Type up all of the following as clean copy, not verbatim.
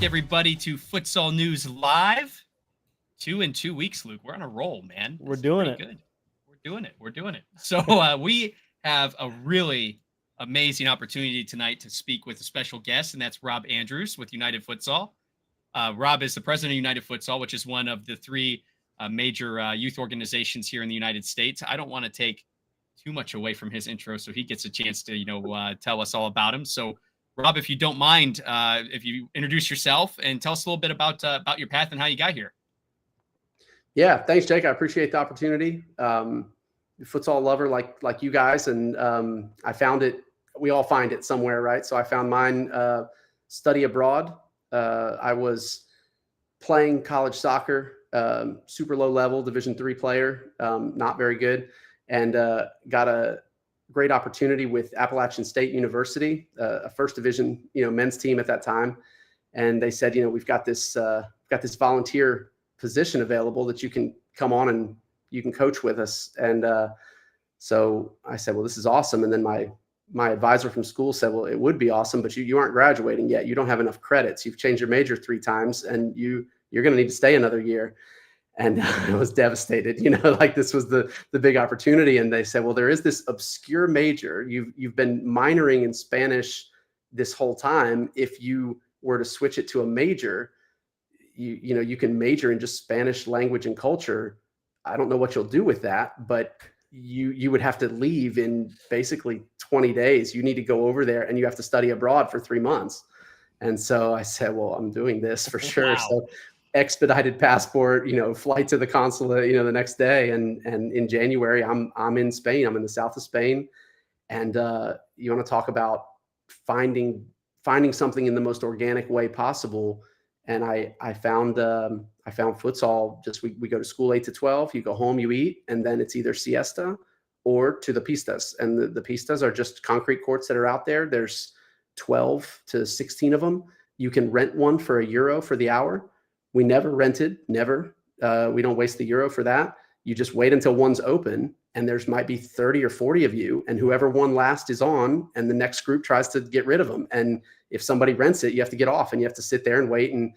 everybody, to Futsal News Live. 2 in 2 weeks, Luke. We're on a roll, man. We're doing it. Good. We're doing it. So we have a really amazing opportunity tonight to speak with a special guest, and that's Rob Andrews with United Futsal. Rob is the president of United Futsal, which is one of the three major youth organizations here in the United States. I don't want to take too much away from his intro, so he gets a chance to, tell us all about him. So, Rob, if you don't mind, if you introduce yourself and tell us a little bit about your path and how you got here. Yeah, thanks, Jake. I appreciate the opportunity. Futsal lover like you guys, and I found it. We all find it somewhere, right? So I found mine. Study abroad. I was playing college soccer, super low level, Division III player, not very good, and got a great opportunity with Appalachian State University, a first division, men's team at that time. And they said, we've got this volunteer position available that you can come on and you can coach with us. And so I said, well, this is awesome. And then my advisor from school said, well, it would be awesome, but you aren't graduating yet. You don't have enough credits. You've changed your major 3 times and you're going to need to stay another year. And I was devastated, like this was the big opportunity. And they said, well, there is this obscure major. You've been minoring in Spanish this whole time. If you were to switch it to a major, you can major in just Spanish language and culture. I don't know what you'll do with that, but you would have to leave in basically 20 days. You need to go over there and you have to study abroad for 3 months. And so I said, well, I'm doing this for sure. Wow. So expedited passport, flight to the consulate, the next day. And in January, I'm in Spain. I'm in the south of Spain. And you want to talk about finding something in the most organic way possible. And I found futsal. Just we go to school 8 to 12. You go home, you eat, and then it's either siesta or to the pistas. And the pistas are just concrete courts that are out there. There's 12 to 16 of them. You can rent one for €1 for the hour. We never rented, never. We don't waste the euro for that. You just wait until one's open, and there's might be 30 or 40 of you, and whoever won last is on, and the next group tries to get rid of them. And if somebody rents it, you have to get off, and you have to sit there and wait. And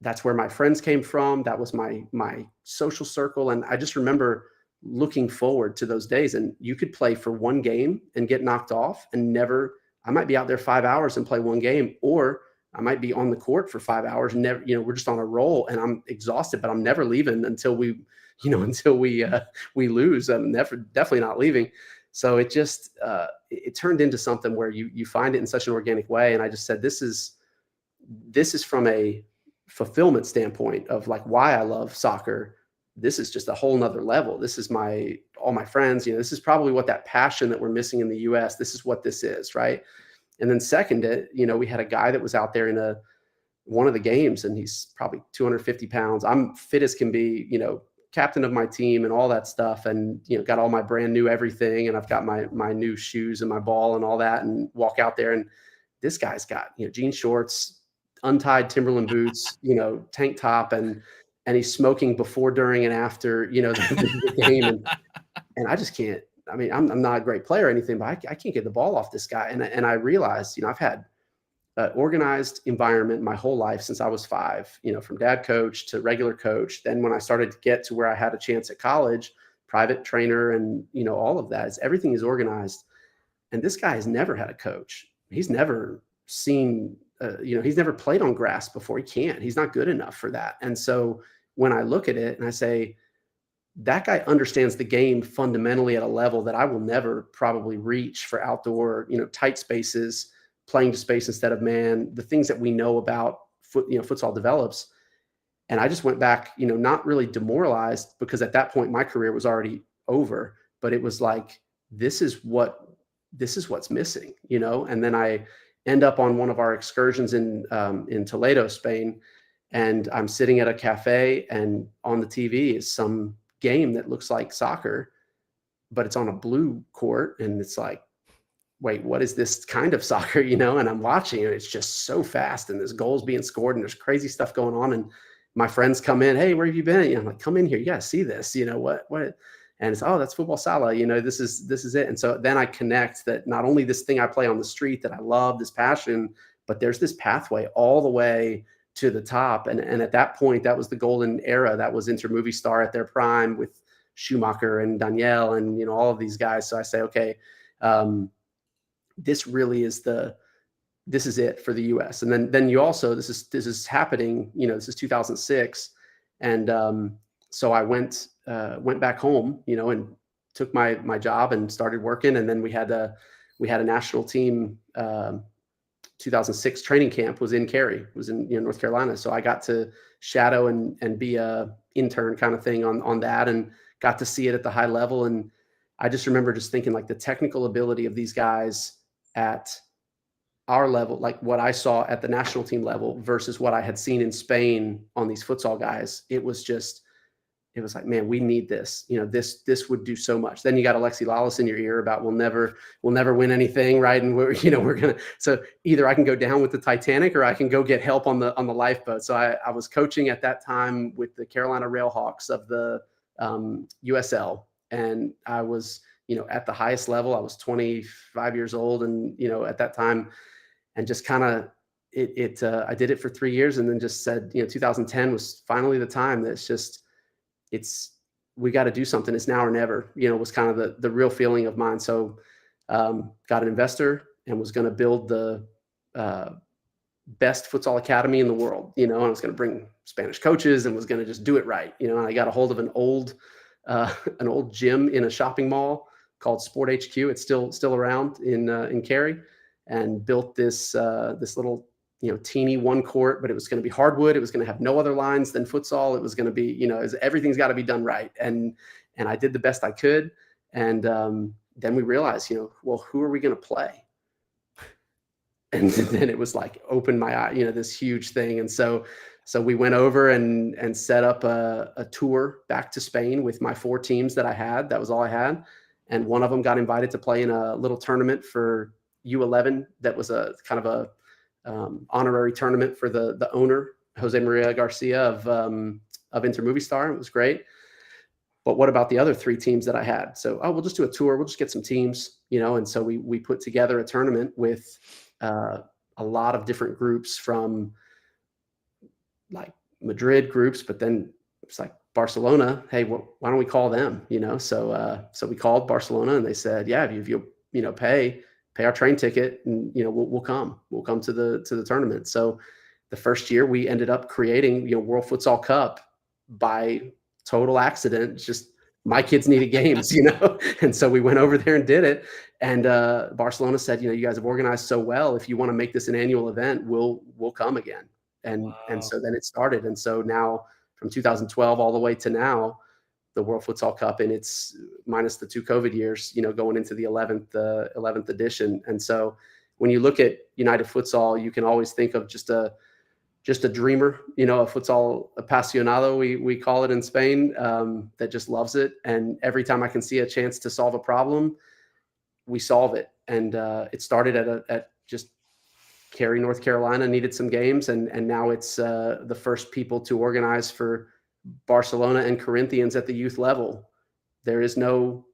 that's where my friends came from. That was my social circle, and I just remember looking forward to those days. And you could play for one game and get knocked off, and never. I might be out there 5 hours and play one game, or I might be on the court for 5 hours. Never, we're just on a roll, and I'm exhausted, but I'm never leaving until we lose. I'm definitely not leaving. So it just it turned into something where you find it in such an organic way. And I just said, this is from a fulfillment standpoint of like why I love soccer. This is just a whole nother level. This is all my friends. This is probably what that passion that we're missing in the U.S. This is what this is, right? And then second, we had a guy that was out there in one of the games, and he's probably 250 pounds. I'm fit as can be, captain of my team and all that stuff, and got all my brand new everything, and I've got my new shoes and my ball and all that, and walk out there, and this guy's got jean shorts, untied Timberland boots, tank top, and he's smoking before, during, and after the game, and I just can't. I mean, I'm not a great player or anything, but I can't get the ball off this guy. And I realized, I've had an organized environment my whole life since I was 5, from dad coach to regular coach. Then when I started to get to where I had a chance at college, private trainer, and, all of that, everything is organized. And this guy has never had a coach. He's never seen, he's never played on grass before. He can't. He's not good enough for that. And so when I look at it and I say, that guy understands the game fundamentally at a level that I will never probably reach for outdoor, tight spaces, playing to space instead of man, the things that we know about futsal develops. And I just went back, not really demoralized, because at that point my career was already over, but it was like, this is what's missing, And then I end up on one of our excursions in Toledo, Spain, and I'm sitting at a cafe, and on the TV is some game that looks like soccer, but it's on a blue court, and it's like, wait, what is this kind of soccer, And I'm watching it. It's just so fast, and there's goals being scored, and there's crazy stuff going on. And my friends come in, hey, where have you been? I'm like, come in here. You got to see this, what? And it's, oh, that's football sala. This is it. And so then I connect that not only this thing I play on the street that I love, this passion, but there's this pathway all the way to the top. And at that point, that was the golden era. That was Inter Movistar at their prime with Schumacher and Daniel and, all of these guys. So I say, okay, this really is this is it for the US. And then you also, this is happening, this is 2006. And so I went back home, and took my job and started working. And then we had a national team, 2006 training camp was in Cary, was in North Carolina. So I got to shadow and be a intern kind of thing on that, and got to see it at the high level. And I just remember just thinking, like, the technical ability of these guys at our level, like what I saw at the national team level versus what I had seen in Spain on these futsal guys. It was like, man, we need this. This would do so much. Then you got Alexi Lawless in your ear about we'll never win anything, right? And we're gonna. So either I can go down with the Titanic or I can go get help on the lifeboat. So I was coaching at that time with the Carolina Railhawks of the USL, and I was at the highest level. I was 25 years old, and at that time, and just kind of I did it for 3 years, and then just said 2010 was finally the time that we got to do something. It's now or never, was kind of the real feeling of mine. So got an investor and was going to build the best futsal academy in the world, and I was going to bring Spanish coaches and was going to just do it right. And I got a hold of an old gym in a shopping mall called Sport HQ. It's still around in Cary, and built this little teeny one court, but it was going to be hardwood. It was going to have no other lines than futsal. It was going to be, everything's got to be done right. And I did the best I could. And then we realized, well, who are we going to play? And then it was like, opened my eye, this huge thing. And so we went over and set up a tour back to Spain with my 4 teams that I had. That was all I had. And one of them got invited to play in a little tournament for U11. That was a kind of a honorary tournament for the owner, Jose Maria Garcia of Inter Movistar. It was great. But what about the other 3 teams that I had? So, we'll just do a tour. We'll just get some teams, and so we put together a tournament with a lot of different groups from like Madrid groups, but then it's like Barcelona. Hey, why don't we call them? So we called Barcelona, and they said, yeah, if you pay our train ticket, and we'll come to the tournament. So the first year we ended up creating World Futsal Cup by total accident. Just my kids needed games, and so we went over there and did it. And Barcelona said, you guys have organized so well. If you want to make this an annual event, we'll come again. And Wow. And so then it started. And so now from 2012 all the way to now, the World Futsal Cup, and it's minus the 2 COVID years, going into the 11th edition. And so when you look at United Futsal, you can always think of just a dreamer, a futsal apasionado, we call it in Spain, that just loves it. And every time I can see a chance to solve a problem, we solve it. And it started at just Cary, North Carolina needed some games. And now it's the first people to organize for Barcelona and Corinthians at the youth level. There is no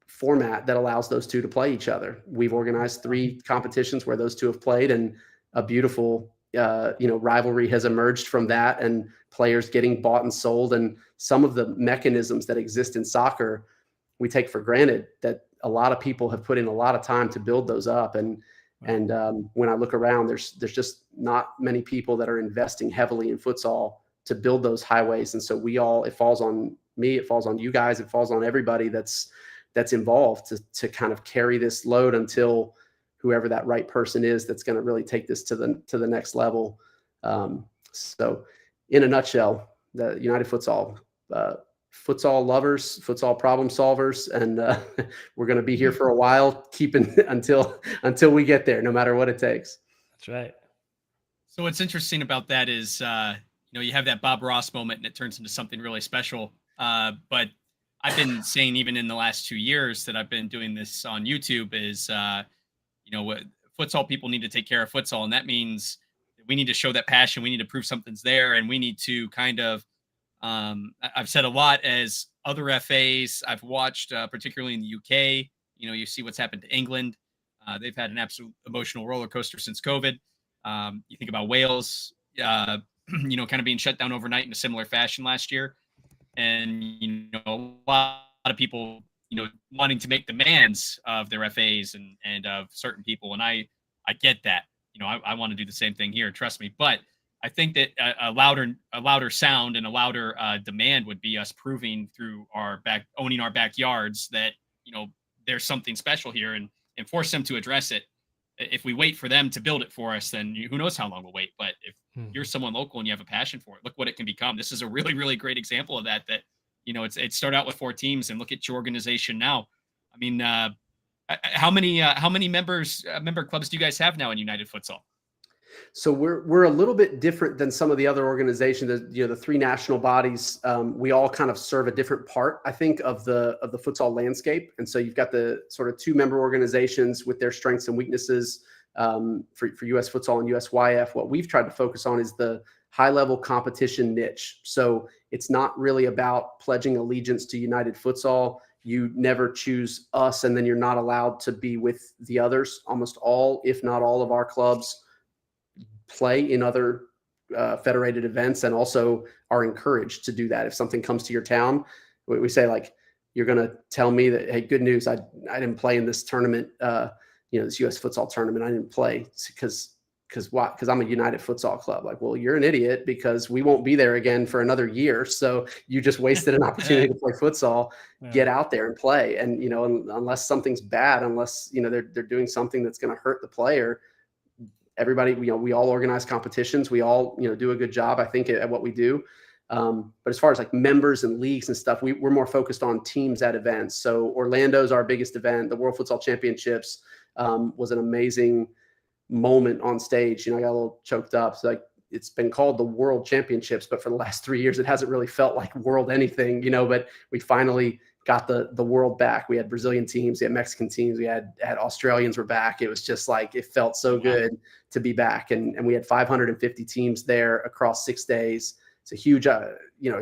format that allows those 2 to play each other. We've organized 3 competitions where those 2 have played, and a beautiful rivalry has emerged from that, and players getting bought and sold. And some of the mechanisms that exist in soccer, we take for granted, that a lot of people have put in a lot of time to build those up. And when I look around, there's just not many people that are investing heavily in futsal to build those highways. And so it falls on me, it falls on you guys, it falls on everybody that's involved to kind of carry this load until whoever that right person is that's going to really take this to the next level. So in a nutshell, the United Futsal, futsal lovers, futsal problem solvers, and we're going to be here for a while, keeping until we get there, no matter what it takes. That's right. So what's interesting about that is, you have that Bob Ross moment and it turns into something really special. But I've been saying, even in the last 2 years that I've been doing this on YouTube, is, what futsal people need to take care of futsal. And that means we need to show that passion. We need to prove something's there. And we need to kind of, I've said a lot as other FAs I've watched, particularly in the UK, you see what's happened to England. They've had an absolute emotional roller coaster since COVID. You think about Wales, kind of being shut down overnight in a similar fashion last year. And, a lot of people, wanting to make demands of their FAs and of certain people. And I get that, I want to do the same thing here. Trust me. But I think that a louder sound and a louder demand would be us proving through owning our backyards that, there's something special here and force them to address it. If we wait for them to build it for us, then who knows how long we'll wait. But if you're someone local and you have a passion for it, look what it can become. This is a really, really great example of that, it started out with 4 teams, and look at your organization now. I mean, how many member clubs do you guys have now in United Futsal? So we're a little bit different than some of the other organizations. The 3 national bodies, we all kind of serve a different part, I think, of the futsal landscape. And so you've got the sort of 2 member organizations with their strengths and weaknesses for US Futsal and USYF. What we've tried to focus on is the high level competition niche. So it's not really about pledging allegiance to United Futsal. You never choose us, and then you're not allowed to be with the others. Almost all, if not all, of our clubs play in other federated events, and also are encouraged to do that. If something comes to your town, we say, like, you're going to tell me that, hey, good news, I didn't play in this tournament, this US Futsal tournament. I didn't play because I'm a United Futsal club. Like, well, you're an idiot, because we won't be there again for another year. So you just wasted an opportunity to play futsal. Yeah. Get out there and play. And, unless something's bad, unless, they're doing something that's going to hurt the player, everybody, we all organize competitions. We all, do a good job, I think, at what we do. But as far as like members and leagues and stuff, we're more focused on teams at events. So Orlando's our biggest event. The World Futsal Championships was an amazing moment on stage. I got a little choked up. So, like, it's been called the World Championships, but for the last 3 years, it hasn't really felt like world anything, but we finally got the world back. We had Brazilian teams, we had Mexican teams, we had Australians were back. It was just like, it felt so good to be back. And we had 550 teams there across 6 days. It's a huge,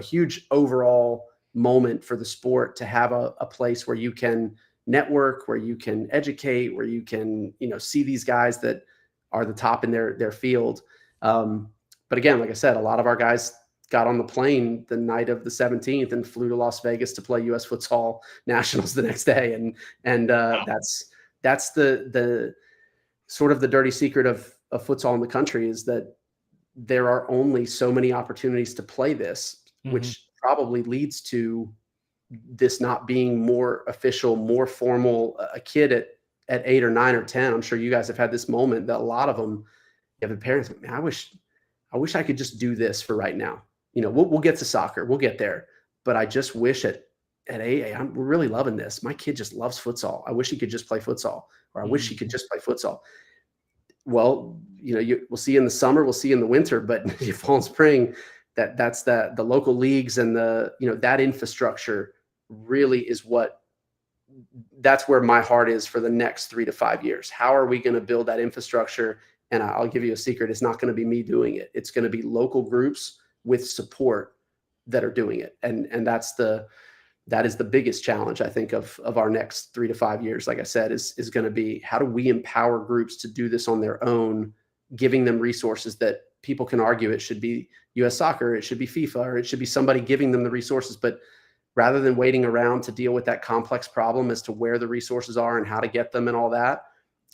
huge overall moment for the sport to have a place where you can network, where you can educate, where you can, see these guys that are the top in their field. But again, like I said, a lot of our guys got on the plane the night of the 17th and flew to Las Vegas to play US Futsal Nationals the next day. And wow. That's the sort of the dirty secret of futsal in the country, is that there are only so many opportunities to play this, which probably leads to this not being more official, more formal. A kid at 8 or 9 or 10, I'm sure you guys have had this moment that a lot of them, you have the parents, man, I wish I could just do this for right now. We'll get to soccer, we'll get there, but I just wish at AA, we're really loving this. My kid just loves futsal. I wish he could just play futsal, or I wish he could just play futsal. Well, we'll see in the summer, we'll see in the winter, but fall and spring, that's the local leagues and that infrastructure really is that's where my heart is for the next 3 to 5 years. How are we going to build that infrastructure? And I'll give you a secret. It's not going to be me doing it. It's going to be local groups with support that are doing it. And that is the biggest challenge, I think, of our next 3 to 5 years. Like I said, is going to be, how do we empower groups to do this on their own, giving them resources that people can argue it should be US Soccer, it should be FIFA, or it should be somebody giving them the resources. But rather than waiting around to deal with that complex problem as to where the resources are and how to get them and all that,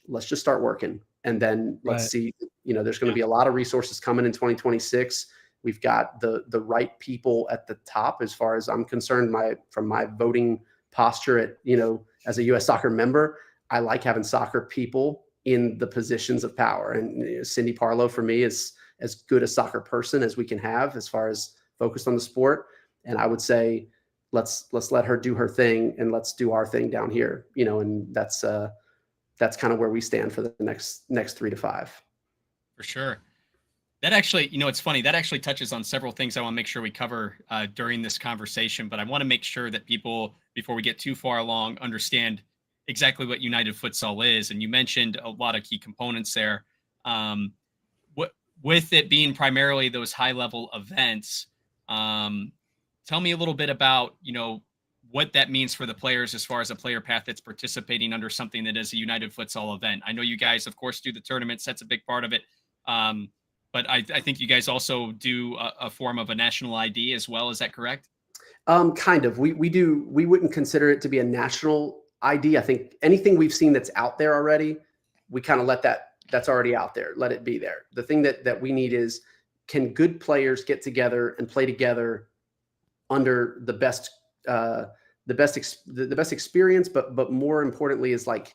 let's just start working. And then let's see, there's going to be a lot of resources coming in 2026. We've got the right people at the top, as far as I'm concerned. From my voting posture as a US Soccer member, I like having soccer people in the positions of power. And Cindy Parlow, for me, is as good a soccer person as we can have, as far as focused on the sport. And I would say, let's let her do her thing, and let's do our thing down here. And that's kind of where we stand for the next 3 to 5. For sure. That actually, it's funny, that actually touches on several things I want to make sure we cover during this conversation, but I want to make sure that people, before we get too far along, understand exactly what United Futsal is. And you mentioned a lot of key components there. With it being primarily those high-level events, tell me a little bit about, what that means for the players as far as a player path that's participating under something that is a United Futsal event. I know you guys, of course, do the tournaments. That's a big part of it. But I think you guys also do a form of a national ID as well. Is that correct? Kind of. We wouldn't consider it to be a national ID. I think anything we've seen that's out there already, we kind of let that's already out there. Let it be there. The thing that we need is, can good players get together and play together under the best experience, but more importantly is like,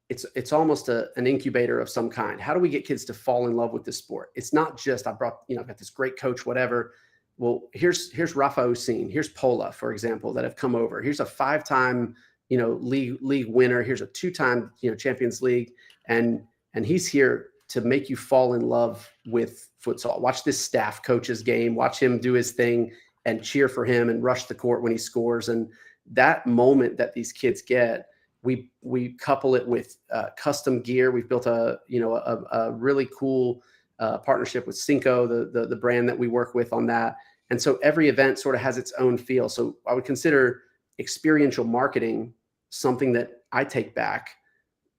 it's almost an incubator of some kind. How do we get kids to fall in love with this sport? It's not just, I've got this great coach, whatever. Well, here's Rafa Osin, here's Pola, for example, that have come over. Here's a 5-time, league winner. Here's a 2-time, Champions League. And he's here to make you fall in love with futsal. Watch this staff coach's game, watch him do his thing and cheer for him and rush the court when he scores. And that moment that these kids get, we couple it with custom gear. We've built a really cool partnership with Cinco, the brand that we work with on that. And so every event sort of has its own feel. So I would consider experiential marketing something that I take back.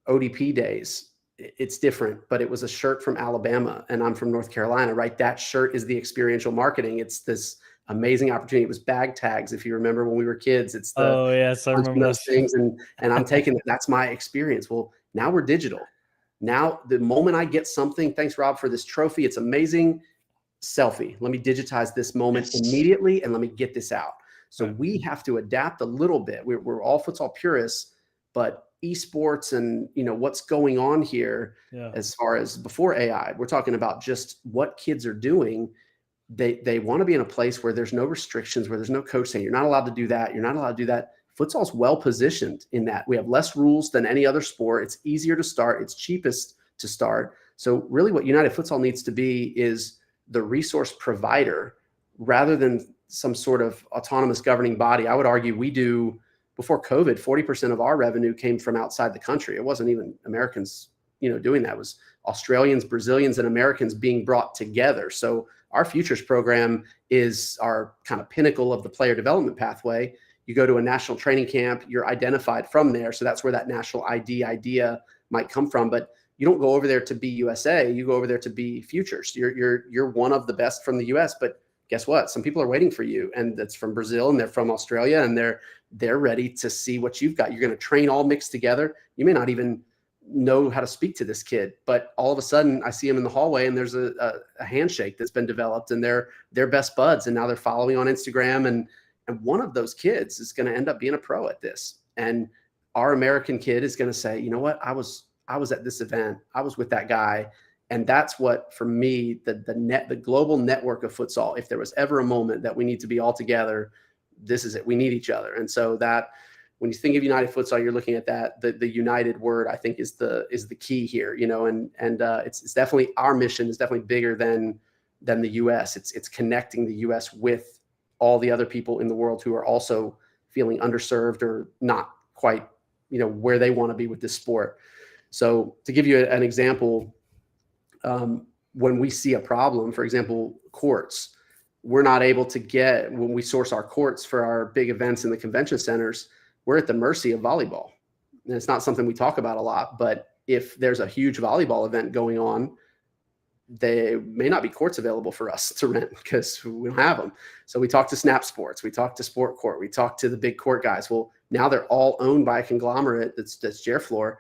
ODP days, it's different, but it was a shirt from Alabama and I'm from North Carolina, right? That shirt is the experiential marketing. It's this amazing opportunity. It was bag tags, if you remember when we were kids. It's the yes, I remember those things, and I'm taking that's my experience. Well, now we're digital. Now the moment I get something, thanks Rob for this trophy, it's amazing. Selfie. Let me digitize this moment immediately and let me get this out. So we have to adapt a little bit. We're all futsal purists, but esports and what's going on here as far as before AI, we're talking about just what kids are doing. They want to be in a place where there's no restrictions, where there's no coach saying you're not allowed to do that, you're not allowed to do that. Futsal's well positioned in that we have less rules than any other sport. It's easier to start, it's cheapest to start. So really what United Futsal needs to be is the resource provider rather than some sort of autonomous governing body. I would argue we do, before COVID, 40% of our revenue came from outside the country. It wasn't even Americans, doing that. It was Australians, Brazilians, and Americans being brought together. So our futures program is our kind of pinnacle of the player development pathway. You go to a national training camp, you're identified from there. So that's where that national ID idea might come from. But you don't go over there to be USA. You go over there to be futures. You're one of the best from the US, but guess what? Some people are waiting for you, and that's from Brazil and they're from Australia, and they're ready to see what you've got. You're going to train all mixed together. You may not even know how to speak to this kid, but all of a sudden I see him in the hallway and there's a handshake that's been developed and they're best buds. And now they're following on Instagram. And one of those kids is going to end up being a pro at this. And our American kid is going to say, you know what? I was at this event. I was with that guy. And that's what, for me, the global network of futsal, if there was ever a moment that we need to be all together, this is it. We need each other. And so that, when you think of United Futsal, you're looking at that. The United word, I think, is the key here. And it's definitely, our mission is definitely bigger than the U.S. It's connecting the U.S. with all the other people in the world who are also feeling underserved or not quite, where they want to be with this sport. So to give you an example, when we see a problem, for example, courts, we're not able to get, when we source our courts for our big events in the convention centers, we're at the mercy of volleyball. And it's not something we talk about a lot, but if there's a huge volleyball event going on, they may not be courts available for us to rent because we don't have them. So we talk to Snap Sports, we talk to Sport Court, we talk to the big court guys. Well, now they're all owned by a conglomerate that's Jerfloor.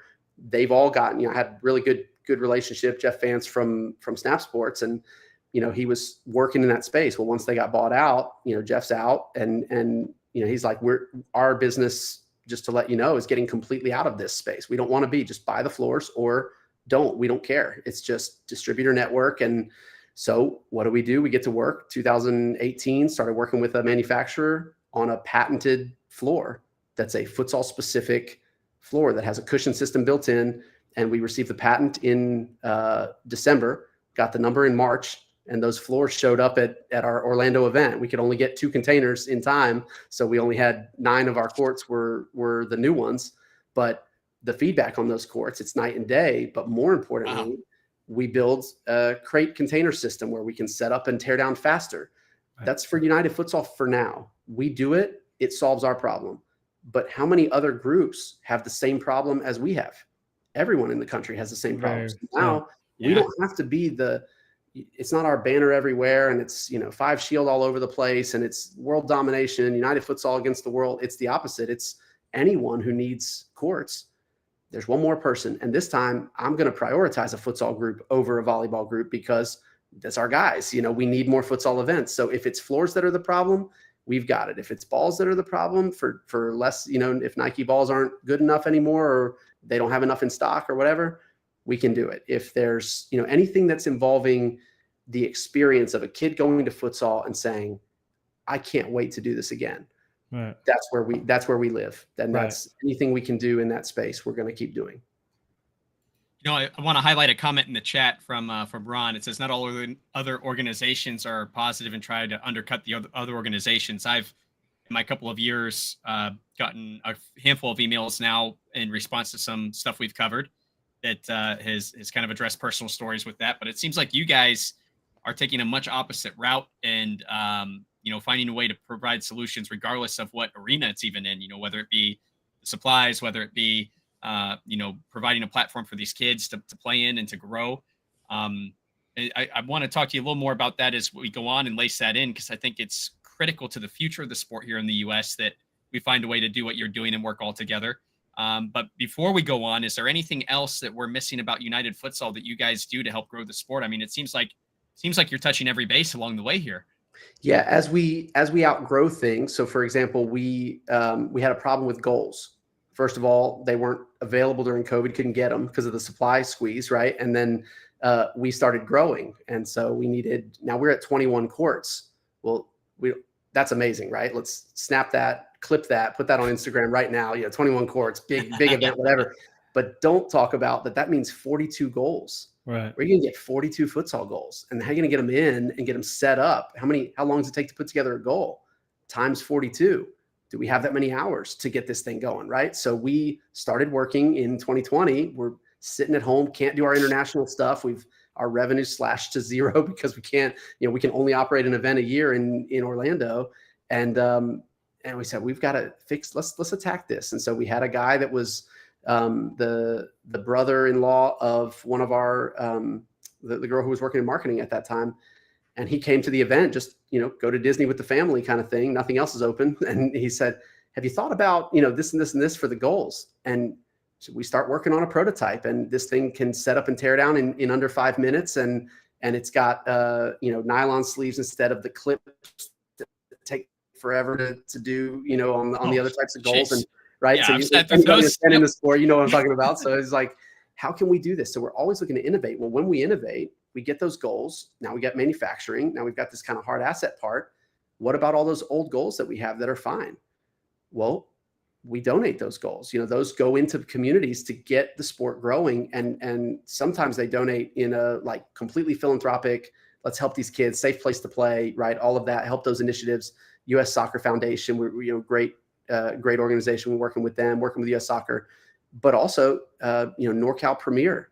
They've all gotten, I had really good relationship, Jeff Vance from Snap Sports, and he was working in that space. Well, once they got bought out, Jeff's out, and he's like, our business, just to let you know, is getting completely out of this space. We don't want to be, just buy the floors or don't. We don't care. It's just distributor network. And so what do? We get to work. 2018, started working with a manufacturer on a patented floor that's a futsal specific floor that has a cushion system built in. And we received the patent in December, got the number in March. And those floors showed up at our Orlando event. We could only get 2 containers in time. So we only had 9 of our courts were the new ones. But the feedback on those courts, it's night and day. But more importantly, we build a crate container system where we can set up and tear down faster. Right. That's for United Futsal for now. We do it. It solves our problem. But how many other groups have the same problem as we have? Everyone in the country has the same problem. So now We don't have to be it's not our banner everywhere and it's, 5 shield all over the place and it's world domination, United Futsal against the world. It's the opposite. It's anyone who needs courts. There's one more person. And this time I'm going to prioritize a futsal group over a volleyball group because that's our guys. We need more futsal events. So if it's floors that are the problem, we've got it. If it's balls that are the problem for less, if Nike balls aren't good enough anymore or they don't have enough in stock or whatever, we can do it. If there's, anything that's involving the experience of a kid going to futsal and saying, I can't wait to do this again. Right. That's where we live. Then that's anything we can do in that space, we're going to keep doing. I want to highlight a comment in the chat from Ron. It says not all other organizations are positive and try to undercut the other organizations. I've, in my couple of years, gotten a handful of emails now in response to some stuff we've covered that has kind of addressed personal stories with that. But it seems like you guys are taking a much opposite route and finding a way to provide solutions regardless of what arena it's even in. Whether it be supplies, whether it be providing a platform for these kids to play in and to grow. I want to talk to you a little more about that as we go on and lace that in, because I think it's critical to the future of the sport here in the U.S. that we find a way to do what you're doing and work all together. But before we go on, is there anything else that we're missing about United Futsal that you guys do to help grow the sport? I mean, it seems like you're touching every base along the way here. Yeah, as we outgrow things. So, for example, we had a problem with goals. First of all, they weren't available during COVID, couldn't get them because of the supply squeeze, right? And then we started growing, and so now we're at 21 courts. Well, that's amazing, right? Let's snap that, clip that, put that on Instagram right now. 21 courts, big event, whatever. But don't talk about that. That means 42 goals. Right. Where are you going to get 42 futsal goals? And how are you going to get them in and get them set up? How long does it take to put together a goal? Times 42. Do we have that many hours to get this thing going, right? So we started working in 2020. We're sitting at home, can't do our international stuff. Our revenue slashed to zero because we can't, we can only operate an event a year in Orlando. And we said, we've got to let's attack this. And so we had a guy that was the brother-in-law of one of our, the girl who was working in marketing at that time. And he came to the event, just, go to Disney with the family kind of thing. Nothing else is open. And he said, have you thought about, this and this and this for the goals? And so we start working on a prototype, and this thing can set up and tear down in under 5 minutes. And it's got, nylon sleeves instead of the clips that take forever to do, on the other types of goals. And right. Yeah, so anybody that's been in the sport, you know what I'm talking about. So it's like, how can we do this? So we're always looking to innovate. Well, when we innovate, we get those goals. Now we got manufacturing. Now we've got this kind of hard asset part. What about all those old goals that we have that are fine? Well, we donate those goals. Those go into communities to get the sport growing. And sometimes they donate in a completely philanthropic, let's help these kids, safe place to play, right? All of that, help those initiatives. U.S. Soccer Foundation, we're great organization. We're working with them, working with U.S. Soccer, but also, NorCal Premier,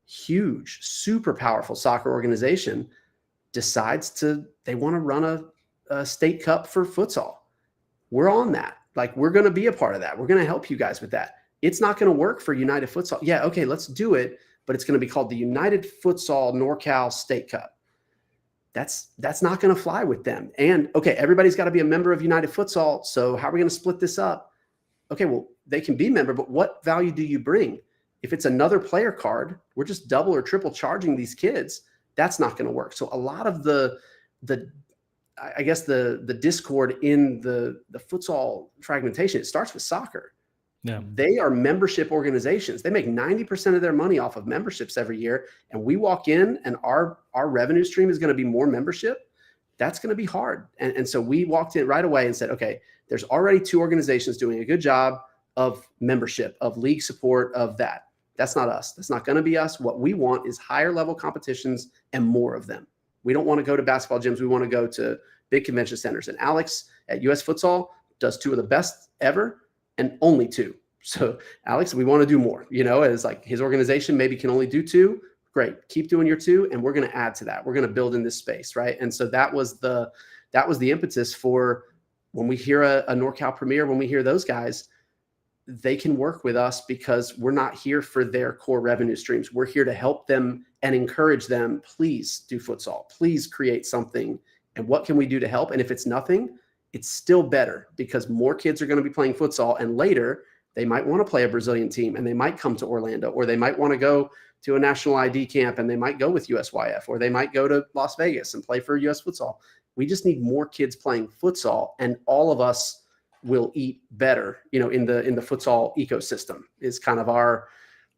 huge, super powerful soccer organization, decides they want to run a state cup for futsal. We're on that. We're going to be a part of that. We're going to help you guys with that. It's not going to work for United Futsal. Yeah, okay, let's do it, but it's going to be called the United Futsal NorCal State Cup. That's not going to fly with them. And okay, everybody's got to be a member of United Futsal. So how are we going to split this up? Okay, well, they can be a member, but what value do you bring? If it's another player card, we're just double or triple charging these kids. That's not going to work. So a lot of the discord in the futsal fragmentation, it starts with soccer. Yeah. They are membership organizations. They make 90% of their money off of memberships every year. And we walk in and our revenue stream is going to be more membership. That's going to be hard. And so we walked in right away and said, okay, there's already 2 organizations doing a good job of membership, of league support, of that. That's not us. That's not going to be us. What we want is higher level competitions and more of them. We don't want to go to basketball gyms. We want to go to big convention centers. And Alex at US Futsal does 2 of the best ever and only 2. So Alex, we want to do more, it's his organization maybe can only do 2. Great. Keep doing your 2. And we're going to add to that. We're going to build in this space. Right. And so that was the impetus for when we hear a NorCal Premier, when we hear those guys, they can work with us because we're not here for their core revenue streams. We're here to help them and encourage them. Please do futsal. Please create something. And what can we do to help? And if it's nothing, it's still better because more kids are going to be playing futsal. And later, they might want to play a Brazilian team and they might come to Orlando, or they might want to go to a national ID camp and they might go with USYF, or they might go to Las Vegas and play for US Futsal. We just need more kids playing futsal, and all of us will eat better, in the futsal ecosystem is kind of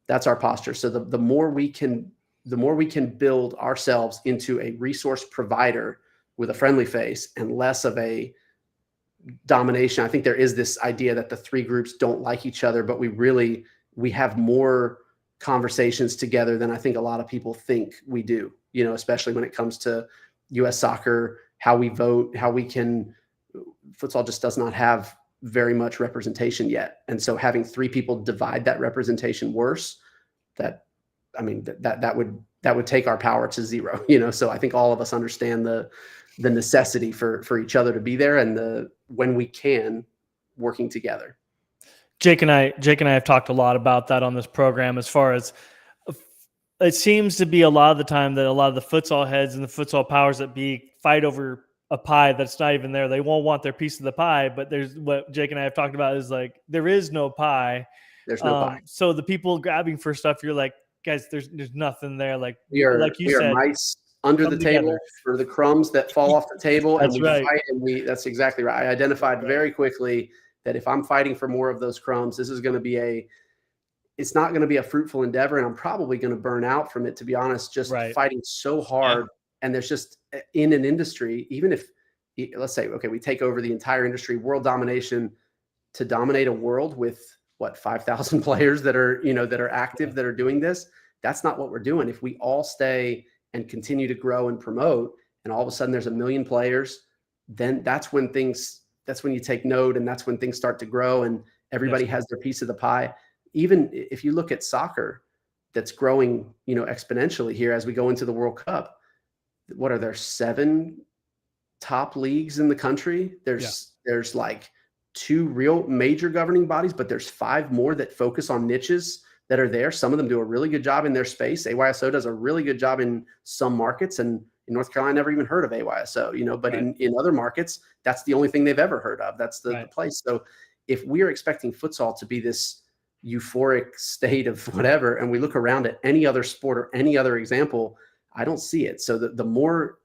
that's our posture. So the more we can build ourselves into a resource provider with a friendly face and less of a domination. I think there is this idea that the three groups don't like each other, but we have more conversations together than I think a lot of people think we do, especially when it comes to US soccer, how we vote, futsal just does not have very much representation yet. And so having three people divide that representation worse, that would take our power to zero, so I think all of us understand the necessity for each other to be there, and when we can, working together. Jake and I have talked a lot about that on this program, as far as it seems to be a lot of the time that a lot of the futsal heads and the futsal powers that be fight over a pie that's not even there. They won't want their piece of the pie, but there's what Jake and I have talked about is like, there is no pie. There's no pie. So the people grabbing for stuff, you're like, guys, there's nothing there. Like we are said, mice under the table for the crumbs that fall off the table. That's and we right. fight, and that's exactly right. I identified very quickly that if I'm fighting for more of those crumbs, this is going to be it's not going to be a fruitful endeavor. And I'm probably going to burn out from it, to be honest, just fighting so hard. Yeah. And there's just, in an industry, even if, let's say, okay, we take over the entire industry, world domination, to dominate a world with 5,000 players that are, that are active, that are doing this. That's not what we're doing. If we all stay and continue to grow and promote, and all of a sudden there's 1 million players, then that's when you take note, and that's when things start to grow and everybody has their piece of the pie. Even if you look at soccer, that's growing, exponentially here as we go into the World Cup. What are there, 7 top leagues in the country? There's like 2 real major governing bodies, but there's 5 more that focus on niches that are there. Some of them do a really good job in their space. AYSO does a really good job in some markets, and in North Carolina, I never even heard of AYSO, but in other markets, that's the only thing they've ever heard of. That's the place. So if we are expecting futsal to be this euphoric state of whatever, and we look around at any other sport or any other example, I don't see it. So the more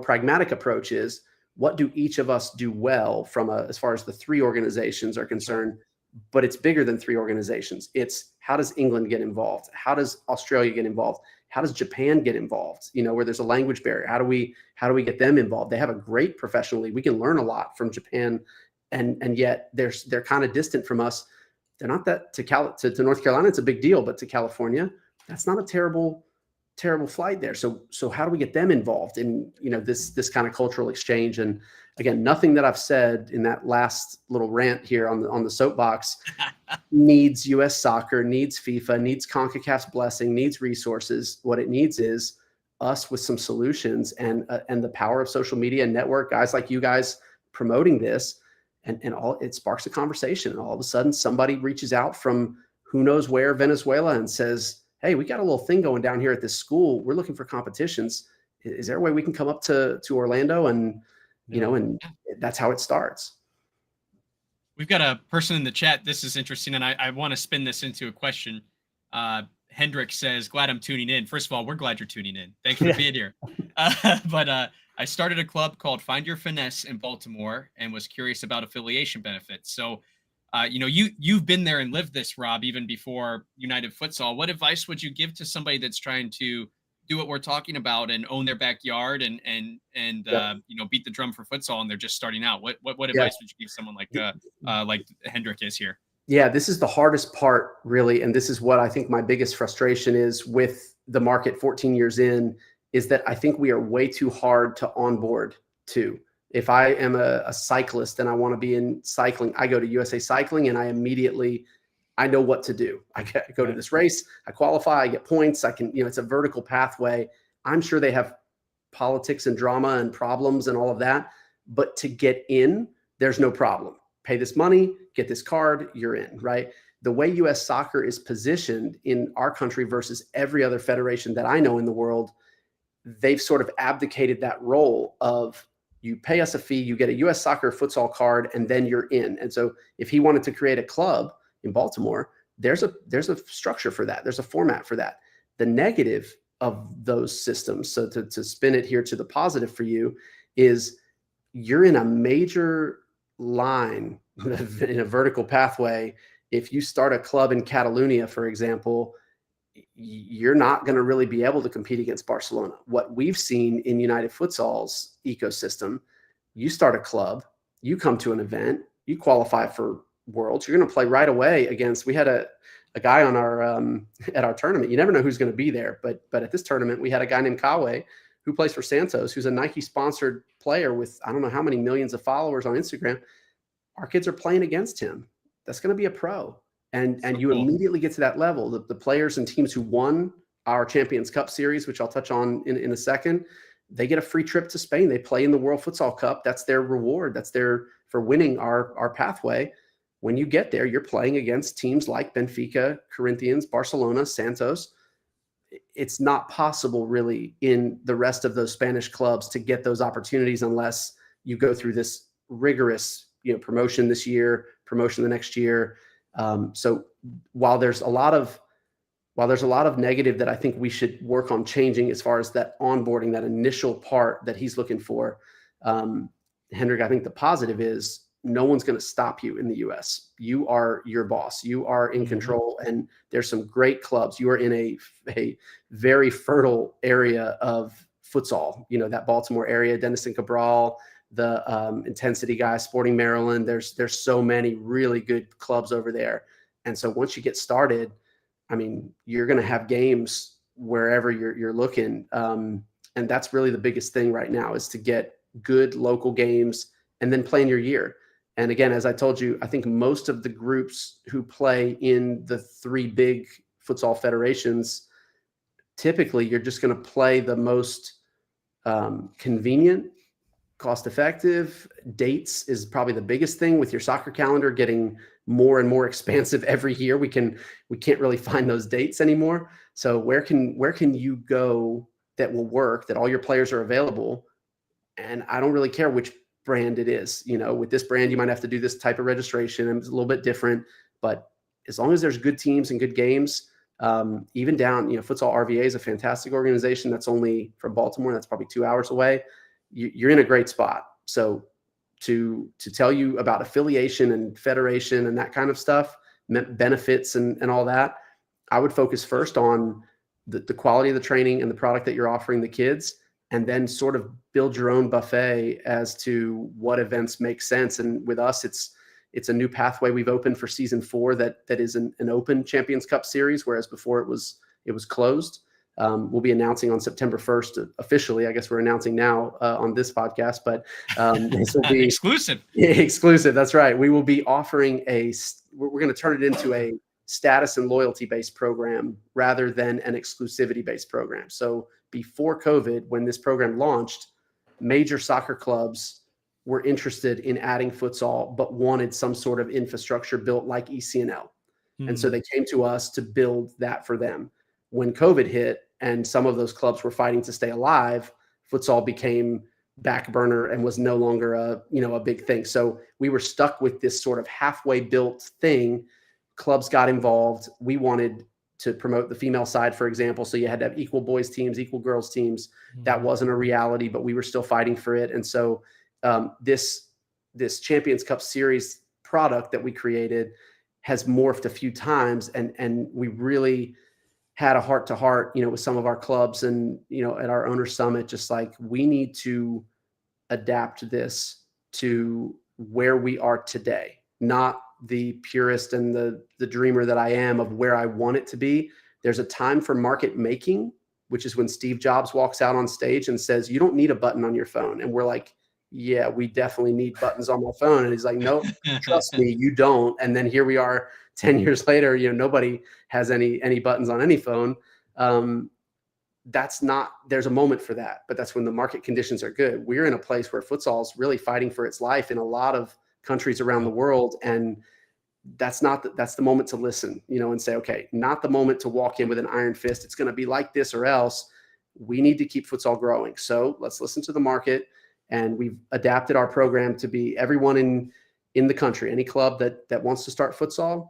pragmatic approach is, what do each of us do well from as far as the 3 organizations are concerned? But it's bigger than 3 organizations. It's, how does England get involved? How does Australia get involved? How does Japan get involved? Where there's a language barrier. How do we get them involved? They have a great professional league. We can learn a lot from Japan, and yet they're kind of distant from us. They're not that to North Carolina, it's a big deal, but to California, that's not a terrible flight there. So how do we get them involved in this kind of cultural exchange? And again, nothing that I've said in that last little rant here on the soapbox needs US soccer, needs FIFA, needs CONCACAF's blessing, needs resources. What it needs is us with some solutions and the power of social media and network, guys like you guys promoting this, and all it sparks a conversation. And all of a sudden somebody reaches out from who knows where, Venezuela, and says, hey, we got a little thing going down here at this school. We're looking for competitions. Is there a way we can come up to Orlando? And, and that's how it starts. We've got a person in the chat. This is interesting. And I want to spin this into a question. Hendrik says, glad I'm tuning in. First of all, we're glad you're tuning in. Thank you for being here. But I started a club called Find Your Finesse in Baltimore and was curious about affiliation benefits. So, you've been there and lived this, Rob, even before United Futsal. What advice would you give to somebody that's trying to do what we're talking about and own their backyard and beat the drum for futsal, and they're just starting out? What advice would you give someone like Hendrik is here? Yeah, this is the hardest part, really, and this is what I think my biggest frustration is with the market 14 years in, is that I think we are way too hard to onboard to. If I am a cyclist and I want to be in cycling, I go to USA Cycling and I know what to do. I go to this race, I qualify, I get points. I can, it's a vertical pathway. I'm sure they have politics and drama and problems and all of that, but to get in, there's no problem. pay this money, get this card, you're in, right? The way US soccer is positioned in our country versus every other federation that I know in the world, they've sort of abdicated that role of you pay us a fee, you get a US soccer futsal card, and then you're in. And so if he wanted to create a club in Baltimore, there's a structure for that. There's a format for that. The negative of those systems, so to spin it here to the positive for you, is you're in a major line in a vertical pathway. If you start a club in Catalonia, for example, you're not going to really be able to compete against Barcelona. What we've seen in United Futsal's ecosystem, you start a club, you come to an event, you qualify for Worlds, you're going to play right away against. We had a guy on our at our tournament. You never know who's going to be there, but at this tournament, we had a guy named Kawe who plays for Santos, who's a Nike sponsored player with I don't know how many millions of followers on Instagram. Our kids are playing against him. That's going to be a pro. And you immediately get to that level. The players and teams who won our Champions Cup series, which I'll touch on in a second, they get a free trip to Spain. They play in the World Futsal Cup. That's their reward. That's their for winning our pathway. When you get there, you're playing against teams like Benfica, Corinthians, Barcelona, Santos. It's not possible really in the rest of those Spanish clubs to get those opportunities unless you go through this rigorous, promotion this year, promotion the next year. So while there's a lot of negative that I think we should work on changing as far as that onboarding, that initial part that he's looking for, Hendrik, I think the positive is no one's going to stop you in the US. You are your boss. You are in control, and there's some great clubs. You are in a very fertile area of futsal, that Baltimore area, Dennis and Cabral, the Intensity guys, Sporting Maryland. There's so many really good clubs over there. And so once you get started, I mean, you're going to have games wherever you're looking. And that's really the biggest thing right now is to get good local games and then plan your year. And again, as I told you, I think most of the groups who play in the three big futsal federations, typically you're just going to play the most convenient, cost-effective. Dates is probably the biggest thing with your soccer calendar getting more and more expansive every year. We can't really find those dates anymore. So where can you go that will work, that all your players are available? And I don't really care which brand it is. With this brand, you might have to do this type of registration, and it's a little bit different. But as long as there's good teams and good games, even down, Futsal RVA is a fantastic organization that's only from Baltimore. That's probably 2 hours away. You're in a great spot. So to tell you about affiliation and federation and that kind of stuff, benefits and all that, I would focus first on the quality of the training and the product that you're offering the kids, and then sort of build your own buffet as to what events make sense. And with us, it's a new pathway we've opened for season 4 that is an open Champions Cup series, whereas before it was closed. We'll be announcing on September 1st officially. I guess we're announcing now on this podcast, but this will be exclusive. Exclusive. That's right. We will be offering we're going to turn it into a status and loyalty based program rather than an exclusivity based program. So before COVID, when this program launched, major soccer clubs were interested in adding futsal, but wanted some sort of infrastructure built like ECNL. And so they came to us to build that for them. When COVID hit and some of those clubs were fighting to stay alive, futsal became back burner and was no longer a big thing. So we were stuck with this sort of halfway built thing. Clubs got involved. We wanted to promote the female side, for example. So you had to have equal boys teams, equal girls teams. That wasn't a reality, but we were still fighting for it. And so this Champions Cup series product that we created has morphed a few times, and we really had a heart to heart, with some of our clubs and, at our owner summit, just like we need to adapt this to where we are today, not the purist and the dreamer that I am of where I want it to be. There's a time for market making, which is when Steve Jobs walks out on stage and says, you don't need a button on your phone. And we're like, yeah, we definitely need buttons on my phone. And he's like, no, trust me, you don't. And then here we are 10 years later, nobody has any buttons on any phone. There's a moment for that, but that's when the market conditions are good. We're in a place where futsal is really fighting for its life in a lot of countries around the world. And that's the moment to listen, and say, okay, not the moment to walk in with an iron fist. It's going to be like this or else. We need to keep futsal growing. So let's listen to the market. And we've adapted our program to be everyone in the country, any club that wants to start futsal,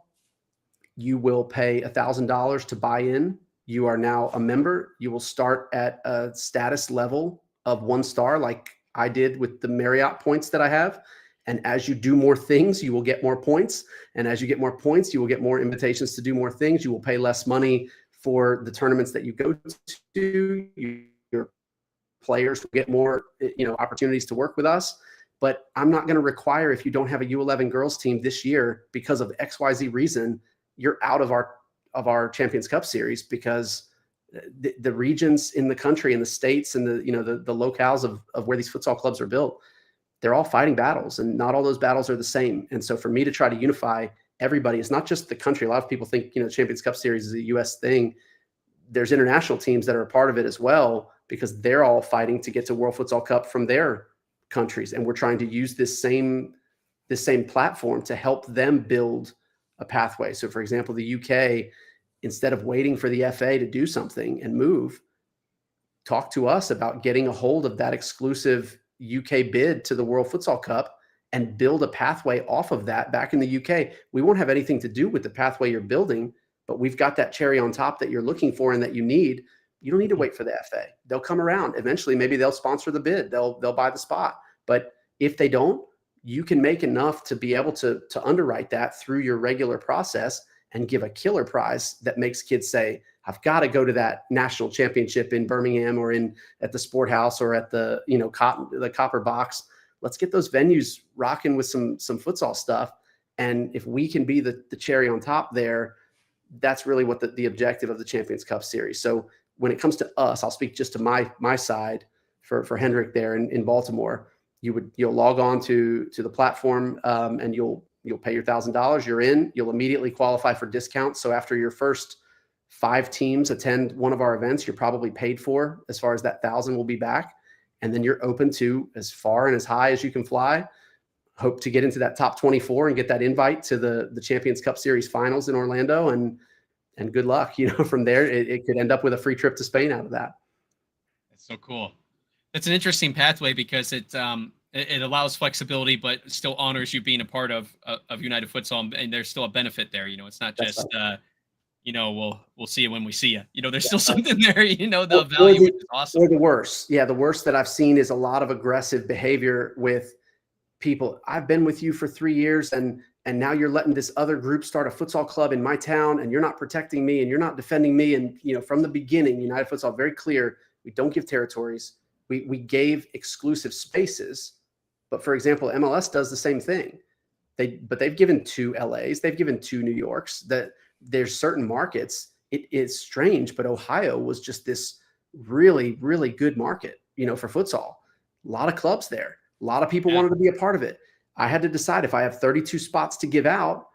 you will pay $1,000 to buy in. You are now a member. You will start at a status level of 1 star, like I did with the Marriott points that I have. And as you do more things, you will get more points. And as you get more points, you will get more invitations to do more things. You will pay less money for the tournaments that you go to. Your players will get more, opportunities to work with us. But I'm not going to require, if you don't have a U11 girls team this year because of XYZ reason, you're out of our Champions Cup series, because the regions in the country and the states and the locales of where these futsal clubs are built, they're all fighting battles, and not all those battles are the same. And so for me to try to unify everybody, it's not just the country. A lot of people think, Champions Cup series is a US thing. There's international teams that are a part of it as well, because they're all fighting to get to World Futsal Cup from their countries. And we're trying to use this same platform to help them build a pathway. So for example, the UK, instead of waiting for the FA to do something and move, talk to us about getting a hold of that exclusive UK bid to the World Futsal Cup and build a pathway off of that back in the UK. We won't have anything to do with the pathway you're building, but we've got that cherry on top that you're looking for and that you need. You don't need to wait for the FA. They'll come around. Eventually, maybe they'll sponsor the bid. They'll buy the spot. But if they don't, you can make enough to be able to underwrite that through your regular process and give a killer prize that makes kids say, I've got to go to that national championship in Birmingham or at the Sport House or at the Copper Box. Let's get those venues rocking with some futsal stuff. And if we can be the cherry on top there, that's really what the objective of the Champions Cup series. So when it comes to us, I'll speak just to my side for Hendrik there in Baltimore. You'll log on to the platform and you'll pay your $1,000. You're in. You'll immediately qualify for discounts. So after your first 5 teams attend one of our events, you're probably paid for as far as that $1,000 will be back. And then you're open to as far and as high as you can fly. Hope to get into that top 24 and get that invite to the Champions Cup Series finals in Orlando. And good luck. From there, it could end up with a free trip to Spain out of that. That's so cool. It's an interesting pathway because it allows flexibility, but still honors you being a part of United Futsal, and there's still a benefit there. It's not just right. We'll see you when we see you. There's still something there. The value, which is awesome. Or the worst, the worst that I've seen is a lot of aggressive behavior with people. I've been with you for 3 years, and now you're letting this other group start a futsal club in my town, and you're not protecting me, and you're not defending me. And from the beginning, United Futsal very clear: we don't give territories. We gave exclusive spaces, but for example, MLS does the same thing. They've given 2 LAs, they've given 2 New Yorks. That there's certain markets. It is strange, but Ohio was just this really, really good market, for futsal. A lot of clubs there. A lot of people wanted to be a part of it. I had to decide, if I have 32 spots to give out,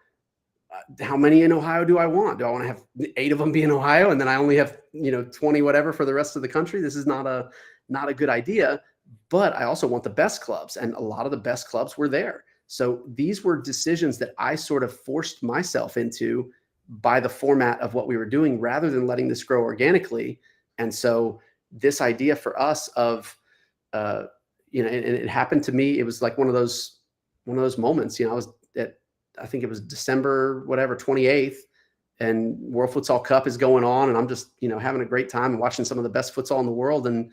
how many in Ohio do I want? Do I want to have 8 of them be in Ohio and then I only have 20 whatever for the rest of the country? This is not a good idea. But I also want the best clubs, and a lot of the best clubs were there. So these were decisions that I sort of forced myself into by the format of what we were doing, rather than letting this grow organically. And so this idea for us of and it happened to me. It was like one of those moments. I was I think it was December 28th, and World Futsal Cup is going on, and I'm just having a great time and watching some of the best futsal in the world. And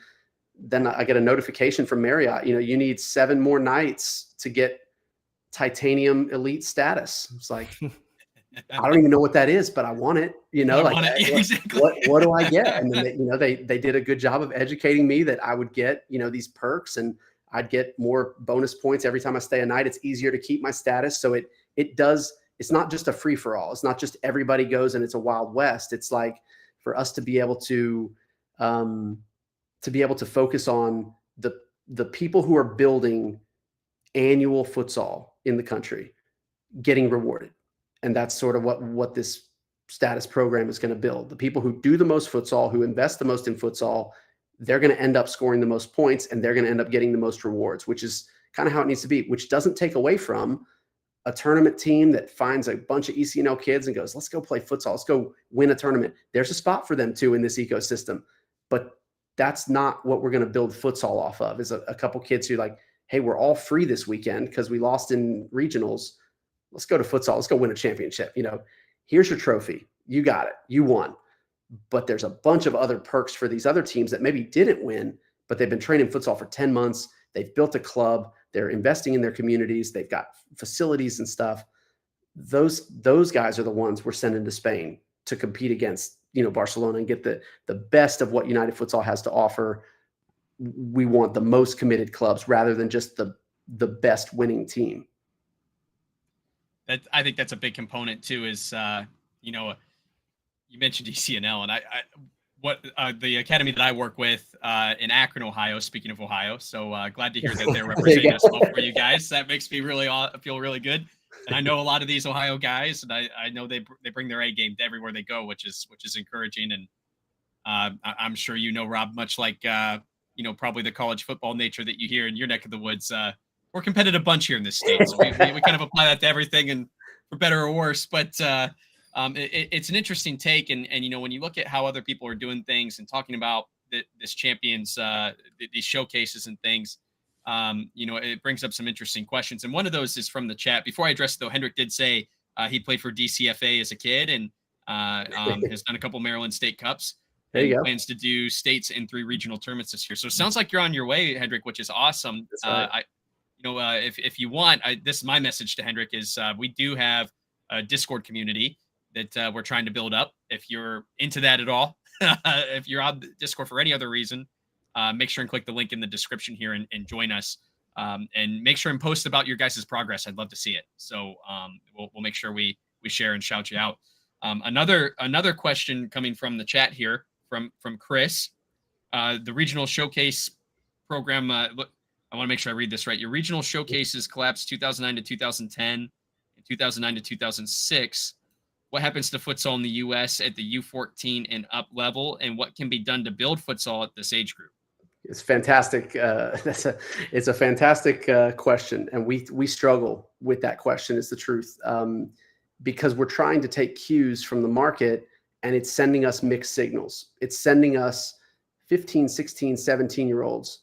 then I get a notification from Marriott. You need 7 more nights to get titanium elite status. It's like, I don't even know what that is, but I want it. What do I get? And then they did a good job of educating me that I would get these perks, and I'd get more bonus points every time I stay a night. It's easier to keep my status. So it's not just a free for all. It's not just everybody goes and it's a Wild West. It's like, for us to be able to focus on the people who are building annual futsal in the country getting rewarded. And that's sort of what this status program is going to build. The people who do the most futsal, who invest the most in futsal, they're going to end up scoring the most points, and they're going to end up getting the most rewards, which is kind of how it needs to be, which doesn't take away from a tournament team that finds a bunch of ECNL kids and goes, let's go play futsal. Let's go win a tournament. There's a spot for them too in this ecosystem. But that's not what we're going to build futsal off of, is a couple kids who like, hey, we're all free this weekend because we lost in regionals. Let's go to futsal. Let's go win a championship. Here's your trophy. You got it. You won. But there's a bunch of other perks for these other teams that maybe didn't win, but they've been training futsal for 10 months. They've built a club. They're investing in their communities. They've got facilities and stuff. Those guys are the ones we're sending to Spain to compete against, Barcelona and get the best of what United Futsal has to offer. We want the most committed clubs rather than just the best winning team. I think that's a big component too, is, you mentioned ECNL, and the academy that I work with in Akron, Ohio, speaking of Ohio. So glad to hear that they're representing us well for you guys. That makes me feel really good. And I know a lot of these Ohio guys, and I know they bring their A game to everywhere they go, which is encouraging. And I'm sure Rob, much like probably the college football nature that you hear in your neck of the woods. We're a competitive bunch here in this state, so we kind of apply that to everything, and for better or worse. But it's an interesting take, and when you look at how other people are doing things and talking about this champions, these showcases and things. It brings up some interesting questions. And one of those is from the chat. Before I address, though, Hendrik did say he played for DCFA as a kid and has done a couple Maryland State Cups. There you go. Plans to do states and 3 regional tournaments this year. So it sounds like you're on your way, Hendrik, which is awesome. That's right. If you want, this is my message to Hendrik is we do have a Discord community that we're trying to build up. If you're into that at all, if you're on Discord for any other reason, make sure and click the link in the description here and join us. And make sure and post about your guys' progress. I'd love to see it. So we'll make sure we share and shout you out. Another question coming from the chat here from Chris. The regional showcase program. Look, I want to make sure I read this right. Your regional showcases collapsed 2009 to 2010 and 2009 to 2006. What happens to futsal in the U.S. at the U14 and up level, and what can be done to build futsal at this age group? It's fantastic. It's a fantastic question, and we struggle with that question. Is the truth, because we're trying to take cues from the market, and it's sending us mixed signals. It's sending us 15, 16, 17-year-olds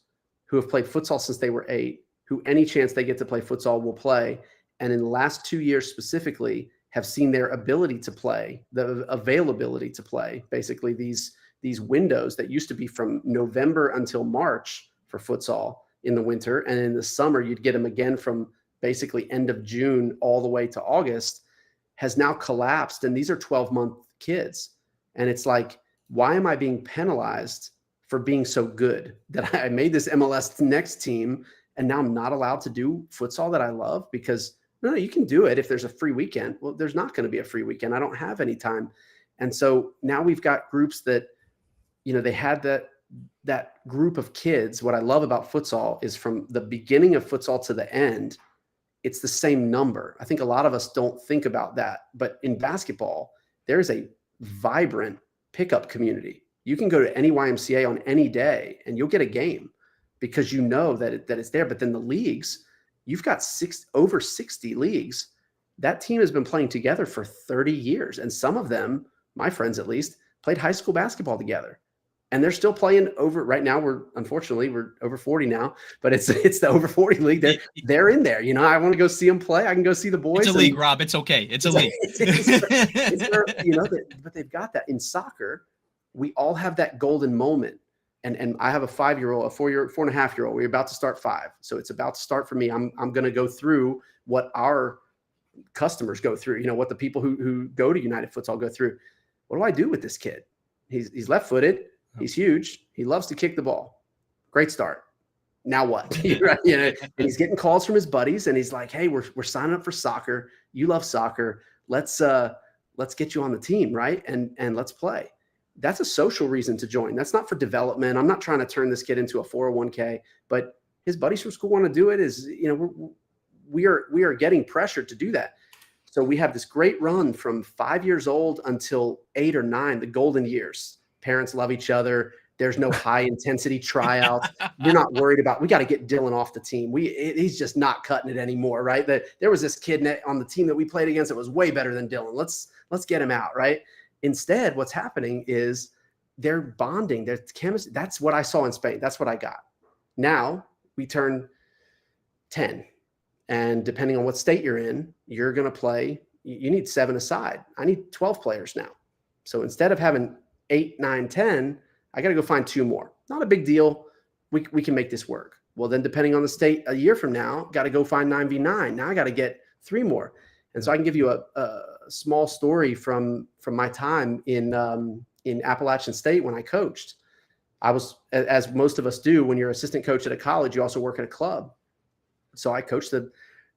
who have played futsal since they were 8, who any chance they get to play futsal will play, and in the last 2 years specifically, have seen their ability to play, the availability to play, basically these windows that used to be from November until March for futsal in the winter. And in the summer, you'd get them again from basically end of June all the way to August, has now collapsed. And these are 12-month kids. And it's like, why am I being penalized for being so good that I made this MLS next team and now I'm not allowed to do futsal that I love? Because no, you can do it if there's a free weekend. Well, there's not going to be a free weekend. I don't have any time. And so now we've got groups that, they had that group of kids. What I love about futsal is from the beginning of futsal to the end, it's the same number. I think a lot of us don't think about that. But in basketball, there's a vibrant pickup community. You can go to any YMCA on any day and you'll get a game because you know that it's there. But then the leagues, you've got over 60 leagues. That team has been playing together for 30 years. And some of them, my friends at least, played high school basketball together. And they're still playing over right now. Unfortunately, we're over 40 now, but it's the over 40 league. They're in there. I want to go see them play. I can go see the boys. It's a league, Rob. It's okay. It's a league. But they've got that in soccer. We all have that golden moment. And I have a 5-year-old, a 4.5-year-old. We're about to start 5. So it's about to start for me. I'm going to go through what our customers go through, what the people who go to United Futsal go through. What do I do with this kid? He's left-footed. He's huge. He loves to kick the ball. Great start. Now what? And he's getting calls from his buddies, and he's like, "Hey, we're signing up for soccer. You love soccer. Let's get you on the team, right? And let's play." That's a social reason to join. That's not for development. I'm not trying to turn this kid into a 401k, but his buddies from school want to do it. We are getting pressured to do that. So we have this great run from 5 years old until 8 or 9, the golden years. Parents love each other. There's no high intensity tryouts. You're not worried about, we got to get Dylan off the team. He's just not cutting it anymore, right? There was this kid on the team that we played against that was way better than Dylan. Let's get him out, right? Instead, what's happening is they're bonding. Their chemistry. That's what I saw in Spain. That's what I got. Now we turn 10, and depending on what state you're in, you're going to play. You need 7 aside. I need 12 players now. So instead of having 8, 9, 10, I got to go find 2 more. Not a big deal. We can make this work. Well, then depending on the state a year from now, got to go find 9v9. Now I got to get 3 more. And so I can give you a small story from my time in Appalachian State when I coached. I was, as most of us do, when you're assistant coach at a college, you also work at a club. So I coached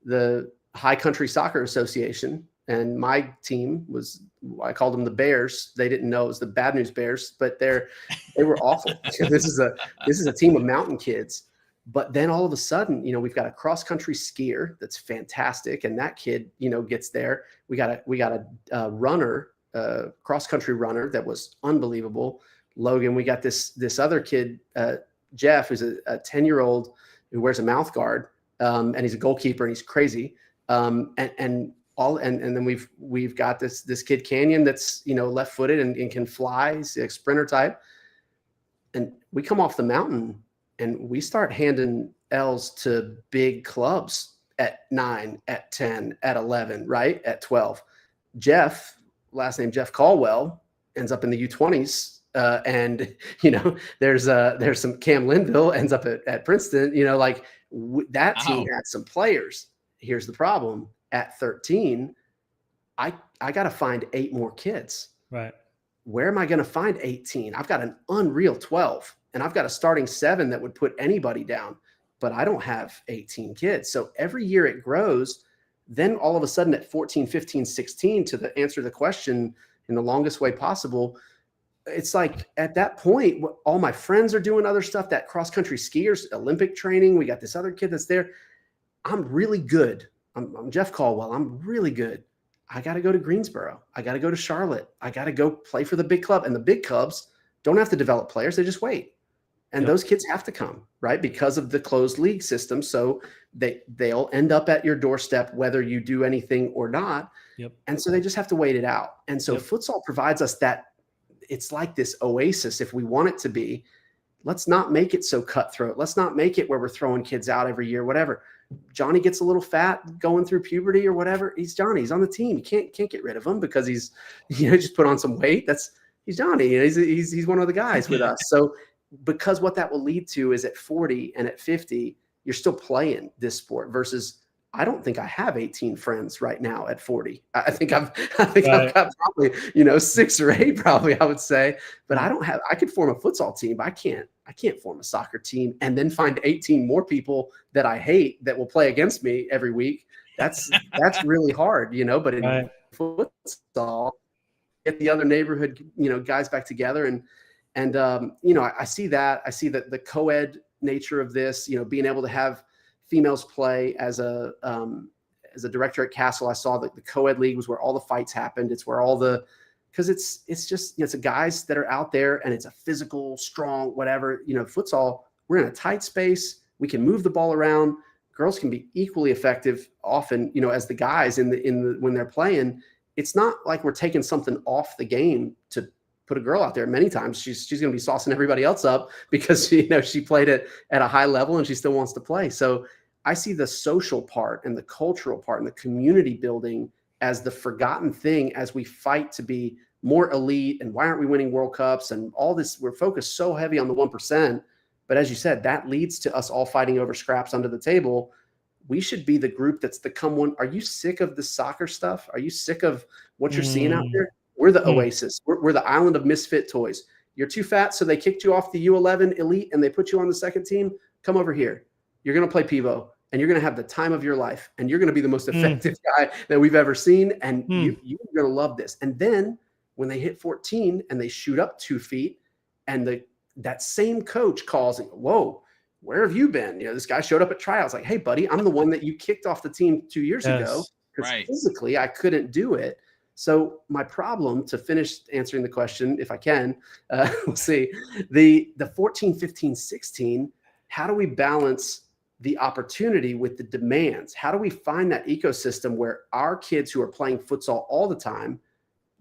the High Country Soccer Association, and my team was, I called them the Bears. They didn't know it was the Bad News Bears, but they were awful. This is a team of mountain kids. But then all of a sudden, we've got a cross country skier that's fantastic, and that kid, gets there. We got a runner, cross country runner that was unbelievable. Logan. We got this other kid, Jeff, who's a 10-year-old who wears a mouth guard, and he's a goalkeeper and he's crazy. And then we've got this kid Canyon that's left-footed and can fly. He's a sprinter type. And we come off the mountain and we start handing L's to big clubs at 9, at 10, at 11, right? At 12. Jeff, last name Jeff Caldwell, ends up in the U20s. And there's some Cam Linville ends up at Princeton, that team had some players. Here's the problem. At 13, I got to find 8 more kids. Right. Where am I going to find 18? I've got an unreal 12, and I've got a starting 7 that would put anybody down, but I don't have 18 kids. So every year it grows. Then all of a sudden at 14, 15, 16, to answer the question in the longest way possible, it's like at that point, all my friends are doing other stuff, that cross-country skiers, Olympic training. We got this other kid that's there. I'm really good. I'm Jeff Caldwell. I'm really good. I got to go to Greensboro. I got to go to Charlotte. I got to go play for the big club. And the big clubs don't have to develop players. They just wait. And those kids have to come, right? Because of the closed league system. So they'll end up at your doorstep, whether you do anything or not. Yep. And so they just have to wait it out. And so futsal provides us that. It's like this oasis. If we want it to be, let's not make it so cutthroat. Let's not make it where we're throwing kids out every year, whatever. Johnny gets a little fat going through puberty or whatever. He's Johnny. He's on the team. You can't get rid of him because he's, just put on some weight. He's Johnny. He's one of the guys with us. So because what that will lead to is at 40 and at 50, you're still playing this sport versus I don't think I have 18 friends right now at 40. I think I've got probably, 6 or 8 probably, I would say, but I could form a futsal team, but I can't form a soccer team and then find 18 more people that I hate that will play against me every week. That's really hard, but in futsal, get the other neighborhood, guys back together and I see that. I see that the co-ed nature of this, being able to have females play as a director at Castle. I saw that the co-ed league was where all the fights happened. It's where because it's just, it's guys that are out there and it's a physical, strong, whatever, futsal, we're in a tight space. We can move the ball around. Girls can be equally effective often, as the guys when they're playing. It's not like we're taking something off the game to put a girl out there. Many times she's going to be saucing everybody else up because, she played at a high level and she still wants to play. So I see the social part and the cultural part and the community building as the forgotten thing as we fight to be more elite. And why aren't we winning World Cups and all this? We're focused so heavy on the 1%. But as you said, that leads to us all fighting over scraps under the table. We should be the group that's the come one. Are you sick of the soccer stuff? Are you sick of what you're seeing out there? We're the oasis. We're the island of misfit toys. You're too fat, so they kicked you off the U11 elite and they put you on the second team. Come over here. You're going to play Pivo, and you're going to have the time of your life, and you're going to be the most effective guy that we've ever seen, and you're going to love this. And then when they hit 14 and they shoot up 2 feet, and that same coach calls, whoa, where have you been? This guy showed up at tryouts like, hey, buddy, I'm the one that you kicked off the team 2 years ago because physically I couldn't do it. So my problem, to finish answering the question, if I can, we'll see, the 14, 15, 16, how do we balance the opportunity with the demands? How do we find that ecosystem where our kids who are playing futsal all the time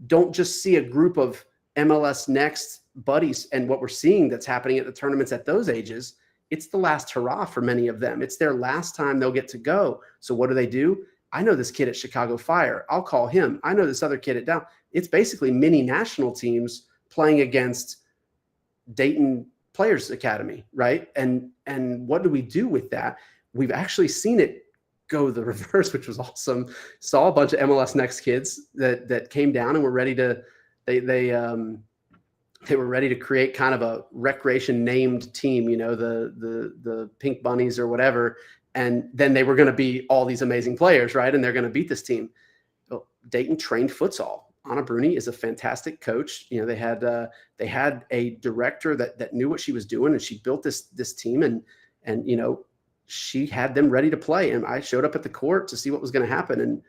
don't just see a group of MLS Next buddies? And what we're seeing that's happening at the tournaments at those ages, it's the last hurrah for many of them. It's their last time they'll get to go. So what do? I know this kid at Chicago Fire. I'll call him. I know this other kid at Down. It's basically mini national teams playing against Dayton Players Academy, right? And what do we do with that? We've actually seen it go the reverse, which was awesome. Saw a bunch of MLS Next kids that came down and were ready to they were ready to create kind of a recreation named team, you know, the Pink Bunnies or whatever. And then they were going to be all these amazing players, right? And they're going to beat this team. Well, Dayton trained futsal. Anna Bruni is a fantastic coach. You know, they had a director that knew what she was doing, and she built this team, and you know, she had them ready to play. And I showed up at the court to see what was going to happen, and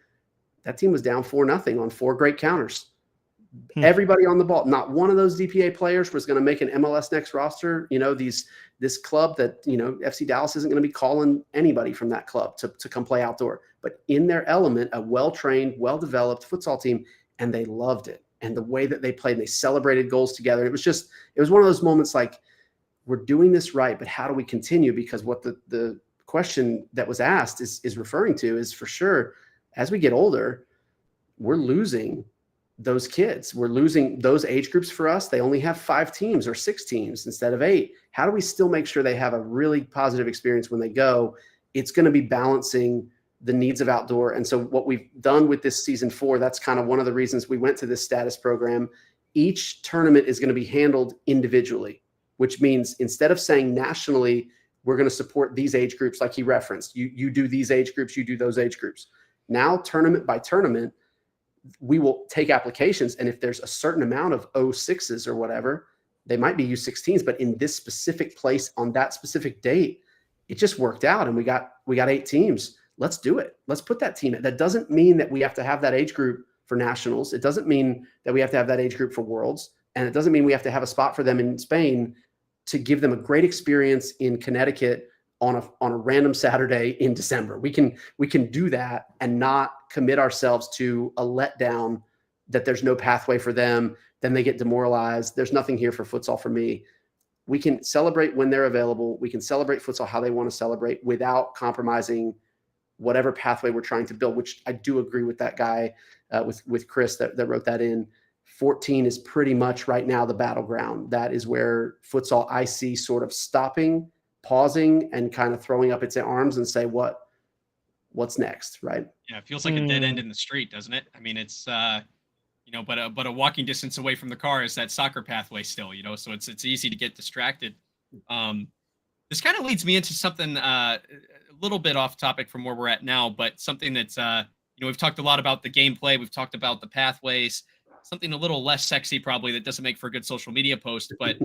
that team was down 4-0 on 4 great counters. Everybody on the ball. Not one of those DPA players was going to make an MLS Next roster. You know, this club that, you know, FC Dallas isn't going to be calling anybody from that club to come play outdoor. But in their element, a well-trained, well-developed futsal team, and they loved it. And the way that they played, they celebrated goals together. It was one of those moments like, we're doing this right, but how do we continue? Because what the question that was asked is referring to is, for sure, as we get older, we're losing those kids. We're losing those age groups. For us, they only have 5 teams or 6 teams instead of 8. How do we still make sure they have a really positive experience when they go? It's going to be balancing the needs of outdoor. And so what we've done with this season 4, that's kind of one of the reasons we went to this status program. Each tournament is going to be handled individually, which means instead of saying nationally, we're going to support these age groups, like he referenced, you do these age groups, you do those age groups. Now, tournament by tournament, we will take applications. And if there's a certain amount of 06s or whatever, they might be U16s, but in this specific place on that specific date, it just worked out. And we got 8 teams. Let's do it. Let's put that team in. That doesn't mean that we have to have that age group for nationals. It doesn't mean that we have to have that age group for worlds. And it doesn't mean we have to have a spot for them in Spain to give them a great experience in Connecticut on a random Saturday in December. We can do that and not commit ourselves to a letdown that there's no pathway for them. Then they get demoralized. There's nothing here for futsal for me. We can celebrate when they're available. We can celebrate futsal how they want to celebrate without compromising whatever pathway we're trying to build, which I do agree with that guy, with Chris that wrote that in. 14 is pretty much right now the battleground. That is where futsal I see sort of stopping, pausing, and kind of throwing up its arms and say, what's next, right? Yeah, it feels like a dead end in the street, doesn't it? I mean, it's you know, but a walking distance away from the car is that soccer pathway still, you know, so it's easy to get distracted. This kind of leads me into something a little bit off topic from where we're at now, but something that's you know, we've talked a lot about the gameplay, we've talked about the pathways, something a little less sexy probably that doesn't make for a good social media post, but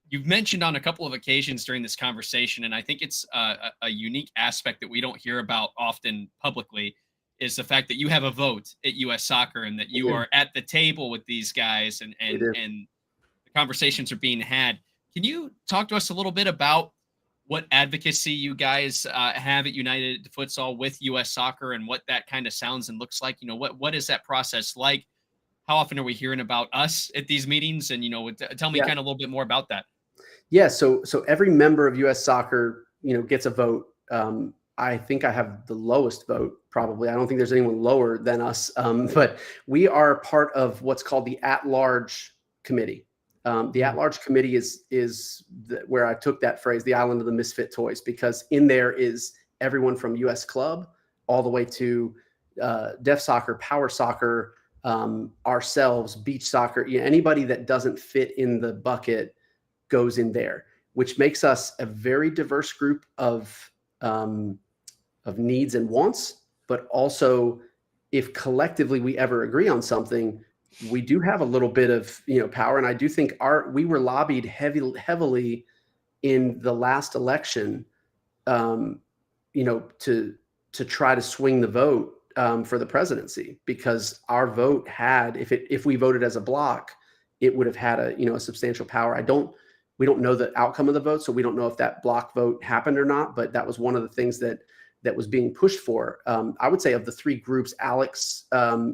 you've mentioned on a couple of occasions during this conversation, and I think it's a unique aspect that we don't hear about often publicly, is the fact that you have a vote at U.S. Soccer and that you are at the table with these guys and the conversations are being had. Can you talk to us a little bit about what advocacy you guys have at United Futsal with U.S. Soccer and what that kind of sounds and looks like? You know, what is that process like? How often are we hearing about us at these meetings? And, you know, tell me kind of a little bit more about that. Yeah. So every member of U.S. Soccer, you know, gets a vote. I think I have the lowest vote, probably. I don't think there's anyone lower than us. But we are part of what's called the at-large committee. The at-large committee is where I took that phrase, the island of the misfit toys, because in there is everyone from U.S. Club all the way to deaf soccer, power soccer, ourselves, beach soccer. You know, anybody that doesn't fit in the bucket goes in there, which makes us a very diverse group of needs and wants. But also, if collectively we ever agree on something, we do have a little bit of, you know, power. And I do think we were lobbied heavily in the last election, you know, to try to swing the vote. for the presidency, because our vote had, if we voted as a block, it would have had a substantial power. We don't know the outcome of the vote, so we don't know if that block vote happened or not. But that was one of the things that was being pushed for. I would say of the three groups, Alex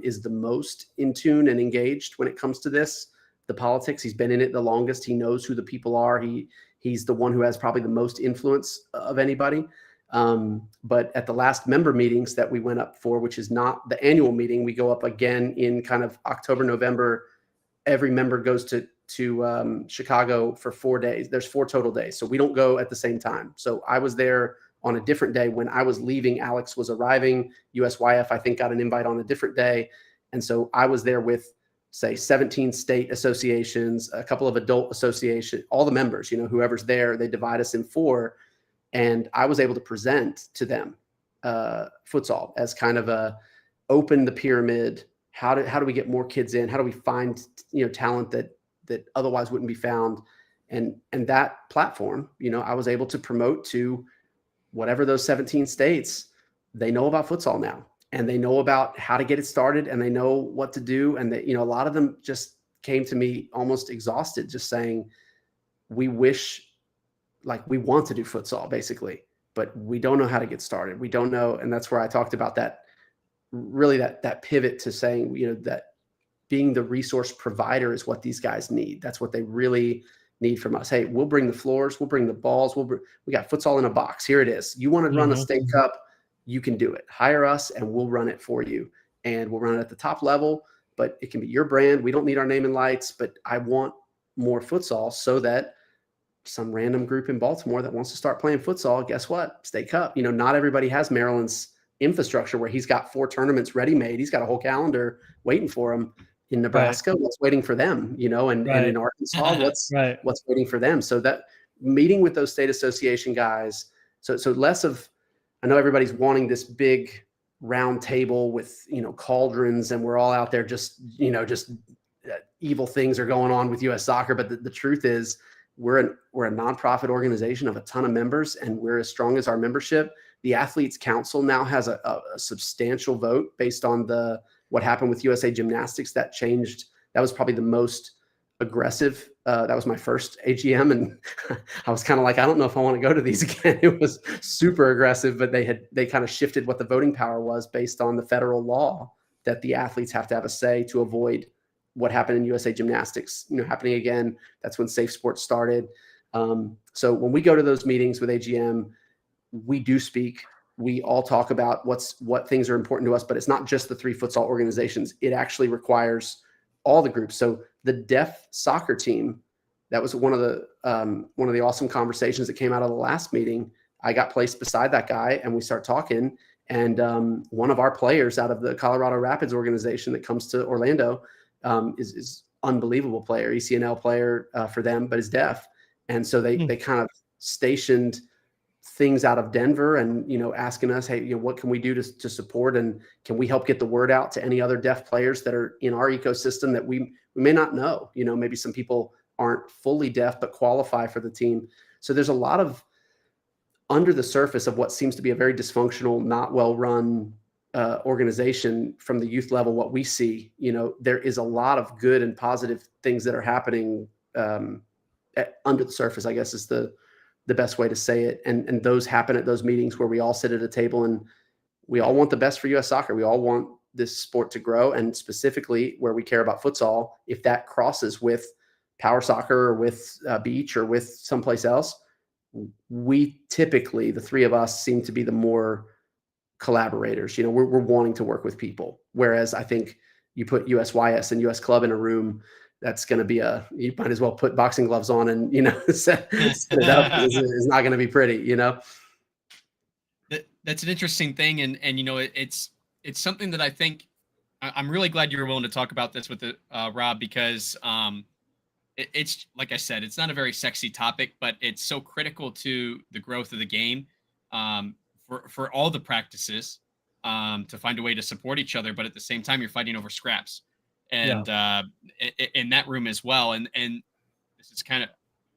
is the most in tune and engaged when it comes to this, the politics. He's been in it the longest. He knows who the people are. He's the one who has probably the most influence of anybody. But at the last member meetings that we went up for, which is not the annual meeting, we go up again in kind of October, November. Every member goes to Chicago for 4 days. There's 4 total days. So we don't go at the same time. So I was there on a different day. When I was leaving, Alex was arriving. USYF, I think, got an invite on a different day. And so I was there with, say, 17 state associations, a couple of adult associations, all the members, whoever's there, they divide us in 4. And I was able to present to them futsal as kind of a open the pyramid. How do we get more kids in? How do we find talent that otherwise wouldn't be found? And that platform, I was able to promote to whatever those 17 states. They know about futsal now, and they know about how to get it started, and they know what to do. And that, a lot of them just came to me almost exhausted, just saying, we wish, like, we want to do futsal basically, but we don't know how to get started. We don't know. And that's where I talked about that pivot to saying, that being the resource provider is what these guys need. That's what they really need from us. Hey, we'll bring the floors, we'll bring the balls, we got futsal in a box. Here it is. You want to run a state cup, you can do it. Hire us and we'll run it for you. And we'll run it at the top level, but it can be your brand. We don't need our name and lights, but I want more futsal so that some random group in Baltimore that wants to start playing futsal, guess what? State Cup. Not everybody has Maryland's infrastructure where he's got 4 tournaments ready-made. He's got a whole calendar waiting for him. In Nebraska, right. What's waiting for them, and in Arkansas, what's waiting for them. So that meeting with those state association guys, so less of, I know everybody's wanting this big round table with, cauldrons, and we're all out there just evil things are going on with U.S. soccer. But the truth is, we're a nonprofit organization of a ton of members, and we're as strong as our membership. The Athletes Council now has a substantial vote based on what happened with USA Gymnastics. That changed. That was probably the most aggressive. That was my first AGM, and I was kind of like, I don't know if I want to go to these again. It was super aggressive, but they kind of shifted what the voting power was based on the federal law that the athletes have to have a say to avoid what happened in USA Gymnastics, happening again. That's when Safe Sports started. So when we go to those meetings with AGM, we do speak. We all talk about what things are important to us, but it's not just the 3 futsal organizations. It actually requires all the groups. So the deaf soccer team, that was one of the awesome conversations that came out of the last meeting. I got placed beside that guy, and we start talking. And one of our players out of the Colorado Rapids organization that comes to Orlando is unbelievable player, ECNL player for them, but is deaf. And so they kind of stationed things out of Denver and, asking us, hey, what can we do to support, and can we help get the word out to any other deaf players that are in our ecosystem that we may not know, maybe some people aren't fully deaf, but qualify for the team. So there's a lot of under the surface of what seems to be a very dysfunctional, not well-run organization from the youth level. What we see, there is a lot of good and positive things that are happening under the surface, I guess is the best way to say it. And those happen at those meetings where we all sit at a table and we all want the best for U.S. soccer. We all want this sport to grow, and specifically where we care about futsal, if that crosses with power soccer or with beach or with someplace else, we typically, the 3 of us, seem to be the more collaborators. We're wanting to work with people. Whereas I think you put USYS and US Club in a room, that's going to be you might as well put boxing gloves on and, set it up. It's not going to be pretty, That's an interesting thing. And it's something that I think I'm really glad you were willing to talk about this with Rob, because it's, like I said, it's not a very sexy topic, but it's so critical to the growth of the game, for all the practices, to find a way to support each other. But at the same time, you're fighting over scraps. And in that room as well. And this is kind of,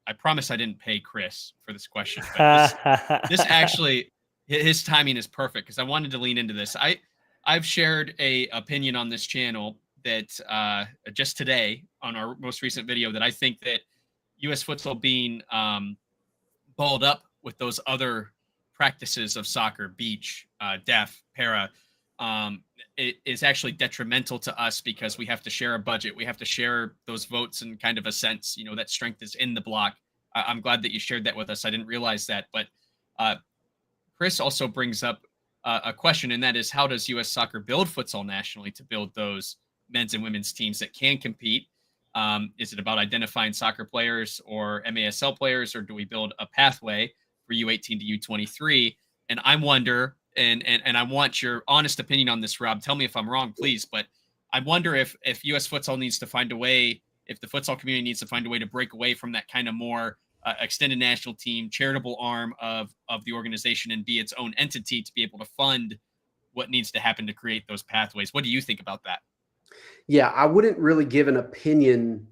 I promise I didn't pay Chris for this question, but this actually, his timing is perfect, because I wanted to lean into this. I've shared a opinion on this channel that just today on our most recent video that I think that U.S. futsal being balled up with those other practices of soccer, beach, def, para, it is actually detrimental to us because we have to share a budget. We have to share those votes in kind of a sense, that strength is in the block. I'm glad that you shared that with us. I didn't realize that. But Chris also brings up a question, and that is, how does U.S. soccer build futsal nationally to build those men's and women's teams that can compete? Is it about identifying soccer players or MASL players, or do we build a pathway for U18 to U23? And I wonder, and I want your honest opinion on this, Rob. Tell me if I'm wrong, please. But I wonder if U.S. futsal needs to find a way, if the futsal community needs to find a way to break away from that kind of more extended national team, charitable arm of the organization, and be its own entity to be able to fund what needs to happen to create those pathways. What do you think about that? Yeah, I wouldn't really give an opinion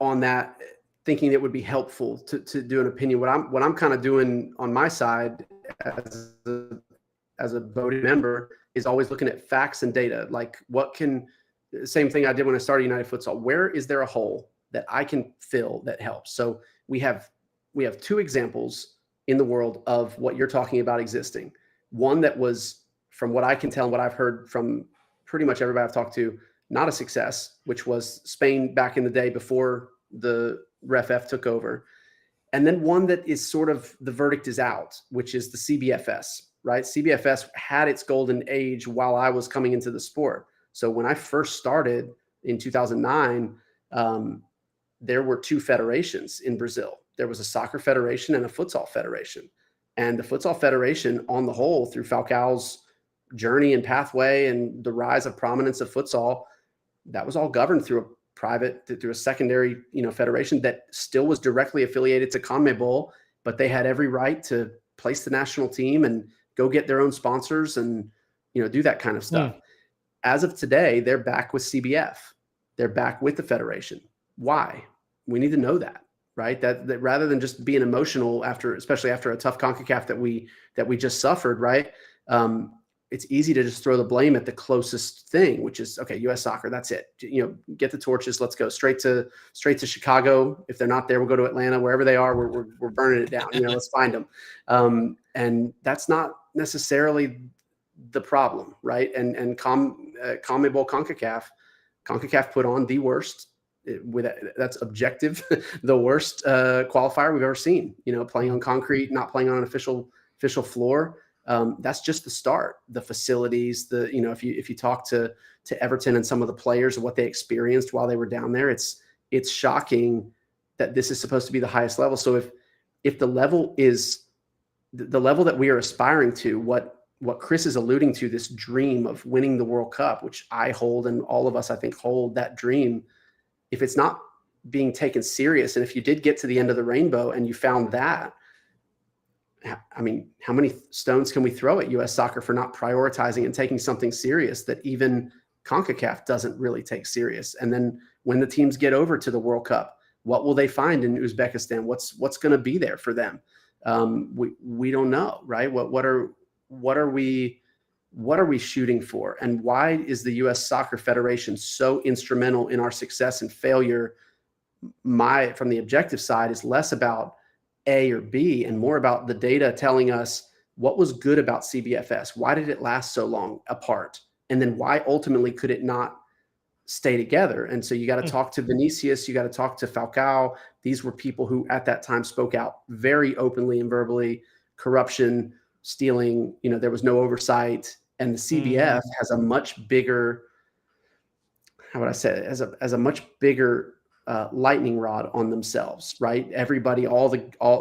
on that, thinking it would be helpful to do an opinion. What I'm kind of doing on my side as a voting member is always looking at facts and data. Like, same thing I did when I started United Futsal. Where is there a hole that I can fill that helps? So we have two examples in the world of what you're talking about existing. One that was, from what I can tell and what I've heard from pretty much everybody I've talked to, not a success, which was Spain back in the day before the RefF took over. And then one that is sort of, the verdict is out, which is the CBFS, right? CBFS had its golden age while I was coming into the sport. So when I first started in 2009, there were two federations in Brazil. There was a soccer federation and a futsal federation. And the futsal federation, on the whole, through Falcao's journey and pathway and the rise of prominence of futsal, that was all governed through a secondary, federation that still was directly affiliated to CONMEBOL, but they had every right to place the national team and go get their own sponsors and, do that kind of stuff. As of today, they're back with CBF. They're back with the federation. Why? We need to know that, right? That rather than just being emotional especially after a tough CONCACAF that we just suffered, right? It's easy to just throw the blame at the closest thing, which is, okay, U.S. soccer, that's it. Get the torches. Let's go straight to Chicago. If they're not there, we'll go to Atlanta. Wherever they are, we're burning it down. Let's find them. And that's not necessarily the problem, right? And CONMEBOL CONCACAF put on the worst, that's objective, the worst qualifier we've ever seen. Playing on concrete, not playing on an official floor. That's just the start. The facilities, if you talk to Everton and some of the players and what they experienced while they were down there, it's shocking that this is supposed to be the highest level. So if the level is the level that we are aspiring to, what Chris is alluding to, this dream of winning the World Cup, which I hold and all of us, I think, hold that dream. If it's not being taken serious, and if you did get to the end of the rainbow and you found that, I mean, how many stones can we throw at U.S. soccer for not prioritizing and taking something serious that even CONCACAF doesn't really take serious? And then when the teams get over to the World Cup, what will they find in Uzbekistan? What's going to be there for them? We don't know, right? What are we shooting for? And why is the U.S. Soccer Federation so instrumental in our success and failure? From the objective side, is less about A or B and more about the data telling us what was good about CBFS. Why did it last so long apart? And then why ultimately could it not stay together? And so you got to talk to Vinicius, you got to talk to Falcao. These were people who at that time spoke out very openly and verbally. Corruption, stealing, there was no oversight. And the CBF has a much bigger, how would I say it, as a much bigger lightning rod on themselves, right? Everybody, all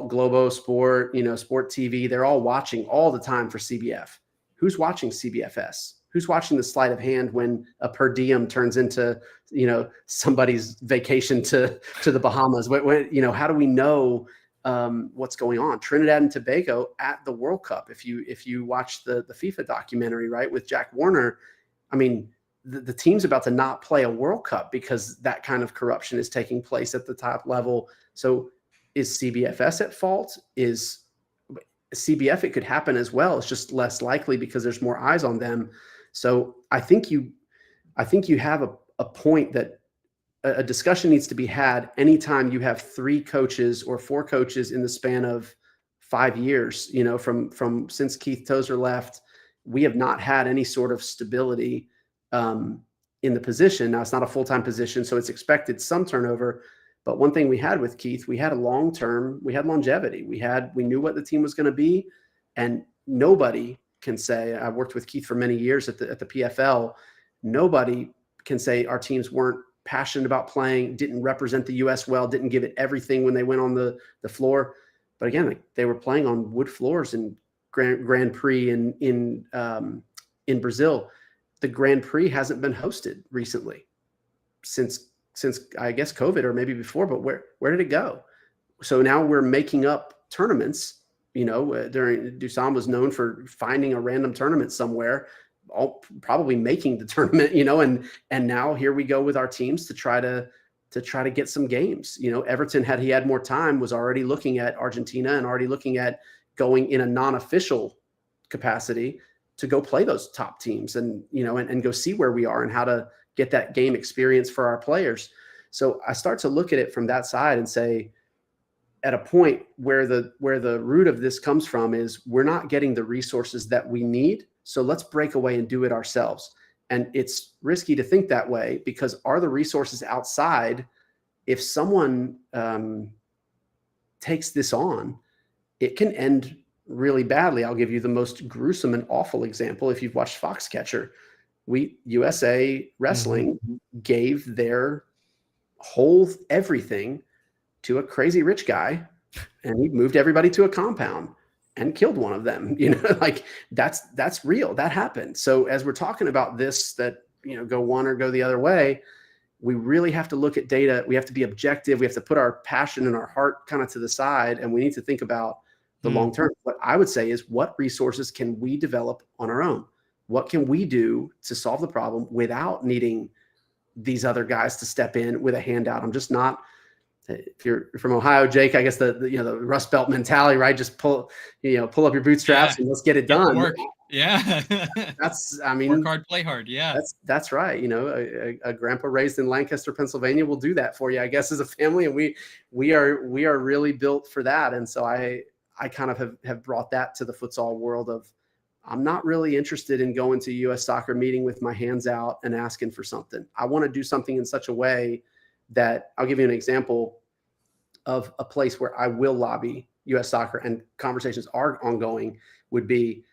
Globo Sport, Sport TV, they're all watching all the time for CBF. Who's watching CBFS? Who's watching the sleight of hand when a per diem turns into, somebody's vacation to the Bahamas? How do we know what's going on? Trinidad and Tobago at the World Cup. If you watch the FIFA documentary, right, with Jack Warner, I mean, the team's about to not play a World Cup because that kind of corruption is taking place at the top level. So is CBFS at fault? Is CBF, it could happen as well. It's just less likely because there's more eyes on them. So I think you have a point that a discussion needs to be had anytime you have 3 coaches or 4 coaches in the span of 5 years. You know, from since Keith Tozer left, we have not had any sort of stability in the position. Now, it's not a full-time position, so it's expected some turnover. But one thing we had with Keith, we had we had longevity. We knew what the team was going to be, and nobody can say, I worked with Keith for many years at the PFL. Nobody can say our teams weren't passionate about playing, didn't represent the U.S. well, didn't give it everything when they went on the floor. But again, like, they were playing on wood floors in Grand Prix in Brazil. The Grand Prix hasn't been hosted recently since I guess COVID, or maybe before, but where did it go? So now we're making up tournaments. You know, during Dusan was known for finding a random tournament somewhere, probably making the tournament, you know, and now here we go with our teams to try to get some games. You know, Everton, had he had more time, was already looking at Argentina and already looking at going in a non-official capacity to go play those top teams, and, you know, and go see where we are and how to get that game experience for our players. So I start to look at it from that side and say, at a point where the root of this comes from is we're not getting the resources that we need. So let's break away and do it ourselves. And it's risky to think that way, because are the resources outside? If someone takes this on, it can end really badly. I'll give you the most gruesome and awful example. If you've watched Foxcatcher, USA Wrestling gave their whole everything to a crazy rich guy, and he moved everybody to a compound and killed one of them. You know, like that's real. That happened. So as we're talking about this, that, you know, go one or go the other way, we really have to look at data. We have to be objective. We have to put our passion and our heart kind of to the side, and we need to think about the long term. What I would say is, what resources can we develop on our own? What can we do to solve the problem without needing these other guys to step in with a handout? I'm just not. If you're from Ohio, Jake, I guess the Rust Belt mentality, right? Just pull up your bootstraps and let's get it done. Work. Yeah. Work hard, play hard. Yeah. That's right. You know, a grandpa raised in Lancaster, Pennsylvania will do that for you, I guess, as a family. And we are really built for that. And so I kind of have brought that to the futsal world of, I'm not really interested in going to a U.S. soccer meeting with my hands out and asking for something. I want to do something in such a way that, I'll give you an example of a place where I will lobby U.S. soccer, and conversations are ongoing, would be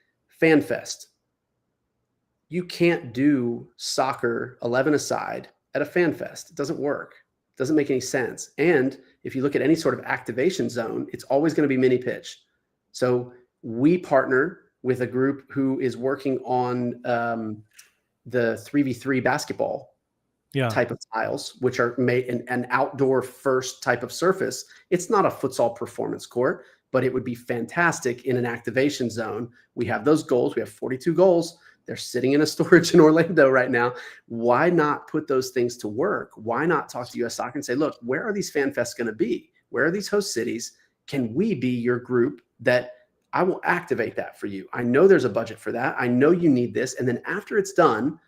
FanFest. You can't do soccer 11-a-side at a FanFest. It doesn't work. It doesn't make any sense. And if you look at any sort of activation zone, it's always going to be mini pitch. So we partner with a group who is working on the 3v3 basketball type of tiles, which are made in an outdoor first type of surface. It's not a futsal performance court, but it would be fantastic in an activation zone. We have those goals. We have 42 goals. They're sitting in a storage in Orlando right now. Why not put those things to work? Why not talk to U.S. Soccer and say, look, where are these fan fests going to be? Where are these host cities? Can we be your group that I will activate that for you? I know there's a budget for that. I know you need this. And then after it's done,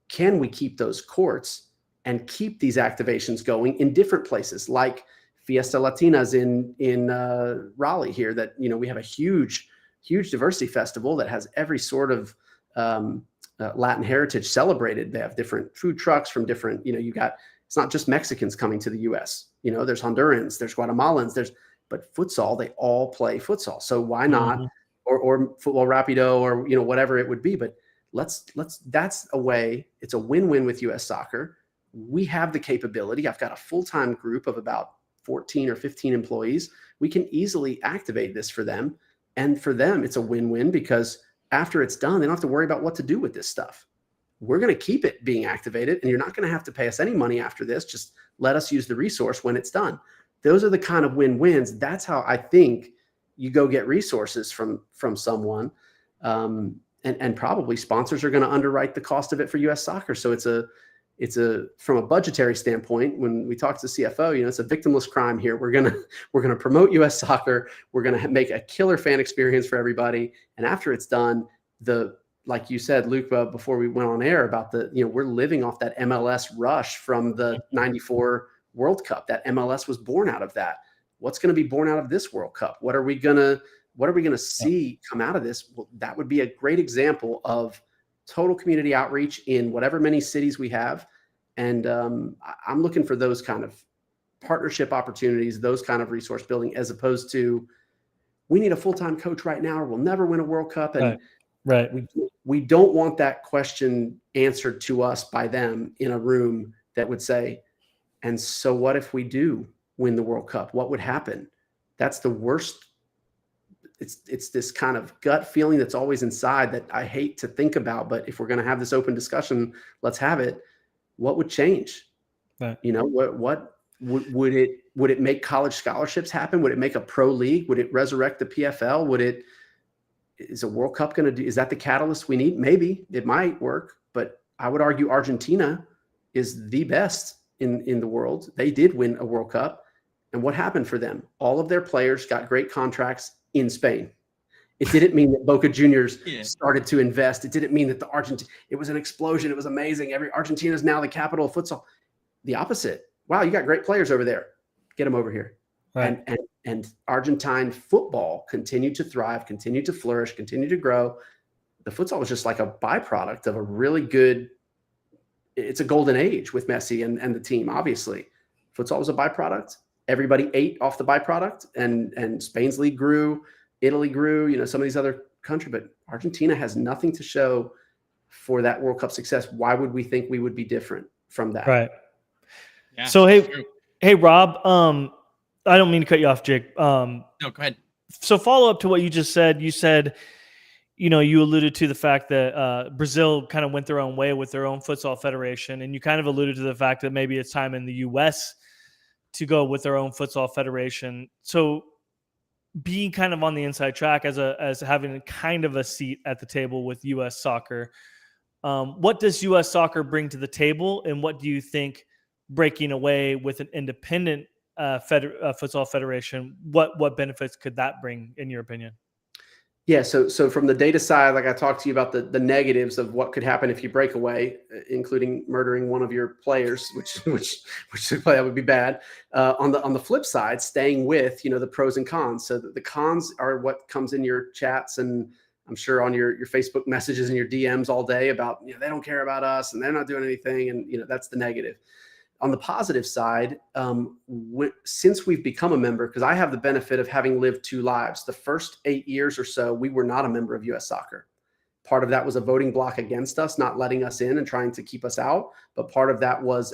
can we keep those courts and keep these activations going in different places, like Fiesta Latinas in Raleigh here, that, you know, we have a huge diversity festival that has every sort of Latin heritage celebrated. They have different food trucks from different, you know, it's not just Mexicans coming to the U.S. You know, there's Hondurans, there's Guatemalans, but futsal, they all play futsal. So why not, or football rapido, or, you know, whatever it would be. But that's a way. It's a win-win with U.S. soccer. We have the capability. I've got a full-time group of about 14 or 15 employees. We can easily activate this for them. And for them, it's a win-win, because after it's done, they don't have to worry about what to do with this stuff. We're going to keep it being activated, and you're not going to have to pay us any money after this. Just let us use the resource when it's done. Those are the kind of win-wins. That's how I think you go get resources from someone. And probably sponsors are going to underwrite the cost of it for U.S. soccer. So it's a from a budgetary standpoint, when we talk to the CFO, you know, it's a victimless crime here. We're gonna promote U.S. soccer. We're gonna make a killer fan experience for everybody. And after it's done, like you said, Luke, before we went on air about we're living off that MLS rush from the '94 World Cup. That MLS was born out of that. What's going to be born out of this World Cup? What are we gonna see come out of this? Well, that would be a great example of total community outreach in whatever many cities we have. And I'm looking for those kind of partnership opportunities, those kind of resource building, as opposed to we need a full-time coach right now or we'll never win a World Cup. And right. We don't want that question answered to us by them in a room that would say, and so what if we do win the World Cup? What would happen? That's the worst. It's this kind of gut feeling that's always inside that I hate to think about. But if we're going to have this open discussion, let's have it. What would change? Right. What would it make college scholarships happen? Would it make a pro league? Would it resurrect the PFL? Is a World Cup going to do? Is that the catalyst we need? Maybe it might work, but I would argue Argentina is the best in the world. They did win a World Cup. And what happened for them? All of their players got great contracts in Spain. It didn't mean that Boca Juniors started to invest. It didn't mean that it was an explosion. It was amazing. Argentina is now the capital of futsal. The opposite. Wow, you got great players over there. Get them over here. Right. And Argentine football continued to thrive, continued to flourish, continued to grow. The futsal was just like a byproduct of a really good, it's a golden age with Messi and the team, obviously. Futsal was a byproduct. Everybody ate off the byproduct, and Spain's league grew, Italy grew, some of these other countries, but Argentina has nothing to show for that World Cup success. Why would we think we would be different from that? Right. Yeah, so, hey, Rob, I don't mean to cut you off, Jake. No, go ahead. So follow up to what you just said. You said, you alluded to the fact that Brazil kind of went their own way with their own futsal federation. And you kind of alluded to the fact that maybe it's time in the U.S. to go with their own futsal federation. So being kind of on the inside track as having kind of a seat at the table with U.S. soccer, what does U.S. soccer bring to the table? And what do you think breaking away with an independent futsal federation, what benefits could that bring in your opinion? Yeah, so from the data side, like I talked to you about the negatives of what could happen if you break away, including murdering one of your players, which that would be bad. On the flip side, staying with the pros and cons. So the cons are what comes in your chats and I'm sure on your Facebook messages and your DMs all day about they don't care about us and they're not doing anything, and that's the negative. On the positive side, since we've become a member, because I have the benefit of having lived two lives, the first 8 years or so, we were not a member of U.S. Soccer. Part of that was a voting block against us, not letting us in and trying to keep us out. But part of that was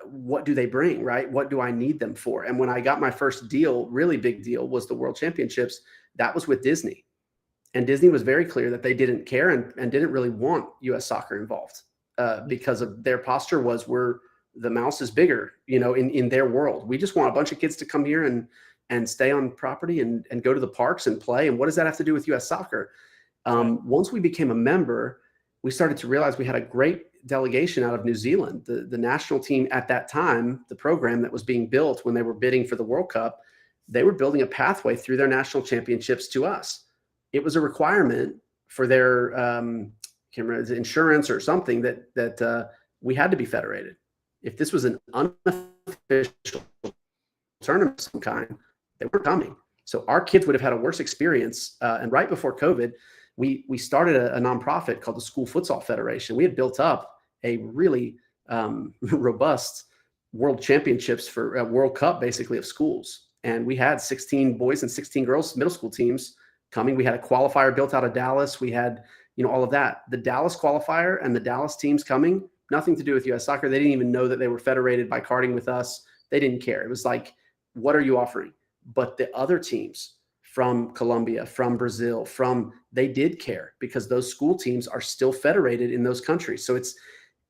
what do they bring, right? What do I need them for? And when I got my first deal, really big deal, was the World Championships. That was with Disney. And Disney was very clear that they didn't care and didn't really want U.S. Soccer involved. Because of their posture was the mouse is bigger, in their world. We just want a bunch of kids to come here and stay on property and go to the parks and play. And what does that have to do with U.S. Soccer? Once we became a member, we started to realize we had a great delegation out of New Zealand. The national team at that time, the program that was being built when they were bidding for the World Cup, they were building a pathway through their national championships to us. It was a requirement for their insurance or something that we had to be federated. If this was an unofficial tournament of some kind, they weren't coming. So our kids would have had a worse experience. And right before COVID, we started a nonprofit called the School Futsal Federation. We had built up a really robust world championships for a World Cup, basically, of schools. And we had 16 boys and 16 girls middle school teams coming. We had a qualifier built out of Dallas. We had all of that. The Dallas qualifier and the Dallas teams coming, nothing to do with U.S. Soccer. They didn't even know that they were federated by carding with us. They didn't care. It was like, what are you offering? But the other teams from Colombia, from Brazil, they did care because those school teams are still federated in those countries. So it's,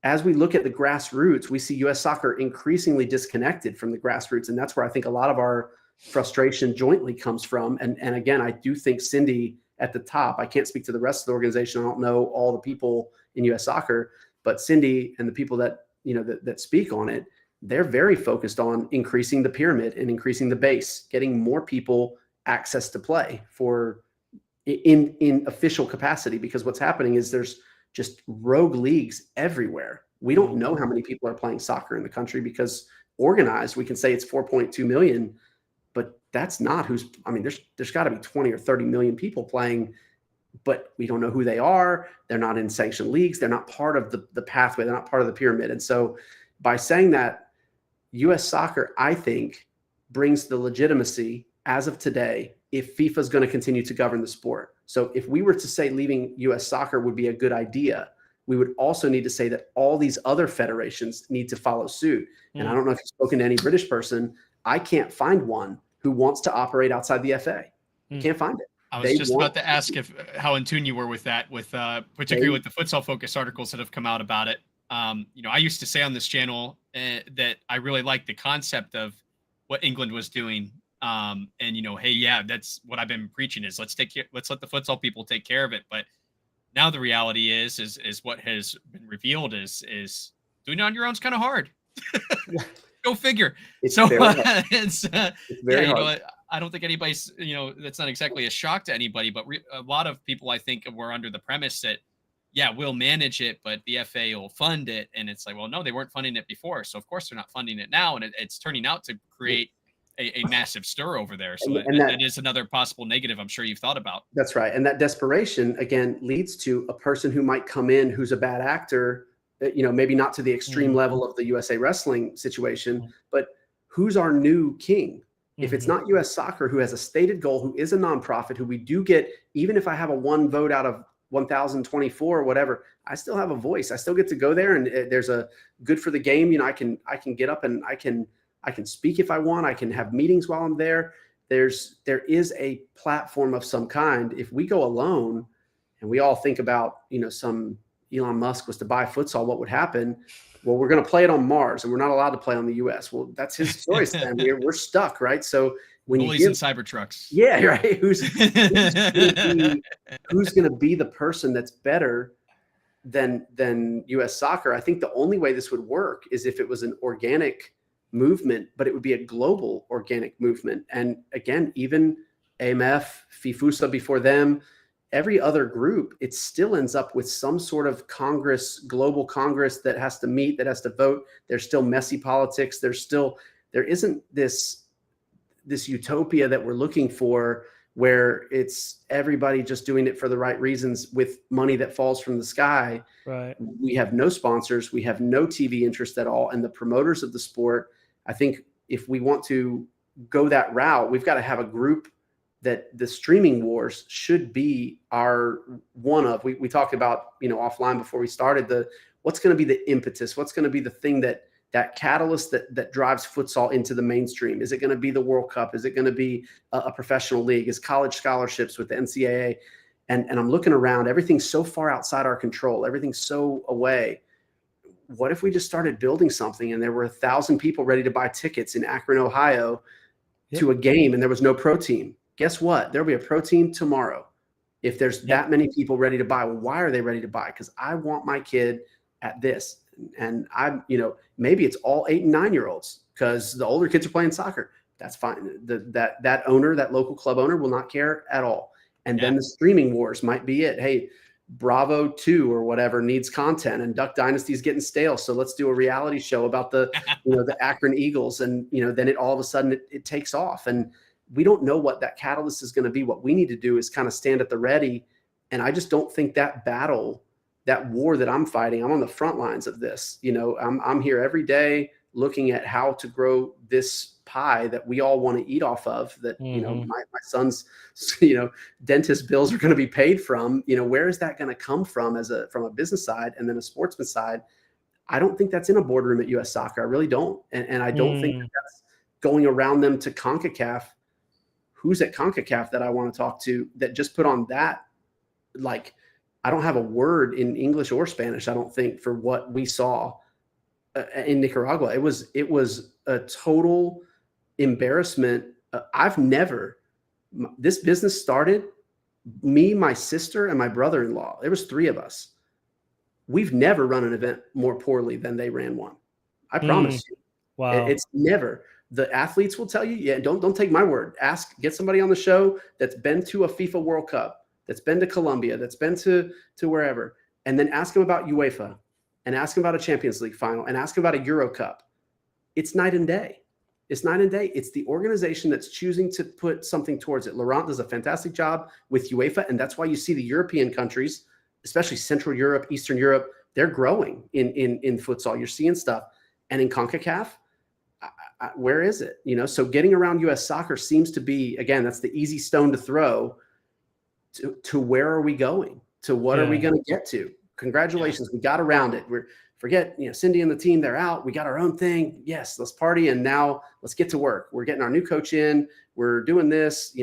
as we look at the grassroots, we see U.S. Soccer increasingly disconnected from the grassroots. And that's where I think a lot of our frustration jointly comes from. And again, I do think Cindy at the top, I can't speak to the rest of the organization. I don't know all the people in U.S. Soccer, but Cindy and the people that that speak on it, they're very focused on increasing the pyramid and increasing the base, getting more people access to play for in official capacity, because what's happening is there's just rogue leagues everywhere. We don't know how many people are playing soccer in the country, because organized, we can say it's 4.2 million, but that's not who's, I mean, there's got to be 20 or 30 million people playing, but we don't know who they are. They're not in sanctioned leagues. They're not part of the pathway. They're not part of the pyramid. And so by saying that, U.S. soccer, I think, brings the legitimacy as of today if FIFA is going to continue to govern the sport. So if we were to say leaving U.S. soccer would be a good idea, we would also need to say that all these other federations need to follow suit. And I don't know if you've spoken to any British person. I can't find one who wants to operate outside the FA. Can't find it. I was just about to ask how in tune you were with that, with particularly with the futsal focused articles that have come out about it. I used to say on this channel that I really liked the concept of what England was doing. And hey, yeah, that's what I've been preaching is let's let the futsal people take care of it. But now the reality is what has been revealed is doing it on your own is kind of hard. Go figure. It's so very hard. it's very hard. I don't think anybody's, that's not exactly a shock to anybody, but a lot of people, I think, were under the premise that, yeah, we'll manage it, but the FA will fund it. And it's like, well, no, they weren't funding it before. So of course they're not funding it now. And it's turning out to create a massive stir over there. So that is another possible negative I'm sure you've thought about. That's right. And that desperation, again, leads to a person who might come in who's a bad actor, maybe not to the extreme level of the USA Wrestling situation, but who's our new king? If it's not U.S. Soccer, who has a stated goal, who is a nonprofit, who we do get, even if I have a 1 vote out of 1,024 or whatever, I still have a voice. I still get to go there, and there's a good for the game. I can get up and I can speak if I want. I can have meetings while I'm there. There is a platform of some kind. If we go alone, and we all think about, some Elon Musk was to buy futsal, what would happen? Well, we're going to play it on Mars, and we're not allowed to play on the U.S. Well, that's his choice. Then we're stuck, right? So when bullies you and Cybertrucks, yeah, right. Who's going to be the person that's better than U.S. Soccer? I think the only way this would work is if it was an organic movement, but it would be a global organic movement. And again, even AMF, FIFUSA before them, every other group, it still ends up with some sort of Congress, global Congress that has to meet, that has to vote. There's still messy politics. There isn't this utopia that we're looking for where it's everybody just doing it for the right reasons with money that falls from the sky. Right. We have no sponsors. We have no TV interest at all. And the promoters of the sport, I think if we want to go that route, we've got to have a group that the streaming wars should be our one of. We talked about, offline before we started, what's going to be the impetus? What's going to be the thing that catalyst that drives futsal into the mainstream? Is it going to be the World Cup? Is it going to be a professional league? Is college scholarships with the NCAA? And I'm looking around, everything's so far outside our control. Everything's so away. What if we just started building something and there were 1,000 people ready to buy tickets in Akron, Ohio to a game, and there was no pro team? Guess what? There'll be a pro team tomorrow. If there's that many people ready to buy, well, why are they ready to buy? Because I want my kid at this. And maybe it's all 8 and 9-year-olds because the older kids are playing soccer. That's fine. That owner, that local club owner, will not care at all. And then the streaming wars might be it. Hey, Bravo 2 or whatever needs content, and Duck Dynasty is getting stale. So let's do a reality show about the Akron Eagles. And, then it all of a sudden it takes off. And we don't know what that catalyst is going to be. What we need to do is kind of stand at the ready. And I just don't think that battle, that war that I'm fighting, I'm on the front lines of this. I'm here every day looking at how to grow this pie that we all want to eat off of, that, my son's, dentist bills are going to be paid from. Where is that going to come from from a business side and then a sportsman side? I don't think that's in a boardroom at U.S. Soccer. I really don't. And I don't think that's going around them to CONCACAF. Who's at CONCACAF that I want to talk to that just put on that? Like, I don't have a word in English or Spanish, I don't think, for what we saw in Nicaragua. It was a total embarrassment. This business started, me, my sister, and my brother-in-law. There was 3 of us. We've never run an event more poorly than they ran one. I promise you. Wow. It's never. The athletes will tell you, don't take my word. Get somebody on the show that's been to a FIFA World Cup. that's been to Colombia, that's been to wherever, and then ask them about UEFA and ask them about a Champions League final and ask them about a Euro Cup. It's night and day. It's night and day. It's the organization that's choosing to put something towards it. Laurent does a fantastic job with UEFA, and that's why you see the European countries, especially Central Europe, Eastern Europe, they're growing in futsal. You're seeing stuff. And in CONCACAF, where is it? So getting around U.S. soccer seems to be, again, that's the easy stone to throw to where are we going? To what are we going to get to? Congratulations. We got around it. Forget, Cindy and the team, they're out. We got our own thing. Yes, let's party. And now let's get to work. We're getting our new coach in. We're doing this.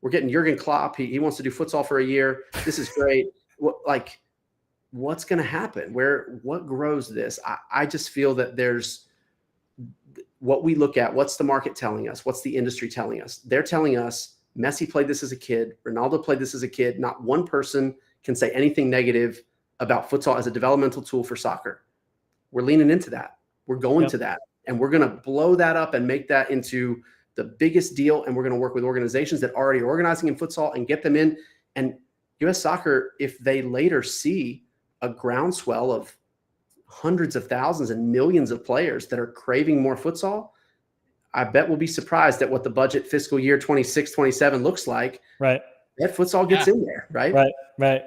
We're getting Jurgen Klopp. He wants to do futsal for a year. This is great. What's going to happen? What grows this? I just feel that there's what we look at. What's the market telling us? What's the industry telling us? They're telling us Messi played this as a kid. Ronaldo played this as a kid. Not one person can say anything negative about futsal as a developmental tool for soccer. We're leaning into that. We're going to that. And we're going to blow that up and make that into the biggest deal. And we're going to work with organizations that are already organizing in futsal and get them in. And U.S. soccer, if they later see a groundswell of hundreds of thousands and millions of players that are craving more futsal, I bet we'll be surprised at what the budget fiscal year 26, 27 looks like. Right. That futsal gets in there, right? Right.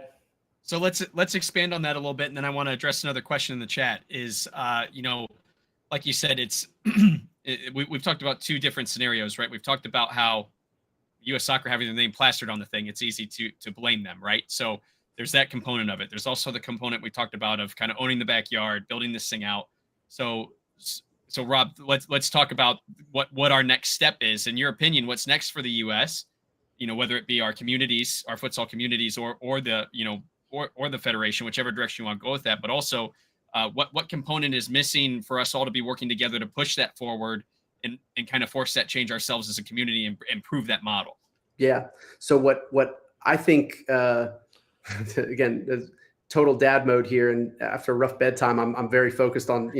So let's expand on that a little bit, and then I want to address another question in the chat. Is like you said, it's we've talked about two different scenarios, right? We've talked about how U.S. soccer having their name plastered on the thing, it's easy to blame them, right? So there's that component of it. There's also the component we talked about of kind of owning the backyard, building this thing out. So Rob, let's talk about what our next step is. In your opinion, what's next for the U.S.? Whether it be our communities, our futsal communities, or the or the federation, whichever direction you want to go with that. But also, what component is missing for us all to be working together to push that forward and kind of force that change ourselves as a community and improve that model? Yeah. So what I think, again, total dad mode here. And after a rough bedtime, I'm very focused on,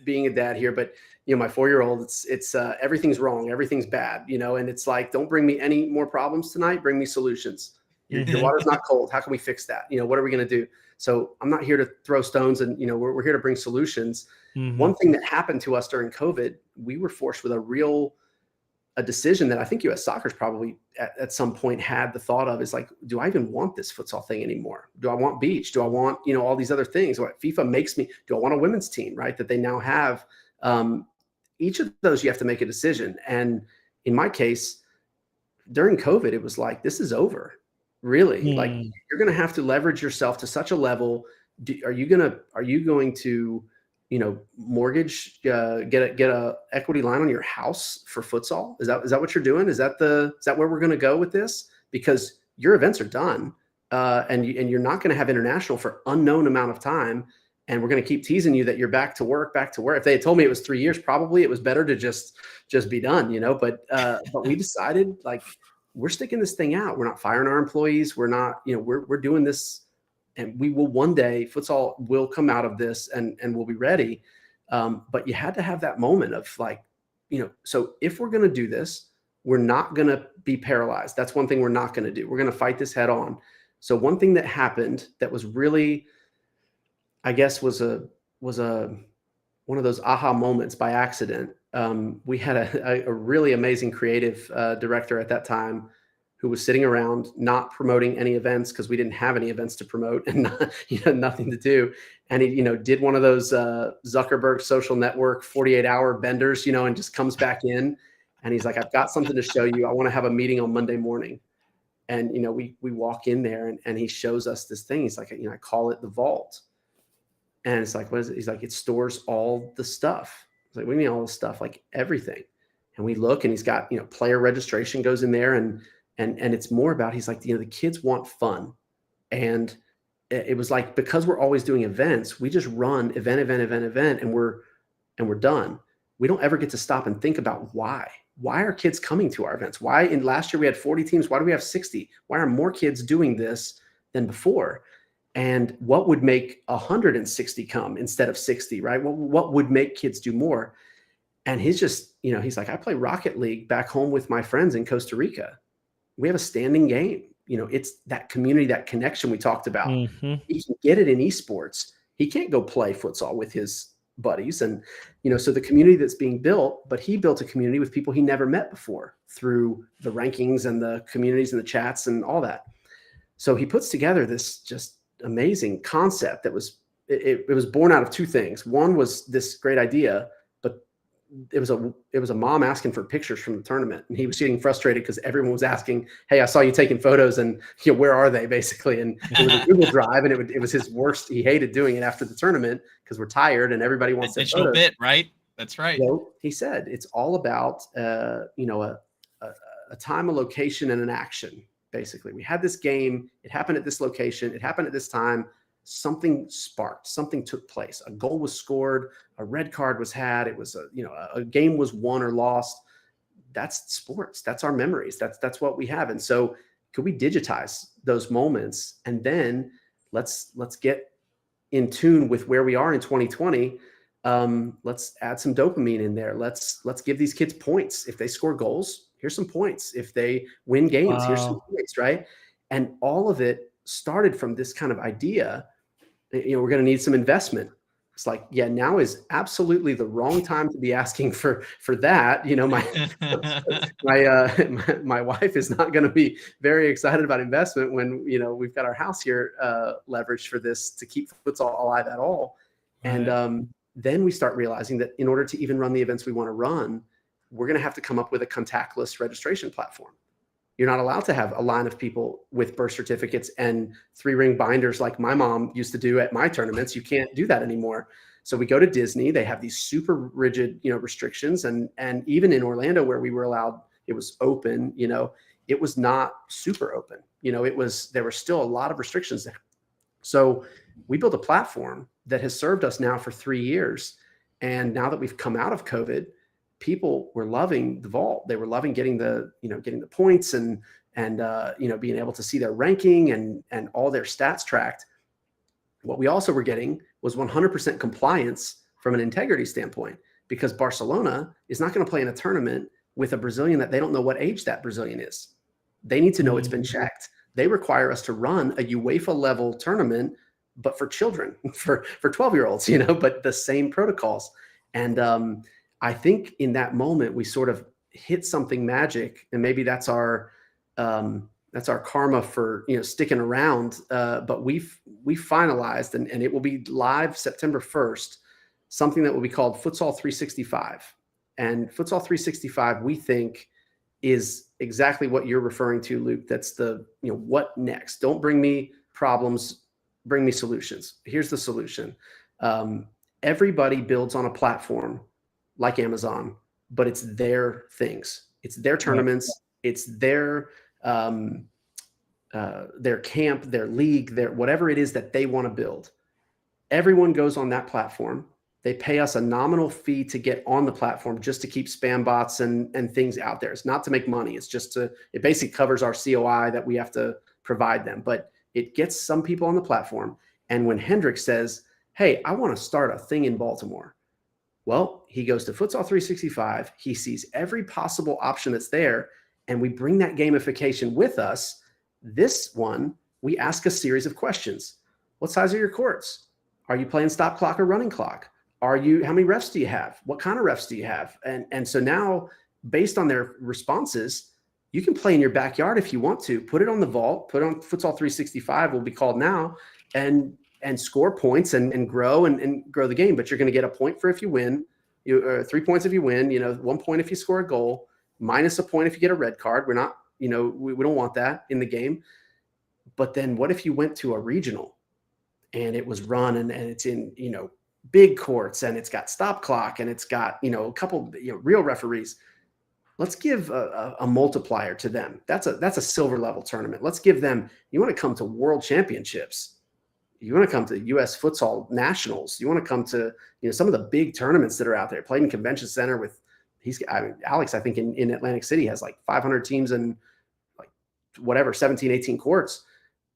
being a dad here, but my 4-year-old, it's everything's wrong. Everything's bad, and it's like, don't bring me any more problems tonight. Bring me solutions. Your water's not cold. How can we fix that? What are we going to do? So I'm not here to throw stones, and, we're here to bring solutions. Mm-hmm. One thing that happened to us during COVID, we were forced with a decision that I think U.S. soccer's probably at some point had the thought of, is like, do I even want this futsal thing anymore? Do I want beach? Do I want, all these other things? What FIFA makes me, do I want a women's team, right? That they now have. Each of those, you have to make a decision. And in my case, during COVID, it was like, this is over. Really, like, you're going to have to leverage yourself to such a level. Are you going to, mortgage, get a equity line on your house for futsal? Is that what you're doing? Is that where we're going to go with this? Because your events are done, and you're not going to have international for unknown amount of time. And we're going to keep teasing you that you're back to work. If they had told me it was 3 years, probably it was better to just be done, But we decided, like, we're sticking this thing out. We're not firing our employees. We're not, we're doing this, and we will one day, futsal will come out of this and we'll be ready. But you had to have that moment of, like, so if we're going to do this, we're not going to be paralyzed. That's one thing we're not going to do. We're going to fight this head on. So one thing that happened that was really, I guess, was one of those aha moments by accident. We had a really amazing creative director at that time who was sitting around not promoting any events because we didn't have any events to promote and nothing to do. And he, did one of those Zuckerberg social network 48-hour benders, and just comes back in. And he's like, I've got something to show you. I want to have a meeting on Monday morning. And, we walk in there and he shows us this thing. He's like, I call it the vault. And it's like, what is it? He's like, it stores all the stuff. It's like, what do you mean all the stuff? Like, everything. And we look, and he's got, player registration goes in there, and it's more about, he's like, the kids want fun. And it was like, because we're always doing events, we just run event, and we're done. We don't ever get to stop and think about why are kids coming to our events? Why in last year we had 40 teams? Why do we have 60? Why are more kids doing this than before? And what would make 160 come instead of 60, right? Well, what would make kids do more? And he's just, he's like, I play Rocket League back home with my friends in Costa Rica. We have a standing game. it's that community, that connection we talked about. Mm-hmm. He can get it in esports. He can't go play futsal with his buddies. And, so the community that's being built, but he built a community with people he never met before through the rankings and the communities and the chats and all that. So he puts together this just amazing concept that was, it was born out of two things. One was this great idea, but it was a mom asking for pictures from the tournament, and he was getting frustrated because everyone was asking, "Hey, I saw you taking photos, and where are they?" Basically, and it was a Google Drive, and it was his worst. He hated doing it after the tournament because we're tired and everybody wants the their digital photos. bit, right? That's right. So he said it's all about a time, a location, and an action. Basically, we had this game. It happened at this location. It happened at this time. Something sparked. Something took place. A goal was scored. A red card was had. It was a game was won or lost. That's sports. That's our memories. That's what we have. And so, could we digitize those moments, and then let's get in tune with where we are in 2020. Let's add some dopamine in there. Let's give these kids points. If they score goals, here's some points. If they win games, here's some points, right? And all of it started from this kind of idea. We're going to need some investment. It's like, yeah, now is absolutely the wrong time to be asking for that. My wife is not going to be very excited about investment when, we've got our house here leveraged for this to keep futsal alive at all. Right. And then we start realizing that in order to even run the events we want to run, we're going to have to come up with a contactless registration platform. You're not allowed to have a line of people with birth certificates and 3-ring binders like my mom used to do at my tournaments. You can't do that anymore. So we go to Disney. They have these super rigid, restrictions. And even in Orlando, where we were allowed, it was open, it was not super open. There were still a lot of restrictions there. So we built a platform that has served us now for 3 years. And now that we've come out of COVID, people were loving the vault. They were loving getting the points and being able to see their ranking and all their stats tracked. What we also were getting was 100% compliance from an integrity standpoint, because Barcelona is not going to play in a tournament with a Brazilian that they don't know what age that Brazilian is. They need to know it's been checked. They require us to run a UEFA level tournament, but for children, for 12-year-olds, but the same protocols. And I think in that moment we sort of hit something magic, and maybe that's our karma for sticking around. But we finalized, and it will be live September 1st, something that will be called Futsal 365. And Futsal 365, we think, is exactly what you're referring to, Luke. That's the what next? Don't bring me problems, bring me solutions. Here's the solution. Everybody builds on a platform like Amazon, but it's their things. It's their tournaments. It's their camp, their league, their whatever it is that they want to build. Everyone goes on that platform. They pay us a nominal fee to get on the platform just to keep spam bots and things out there. It's not to make money. It's just it basically covers our COI that we have to provide them, but it gets some people on the platform. And when Hendrik says, "Hey, I want to start a thing in Baltimore," well, he goes to Futsal 365. He sees every possible option that's there, and we bring that gamification with us. This one, we ask a series of questions. What size are your courts? Are you playing stop clock or running clock? How many refs do you have? What kind of refs do you have? And so now, based on their responses, you can play in your backyard if you want to. Put it on the vault, put it on Futsal 365, will be called now, and score points and grow and grow the game. But you're going to get a point for if you win, 3 points if you win, 1 point if you score a goal, minus a point if you get a red card. We're not, we don't want that in the game. But then what if you went to a regional and it was run and it's in, big courts, and it's got stop clock, and it's got, a couple, real referees. Let's give a multiplier to them. That's a silver level tournament. Let's give them, you want to come to world championships. You want to come to US futsal nationals. You want to come to, some of the big tournaments that are out there, played in Convention Center with, Alex, I think in Atlantic City has like 500 teams and like 17, 18 courts.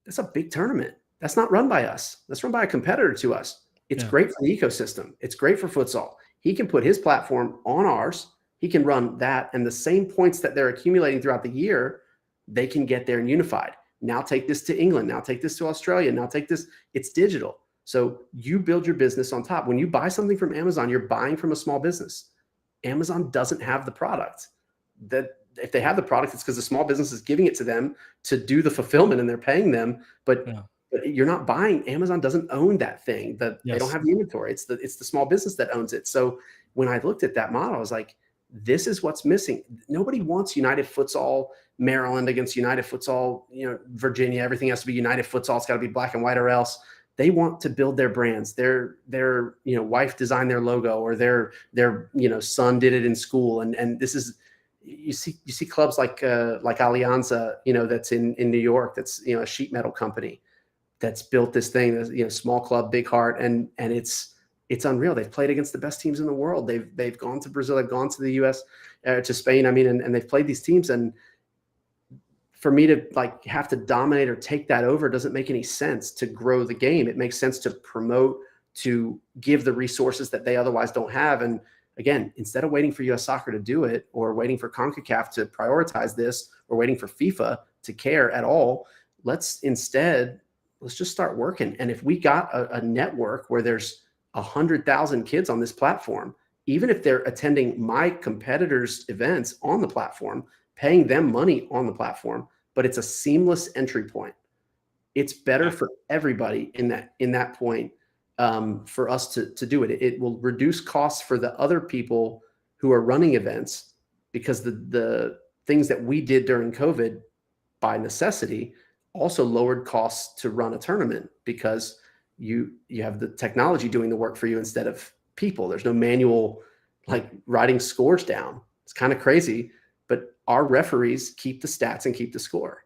That's a big tournament. That's not run by us. That's run by a competitor to us. It's great for the ecosystem. It's great for futsal. He can put his platform on ours. He can run that, and the same points that they're accumulating throughout the year, they can get there and unified. Now take this to England. Now take this to Australia. Now take this. It's digital. So you build your business on top. When you buy something from Amazon, you're buying from a small business. Amazon doesn't have the product. That if they have the product, it's because the small business is giving it to them to do the fulfillment and they're paying them. But you're not buying. Amazon doesn't own that thing. They don't have the inventory. It's the small business that owns it. So when I looked at that model, I was like, this is what's missing. Nobody wants United Futsal Maryland against United Futsal, Virginia. Everything has to be United Futsal. It's got to be black and white or else. They want to build their brands. Their wife designed their logo, or their son did it in school. And this is, you see clubs like Alianza, that's in New York. That's, a sheet metal company that's built this thing, small club, big heart. And it's unreal. They've played against the best teams in the world. They've gone to Brazil. They've gone to the US, to Spain. And they've played these teams. And for me to have to dominate or take that over doesn't make any sense to grow the game. It makes sense to promote, to give the resources that they otherwise don't have. And again, instead of waiting for US Soccer to do it, or waiting for CONCACAF to prioritize this, or waiting for FIFA to care at all, let's just start working. And if we got a network where there's 100,000 kids on this platform, even if they're attending my competitors' events on the platform, paying them money on the platform, but it's a seamless entry point. It's better for everybody in that point, for us to do it. It will reduce costs for the other people who are running events, because the things that we did during COVID by necessity also lowered costs to run a tournament, because you have the technology doing the work for you instead of people. There's no manual writing scores down. It's kind of crazy, but our referees keep the stats and keep the score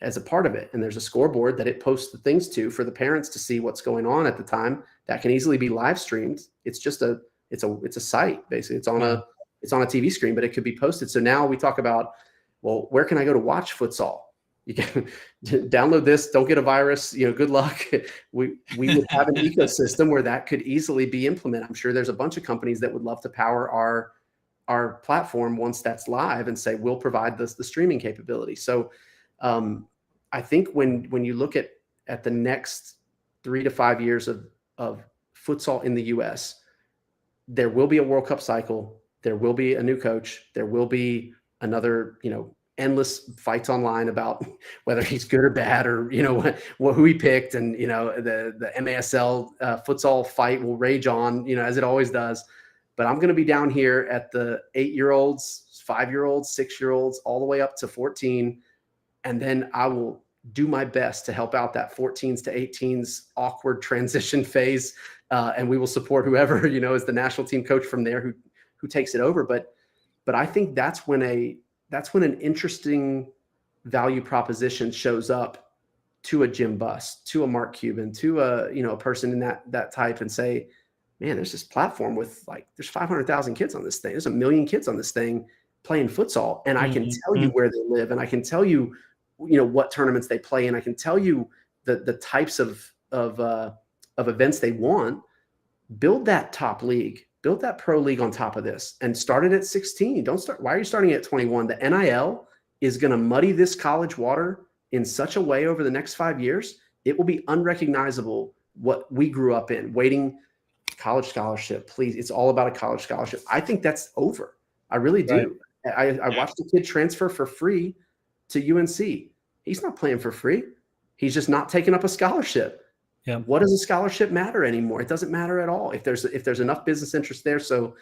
as a part of it. And there's a scoreboard that it posts the things to for the parents to see what's going on at the time. That can easily be live streamed. It's just it's a site, basically. It's on a TV screen, but it could be posted. So now we talk about, well, where can I go to watch futsal? You can download this. Don't get a virus. Good luck. We would have an ecosystem where that could easily be implemented. I'm sure there's a bunch of companies that would love to power our platform once that's live, and say, we'll provide the streaming capability. So I think when you look at the next 3 to 5 years of futsal in the US, there will be a World Cup cycle. There will be a new coach. There will be another, endless fights online about whether he's good or bad, or who he picked, and the MASL futsal fight will rage on, as it always does. But I'm going to be down here at the 8-year-olds, 5-year-olds, 6-year-olds, all the way up to 14, and then I will do my best to help out that 14s to 18s awkward transition phase, and we will support whoever is the national team coach from there who takes it over. But I think that's when an interesting value proposition shows up to a Jim Buss, to a Mark Cuban, to a person in that type, and say, man, there's this platform with there's 500,000 kids on this thing. There's 1 million kids on this thing playing futsal, and I can tell you where they live, and I can tell you, what tournaments they play in. I can tell you the types of events they want. Build that top league. Build that pro league on top of this, and start it at 16. Why are you starting at 21? The NIL is going to muddy this college water in such a way over the next 5 years. It will be unrecognizable what we grew up in, waiting college scholarship. Please. It's all about a college scholarship. I think that's over. I really do. Right. I watched a kid transfer for free to UNC. He's not playing for free. He's just not taking up a scholarship. Yeah. What does a scholarship matter anymore? It doesn't matter at all if there's enough business interest there. So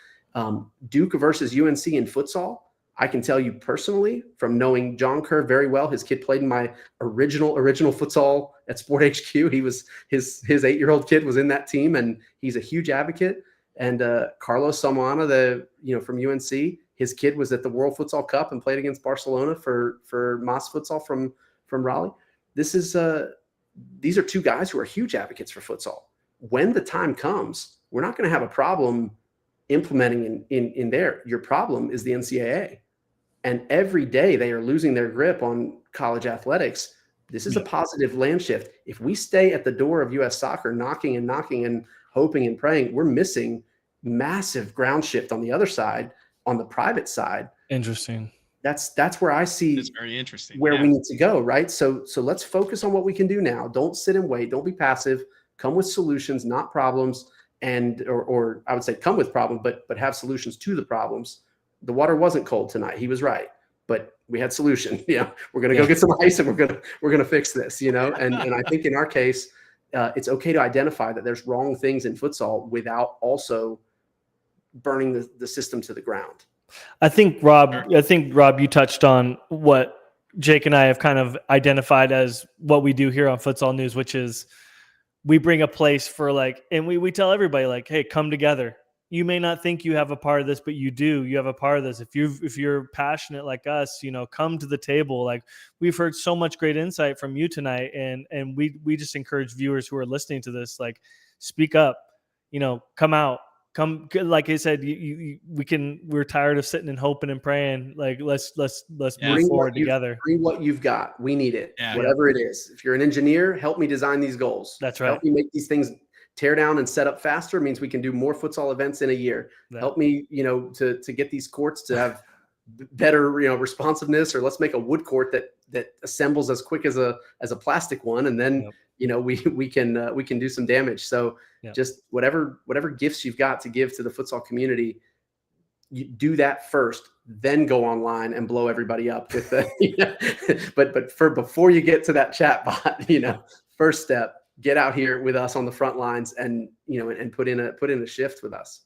Duke versus UNC in futsal, I can tell you personally, from knowing John Kerr very well. His kid played in my original futsal at Sport HQ. He was his 8-year-old kid was in that team, and he's a huge advocate. And Carlos Salmoana, from UNC, his kid was at the World Futsal Cup and played against Barcelona for Mas Futsal from Raleigh. These are two guys who are huge advocates for futsal. When the time comes, we're not going to have a problem implementing in there. Your problem is the NCAA. And every day they are losing their grip on college athletics. This is a positive land shift. If we stay at the door of US soccer, knocking and hoping and praying, we're missing massive ground shift on the other side, on the private side. Interesting. That's where I see It's very interesting. where Yeah. we need to go, right? So let's focus on what we can do now. Don't sit and wait. Don't be passive. Come with solutions, not problems. And or I would say come with problems, but have solutions to the problems. The water wasn't cold tonight. He was right, but we had solution. We're gonna go get some ice and we're gonna fix this. And I think in our case, it's okay to identify that there's wrong things in futsal without also burning the system to the ground. I think Rob, you touched on what Jake and I have kind of identified as what we do here on Futsal News, which is we bring a place for and we tell everybody hey, come together. You may not think you have a part of this, but you do. You have a part of this. If you're passionate like us, come to the table. We've heard so much great insight from you tonight, and we just encourage viewers who are listening to this, speak up, come out. Come, like I said, we're tired of sitting and hoping and praying. Let's move forward together. Bring what you've got. We need it. Yeah. Whatever it is. If you're an engineer, help me design these goals. That's right. Help me make these things tear down and set up faster. Means we can do more futsal events in a year. Yeah. Help me, to get these courts to have better, responsiveness, or let's make a wood court that assembles as quick as a plastic one. And then, we can do some damage. So just whatever gifts you've got to give to the futsal community, you do that first, then go online and blow everybody up with but before you get to that chat bot, first step, get out here with us on the front lines and put in a shift with us.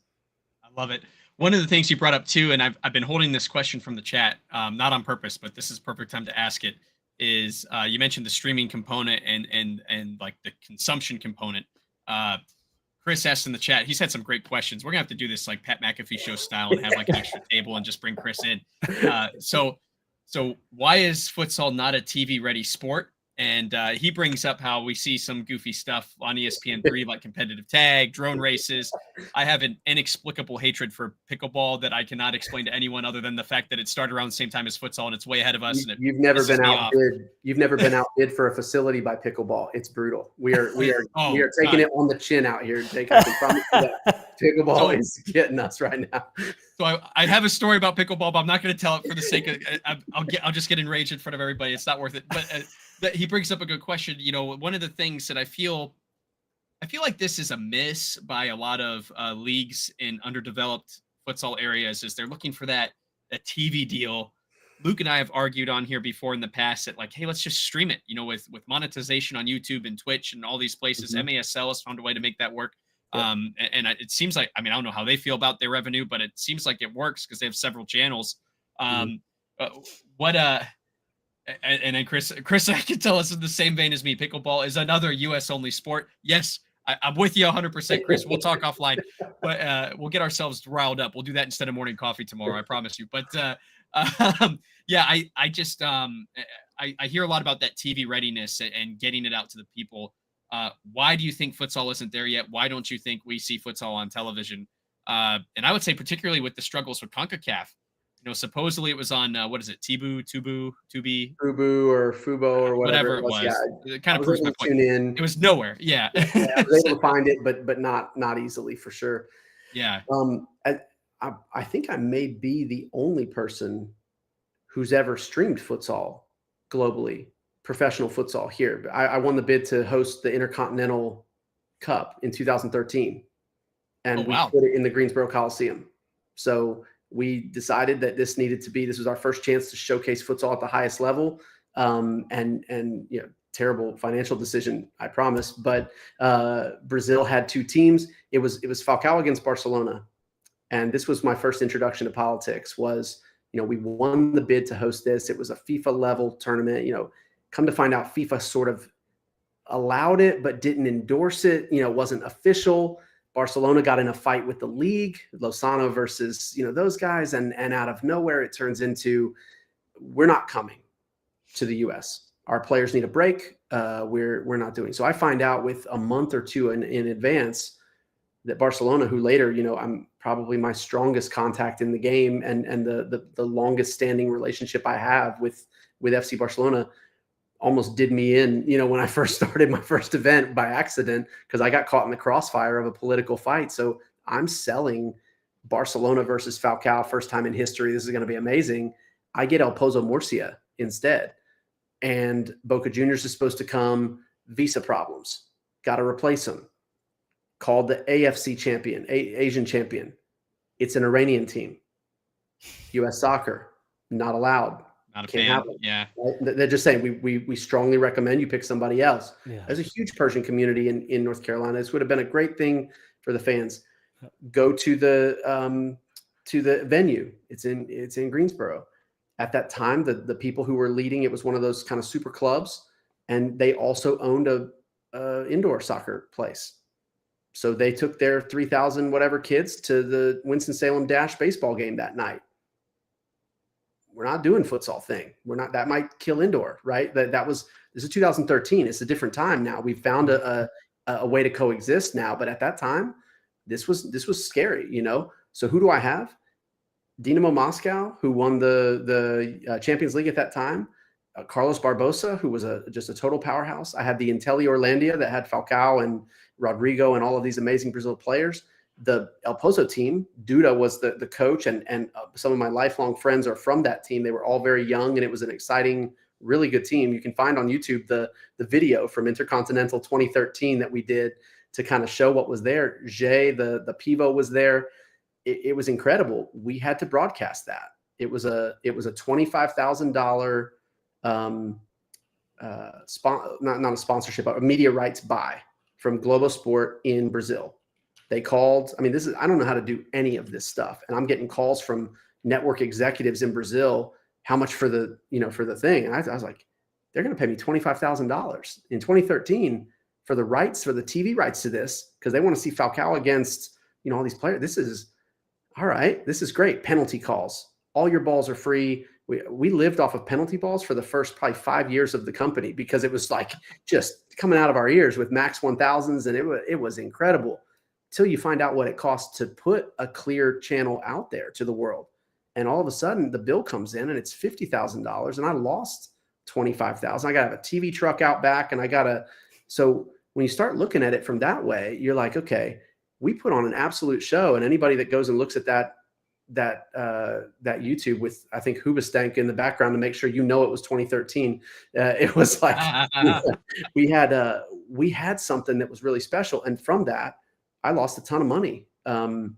I love it. One of the things you brought up too, and I've been holding this question from the chat, not on purpose, but this is perfect time to ask it, is you mentioned the streaming component and the consumption component. Chris asked in the chat, he's had some great questions. We're gonna have to do this like Pat McAfee show style and have an extra table and just bring Chris in. So why is futsal not a TV ready sport? And he brings up how we see some goofy stuff on ESPN3, like competitive tag, drone races. I have an inexplicable hatred for pickleball that I cannot explain to anyone other than the fact that it started around the same time as futsal and it's way ahead of us. You've never been outbid. You've never been outbid for a facility by pickleball. It's brutal. We are taking it on the chin out here, Jake. I can promise you that pickleball is getting us right now. So I have a story about pickleball, but I'm not going to tell it for the sake of. I'll just get enraged in front of everybody. It's not worth it. But he brings up a good question. One of the things that I feel like this is a miss by a lot of leagues in underdeveloped futsal areas is they're looking for that TV deal. Luke and I have argued on here before in the past that hey, let's just stream it. With monetization on YouTube and Twitch and all these places, MASL has found a way to make that work. Yeah. And it seems like, I don't know how they feel about their revenue, but it seems like it works because they have several channels. And then Chris, I can tell us in the same vein as me, pickleball is another US only sport. Yes, I'm with you 100%, Chris. We'll talk offline, but we'll get ourselves riled up. We'll do that instead of morning coffee tomorrow. I promise you. But I just I hear a lot about that TV readiness and getting it out to the people. Why do you think futsal isn't there yet? Why don't you think we see futsal on television? And I would say particularly with the struggles with CONCACAF. Supposedly it was on what is it, Tubi, Fubu or Fubo or whatever it was. Yeah, it kind of proves my point. It was nowhere. Yeah, I was able to find it, but not easily for sure. Yeah. I think I may be the only person who's ever streamed futsal globally, professional futsal here. I won the bid to host the Intercontinental Cup in 2013, and we put it in the Greensboro Coliseum. So we decided that this was our first chance to showcase futsal at the highest level. And terrible financial decision, I promise. But Brazil had two teams. It was Falcao against Barcelona. And this was my first introduction to politics was, we won the bid to host this. It was a FIFA level tournament. Come to find out FIFA sort of allowed it, but didn't endorse it. Wasn't official. Barcelona got in a fight with the league, Lozano versus, those guys. And out of nowhere, it turns into, we're not coming to the US. Our players need a break. We're not doing. So I find out with a month or two in advance that Barcelona, who later, I'm probably my strongest contact in the game and the longest standing relationship I have with FC Barcelona, almost did me in, when I first started my first event by accident, because I got caught in the crossfire of a political fight. So I'm selling Barcelona versus Falcao, first time in history. This is going to be amazing. I get El Pozo Murcia instead. And Boca Juniors is supposed to come, visa problems, got to replace them. Called the AFC champion, Asian champion. It's an Iranian team. U.S. soccer, not allowed. Not a Can't fan. happen. Yeah. Right? They're just saying we strongly recommend you pick somebody else. Yeah. There's a huge Persian community in North Carolina. This would have been a great thing for the fans. Go to the venue. It's in Greensboro. At that time, the people who were leading it was one of those kind of super clubs, and they also owned a indoor soccer place. So they took their 3,000 whatever kids to the Winston-Salem Dash baseball game that night. We're not doing futsal thing. We're not, that might kill indoor, right? This is 2013. It's a different time now. We've found a way to coexist now, but at that time, this was scary, you know? So who do I have? Dinamo Moscow, who won the Champions League at that time. Carlos Barbosa, who was just a total powerhouse. I had the Intelli Orlandia that had Falcao and Rodrigo and all of these amazing Brazil players. The El Pozo team, Duda was the coach, and some of my lifelong friends are from that team. They were all very young, and it was an exciting, really good team. You can find on YouTube the video from Intercontinental 2013 that we did to kind of show what was there. Jay, the pivot, was there. It was incredible. We had to broadcast that. It was a $25,000 not a sponsorship, but a media rights buy from Globo Sport in Brazil. They called. I mean, I don't know how to do any of this stuff, and I'm getting calls from network executives in Brazil. How much for the thing? And I was like, they're going to pay me $25,000 in 2013 for the rights, for the TV rights to this, because they want to see Falcao against all these players. This is all right. This is great. Penalty calls. All your balls are free. We lived off of penalty balls for the first probably 5 years of the company, because it was like just coming out of our ears with Max 1000s, and it was incredible. Till you find out what it costs to put a clear channel out there to the world. And all of a sudden the bill comes in and it's $50,000, and I lost $25,000. I got to have a TV truck out back, and so when you start looking at it from that way, you're like, okay, we put on an absolute show. And anybody that goes and looks at that YouTube with, I think, Hoobastank in the background to make sure it was 2013. It was like we had something that was really special, and from that, I lost a ton of money. Glucosaral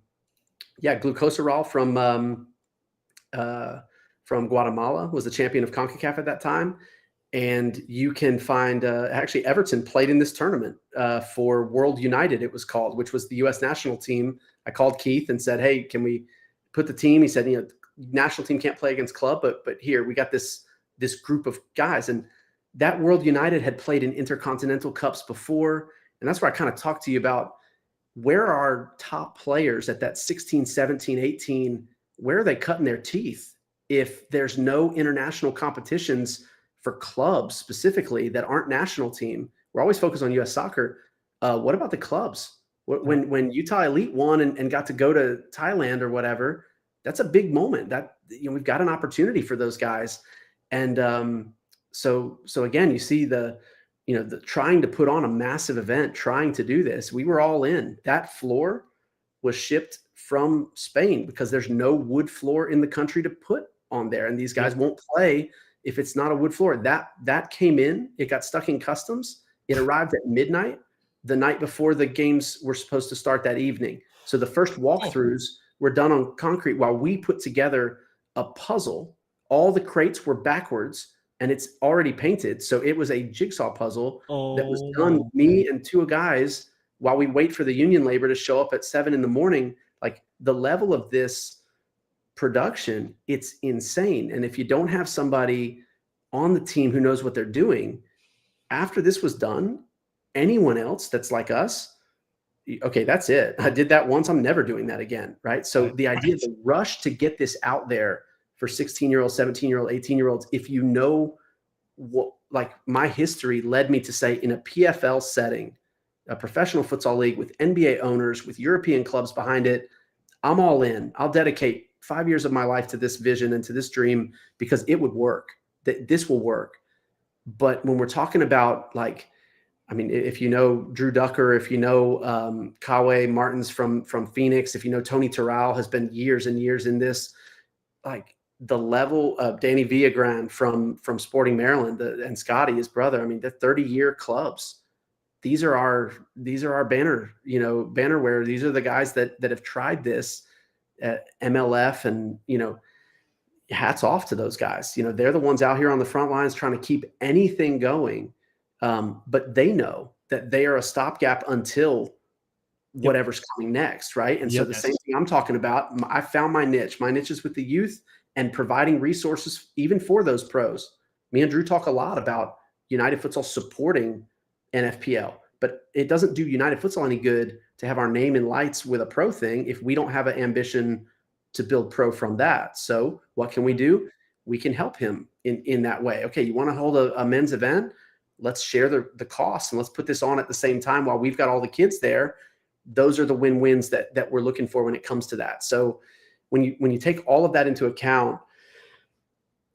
from Guatemala was the champion of CONCACAF at that time. And you can find, actually Everton played in this tournament for World United, it was called, which was the U.S. national team. I called Keith and said, hey, can we put the team? He said, national team can't play against club, but here, we got this group of guys. And that World United had played in Intercontinental Cups before. And that's where I kind of talked to you about, where are top players at that 16, 17, 18? Where are they cutting their teeth if there's no international competitions for clubs specifically that aren't national team? We're always focused on U.S. soccer. What about the clubs? When Utah Elite won and got to go to Thailand or whatever, that's a big moment. That we've got an opportunity for those guys. And so again, you see the trying to put on a massive event, trying to do this. We were all in. That floor was shipped from Spain because there's no wood floor in the country to put on there. And these guys won't play if it's not a wood floor. That came in, it got stuck in customs. It arrived at midnight the night before the games were supposed to start that evening. So the first walkthroughs were done on concrete while we put together a puzzle. All the crates were backwards, and it's already painted. So it was a jigsaw puzzle that was done, me and two guys, while we wait for the union labor to show up at 7 a.m. Like, the level of this production, it's insane. And if you don't have somebody on the team who knows what they're doing, after this was done, anyone else that's like us, okay, that's it. I did that once. I'm never doing that again. Right. So the idea, the rush to get this out there for 16-year-olds, 17-year-olds, 18-year-olds, if you know what, like, my history led me to say, in a PFL setting, a professional futsal league with NBA owners, with European clubs behind it, I'm all in. I'll dedicate 5 years of my life to this vision and to this dream, because it would work. That this will work. But when we're talking about, like, I mean, if you know Drew Ducker, if you know Kawe Martins from Phoenix, if you know Tony Terrell has been years and years in this, like, the level of Danny Villagran from Sporting Maryland and Scotty, his brother. I mean, they're 30-year clubs. These are our banner, bannerware. These are the guys that have tried this at MLF, and, hats off to those guys. They're the ones out here on the front lines trying to keep anything going. But they know that they are a stopgap until whatever's coming next, right? And so the same thing I'm talking about, I found my niche. My niche is with the youth and providing resources even for those pros. Me and Drew talk a lot about United Futsal supporting NFPL, but it doesn't do United Futsal any good to have our name in lights with a pro thing if we don't have an ambition to build pro from that. So what can we do? We can help him in that way. Okay, you want to hold a men's event? Let's share the costs, and let's put this on at the same time while we've got all the kids there. Those are the win-wins that we're looking for when it comes to that. So when you take all of that into account,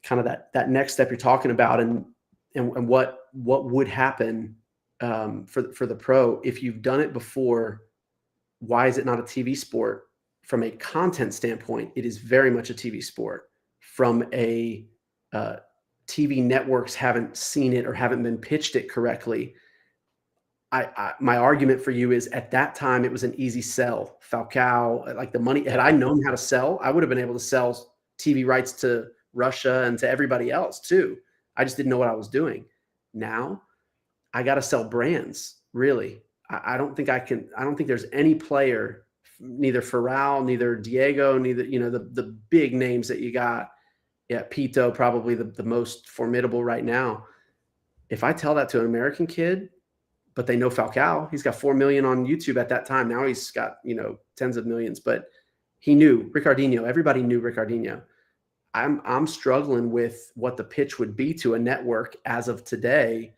kind of that next step you're talking about, and what would happen for the pro, if you've done it before, why is it not a TV sport? From a content standpoint, it is very much a TV sport. From a TV networks haven't seen it or haven't been pitched it correctly. My argument for you is, at that time, it was an easy sell. Falcao, like the money, had I known how to sell, I would have been able to sell TV rights to Russia and to everybody else too. I just didn't know what I was doing. Now I got to sell brands. Really. I don't think there's any player, neither Ferral, neither Diego, neither, the big names that you got. Yeah. Pito, probably the most formidable right now. If I tell that to an American kid, but they know Falcao, he's got 4 million on YouTube at that time. Now he's got, tens of millions, but he knew Ricardinho. Everybody knew Ricardinho. I'm struggling with what the pitch would be to a network as of today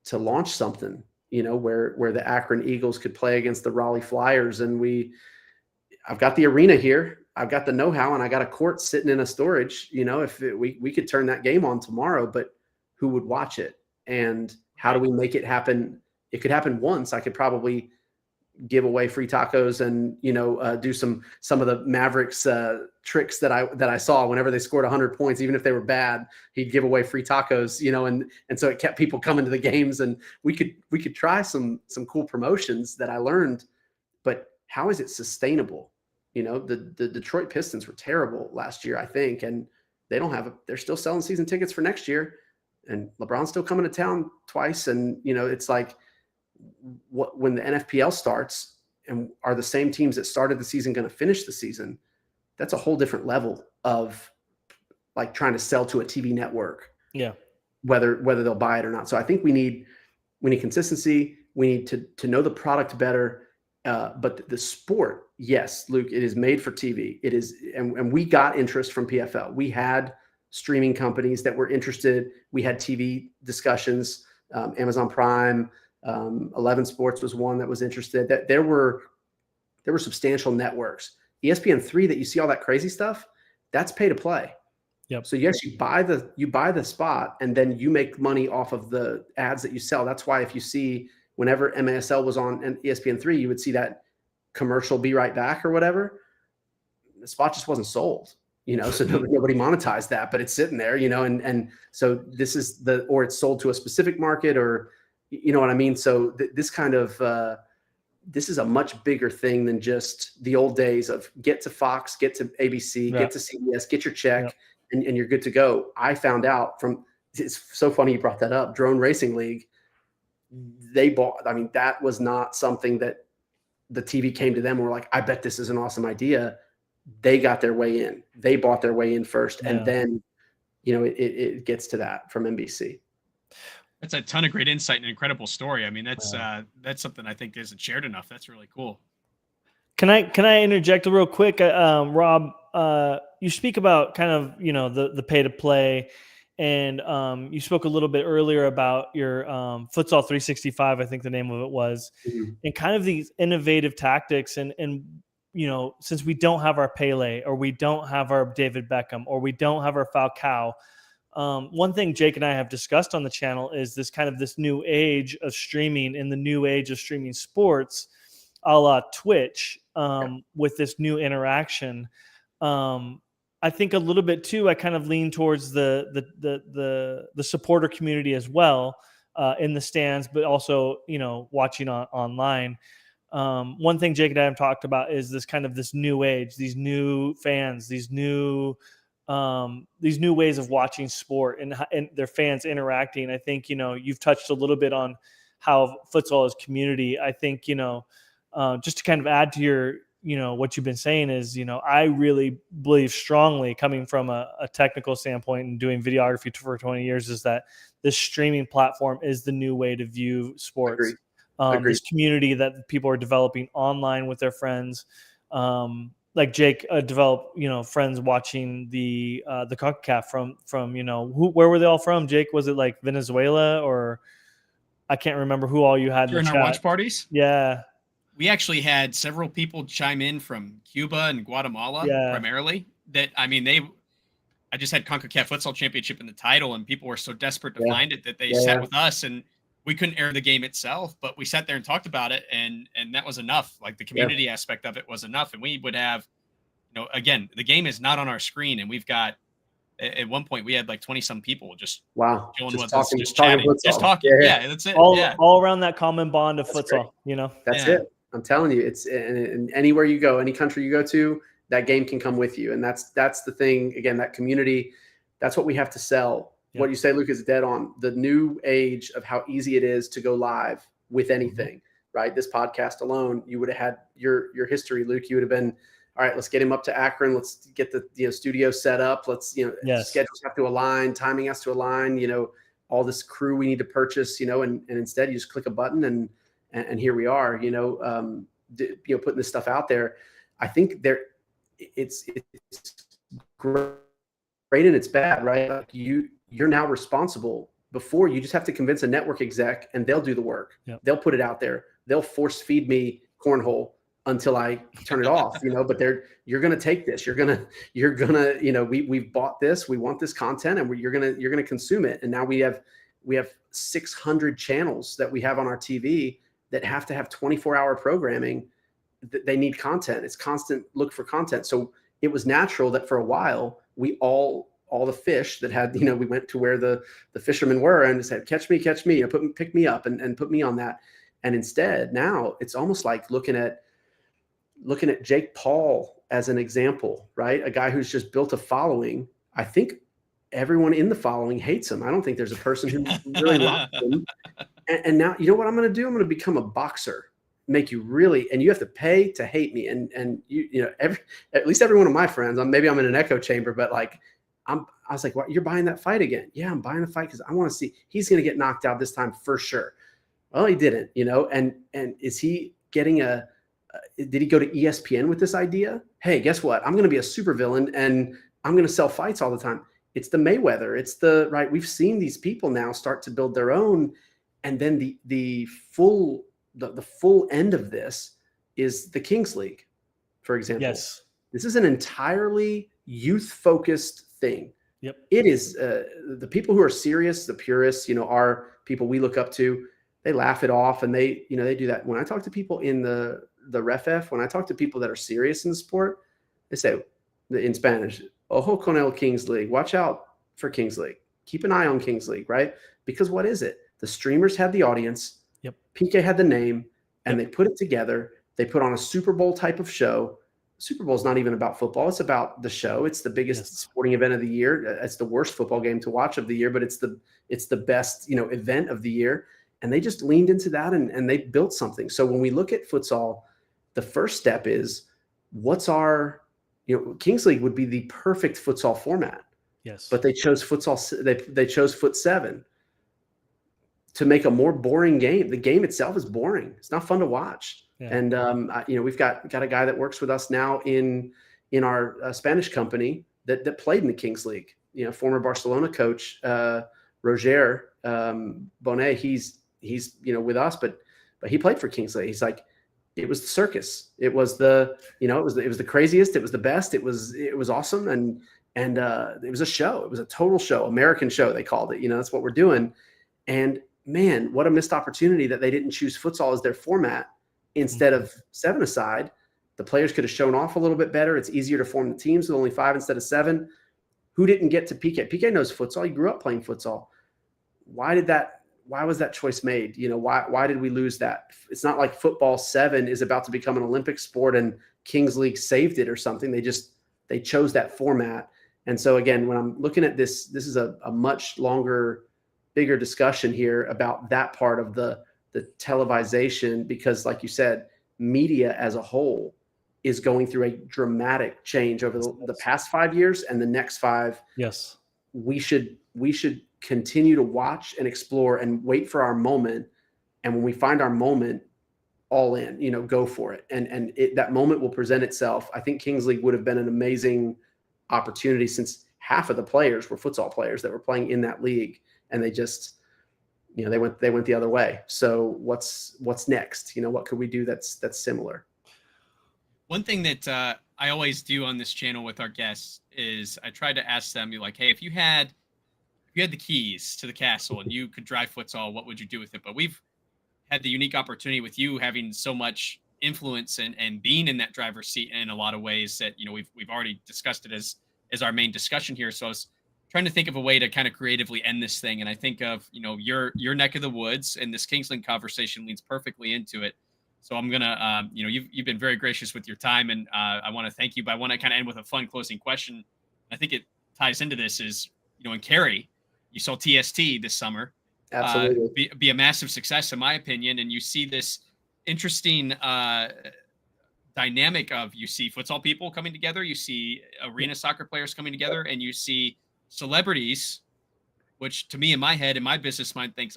to launch something, where the Akron Eagles could play against the Raleigh Flyers. And I've got the arena here. I've got the know-how, and I got a court sitting in a storage, we could turn that game on tomorrow, but who would watch it? And how do we make it happen? It could happen once. I could probably give away free tacos and, do some of the Mavericks tricks that I saw whenever they scored 100 points, even if they were bad, he'd give away free tacos, and so it kept people coming to the games, and we could try some cool promotions that I learned. But how is it sustainable? The Detroit Pistons were terrible last year, I think, and they're still selling season tickets for next year, and LeBron's still coming to town twice. And, it's like, when the NFPL starts, and are the same teams that started the season going to finish the season, that's a whole different level of like trying to sell to a TV network. Yeah. Whether they'll buy it or not. So I think we need consistency. We need to know the product better. But the sport, yes, Luke, it is made for TV. It is, and we got interest from PFL. We had streaming companies that were interested. We had TV discussions, Amazon Prime, 11 Sports was one that was interested. That there were substantial networks. ESPN3, that you see all that crazy stuff, that's pay to play. Yep. So yes, you buy the spot, and then you make money off of the ads that you sell. That's why if you see, whenever MASL was on ESPN3, you would see that commercial, "Be right back" or whatever. The spot just wasn't sold, so nobody monetized that, but it's sitting there, and so this is or it's sold to a specific market, or you know what I mean? So this kind of, this is a much bigger thing than just the old days of get to Fox, get to ABC, get to CBS, get your check, and you're good to go. I found out it's so funny you brought that up, Drone Racing League. They bought, that was not something that the TV came to them and were like, I bet this is an awesome idea. They got their way in. They bought their way in first. And then, it gets to that from NBC. That's a ton of great insight and an incredible story. That's something I think isn't shared enough. That's really cool. Can I interject real quick? Rob, you speak about kind of, the pay to play, and you spoke a little bit earlier about your Futsal 365, I think the name of it was, and kind of these innovative tactics. And since we don't have our Pele, or we don't have our David Beckham, or we don't have our Falcao, one thing Jake and I have discussed on the channel is this new age of streaming, and the new age of streaming sports, a la Twitch, with this new interaction. I think a little bit too, I kind of lean towards the supporter community as well, in the stands, but also, watching online. One thing Jake and I have talked about is this new age, these new fans, these new ways of watching sport, and their fans interacting. I think, you've touched a little bit on how futsal is community. I think, just to kind of add to your, what you've been saying is, I really believe strongly, coming from a technical standpoint and doing videography for 20 years, is that this streaming platform is the new way to view sports. Agreed. This community that people are developing online with their friends. Like Jake developed, friends watching the CONCACAF from where were they all from? Jake, was it like Venezuela, or I can't remember who all you had during our watch parties? Yeah. We actually had several people chime in from Cuba and Guatemala primarily. I just had CONCACAF Futsal Championship in the title, and people were so desperate to find it that they sat with us, and we couldn't air the game itself, but we sat there and talked about it, and that was enough. Like, the community aspect of it was enough. And we would have, again, the game is not on our screen, and we've got, at one point we had like 20 some people just chilling with us, just chatting, just talking. Yeah, that's it. All around that common bond of futsal, That's it. I'm telling you, it's and anywhere you go, any country you go to, that game can come with you. And that's the thing. Again, that community, that's what we have to sell. Yep. What you say, Luke, is dead on. The new age of how easy it is to go live with anything, right? This podcast alone, you would have had your history, Luke. You would have been, all right, let's get him up to Akron. Let's get the studio set up. Let's, schedules have to align, timing has to align, all this crew we need to purchase, and instead you just click a button and here we are, putting this stuff out there. I think it's great and it's bad, right? Like you're now responsible. Before, you just have to convince a network exec and they'll do the work. Yep. They'll put it out there. They'll force feed me cornhole until I turn it off, but you're going to take this, you're going to, we've bought this, we want this content, and you're going to consume it. And now we have 600 channels that we have on our TV that have to have 24-hour programming. They need content. It's constant look for content. So it was natural that for a while, we all the fish that had, we went to where the fishermen were and said, catch me, pick me up and put me on that. And instead now it's almost like looking at Jake Paul as an example, right? A guy who's just built a following. I think everyone in the following hates him. I don't think there's a person who really loves him. And now, you know what I'm going to do? I'm going to become a boxer, make you really, and you have to pay to hate me. And at least every one of my friends, maybe I'm in an echo chamber, but like, I was like, what, you're buying that fight again? Yeah, I'm buying the fight because I want to see, he's going to get knocked out this time for sure. Well, he didn't, and is he getting did he go to ESPN with this idea? Hey, guess what? I'm going to be a supervillain and I'm going to sell fights all the time. It's the Mayweather. It's right. We've seen these people now start to build their own. And then the full end of this is the Kings League, for example. Yes. This is an entirely youth-focused thing. Yep. It is the people who are serious, the purists, are people we look up to. They laugh it off and they do that. When I talk to people in the RefF, when I talk to people that are serious in the sport, they say in Spanish, ojo con el Kings League. Watch out for Kings League. Keep an eye on Kings League, right? Because what is it? The streamers had the audience. Yep. PK had the name, and they put it together. They put on a Super Bowl type of show. Super Bowl is not even about football. It's about the show. It's the biggest sporting event of the year. It's the worst football game to watch of the year, but it's the best, event of the year. And they just leaned into that and they built something. So when we look at futsal, the first step is what's our, Kings League would be the perfect futsal format. Yes. But they chose futsal. They chose Foot 7 to make a more boring game. The game itself is boring. It's not fun to watch. Yeah. And we've got a guy that works with us now in our Spanish company that played in the Kings League. Former Barcelona coach Roger Bonet. He's with us, but he played for Kings League. He's like, it was the circus. It was it was the craziest. It was the best. It was awesome. And it was a show. It was a total show, American show. They called it, that's what we're doing. And man, what a missed opportunity that they didn't choose futsal as their format instead of 7-a-side. The players could have shown off a little bit better. It's easier to form the teams with only 5 instead of 7. Who didn't get to PK? PK knows futsal. He grew up playing futsal. Why was that choice made? Why did we lose that? It's not like football 7 is about to become an Olympic sport and Kings League saved it or something. They chose that format. And so again, when I'm looking at this is a much longer, bigger discussion here about that part of the televisation, because like you said, media as a whole is going through a dramatic change over the past 5 years and the next 5. Yes. We should continue to watch and explore and wait for our moment. And when we find our moment, all in, go for it. And that moment will present itself. I think Kings League would have been an amazing opportunity, since half of the players were futsal players that were playing in that league, and they just, they went the other way. So what's next? What could we do that's similar? One thing that I always do on this channel with our guests is I try to ask them, like, hey, if you had the keys to the castle and you could drive futsal, what would you do with it? But we've had the unique opportunity with you having so much influence and being in that driver's seat in a lot of ways that, we've already discussed it as our main discussion here. So I was trying to think of a way to kind of creatively end this thing. And I think of, your neck of the woods, and this Kingsland conversation leads perfectly into it. So I'm going to, you've been very gracious with your time, and I want to thank you, but I want to kind of end with a fun closing question. I think it ties into this is, in Cary, you saw TST this summer. Absolutely. Be a massive success, in my opinion. And you see this interesting dynamic of, you see futsal people coming together, you see arena soccer players coming together, and you see celebrities, which to me, in my head, in my business mind, thinks,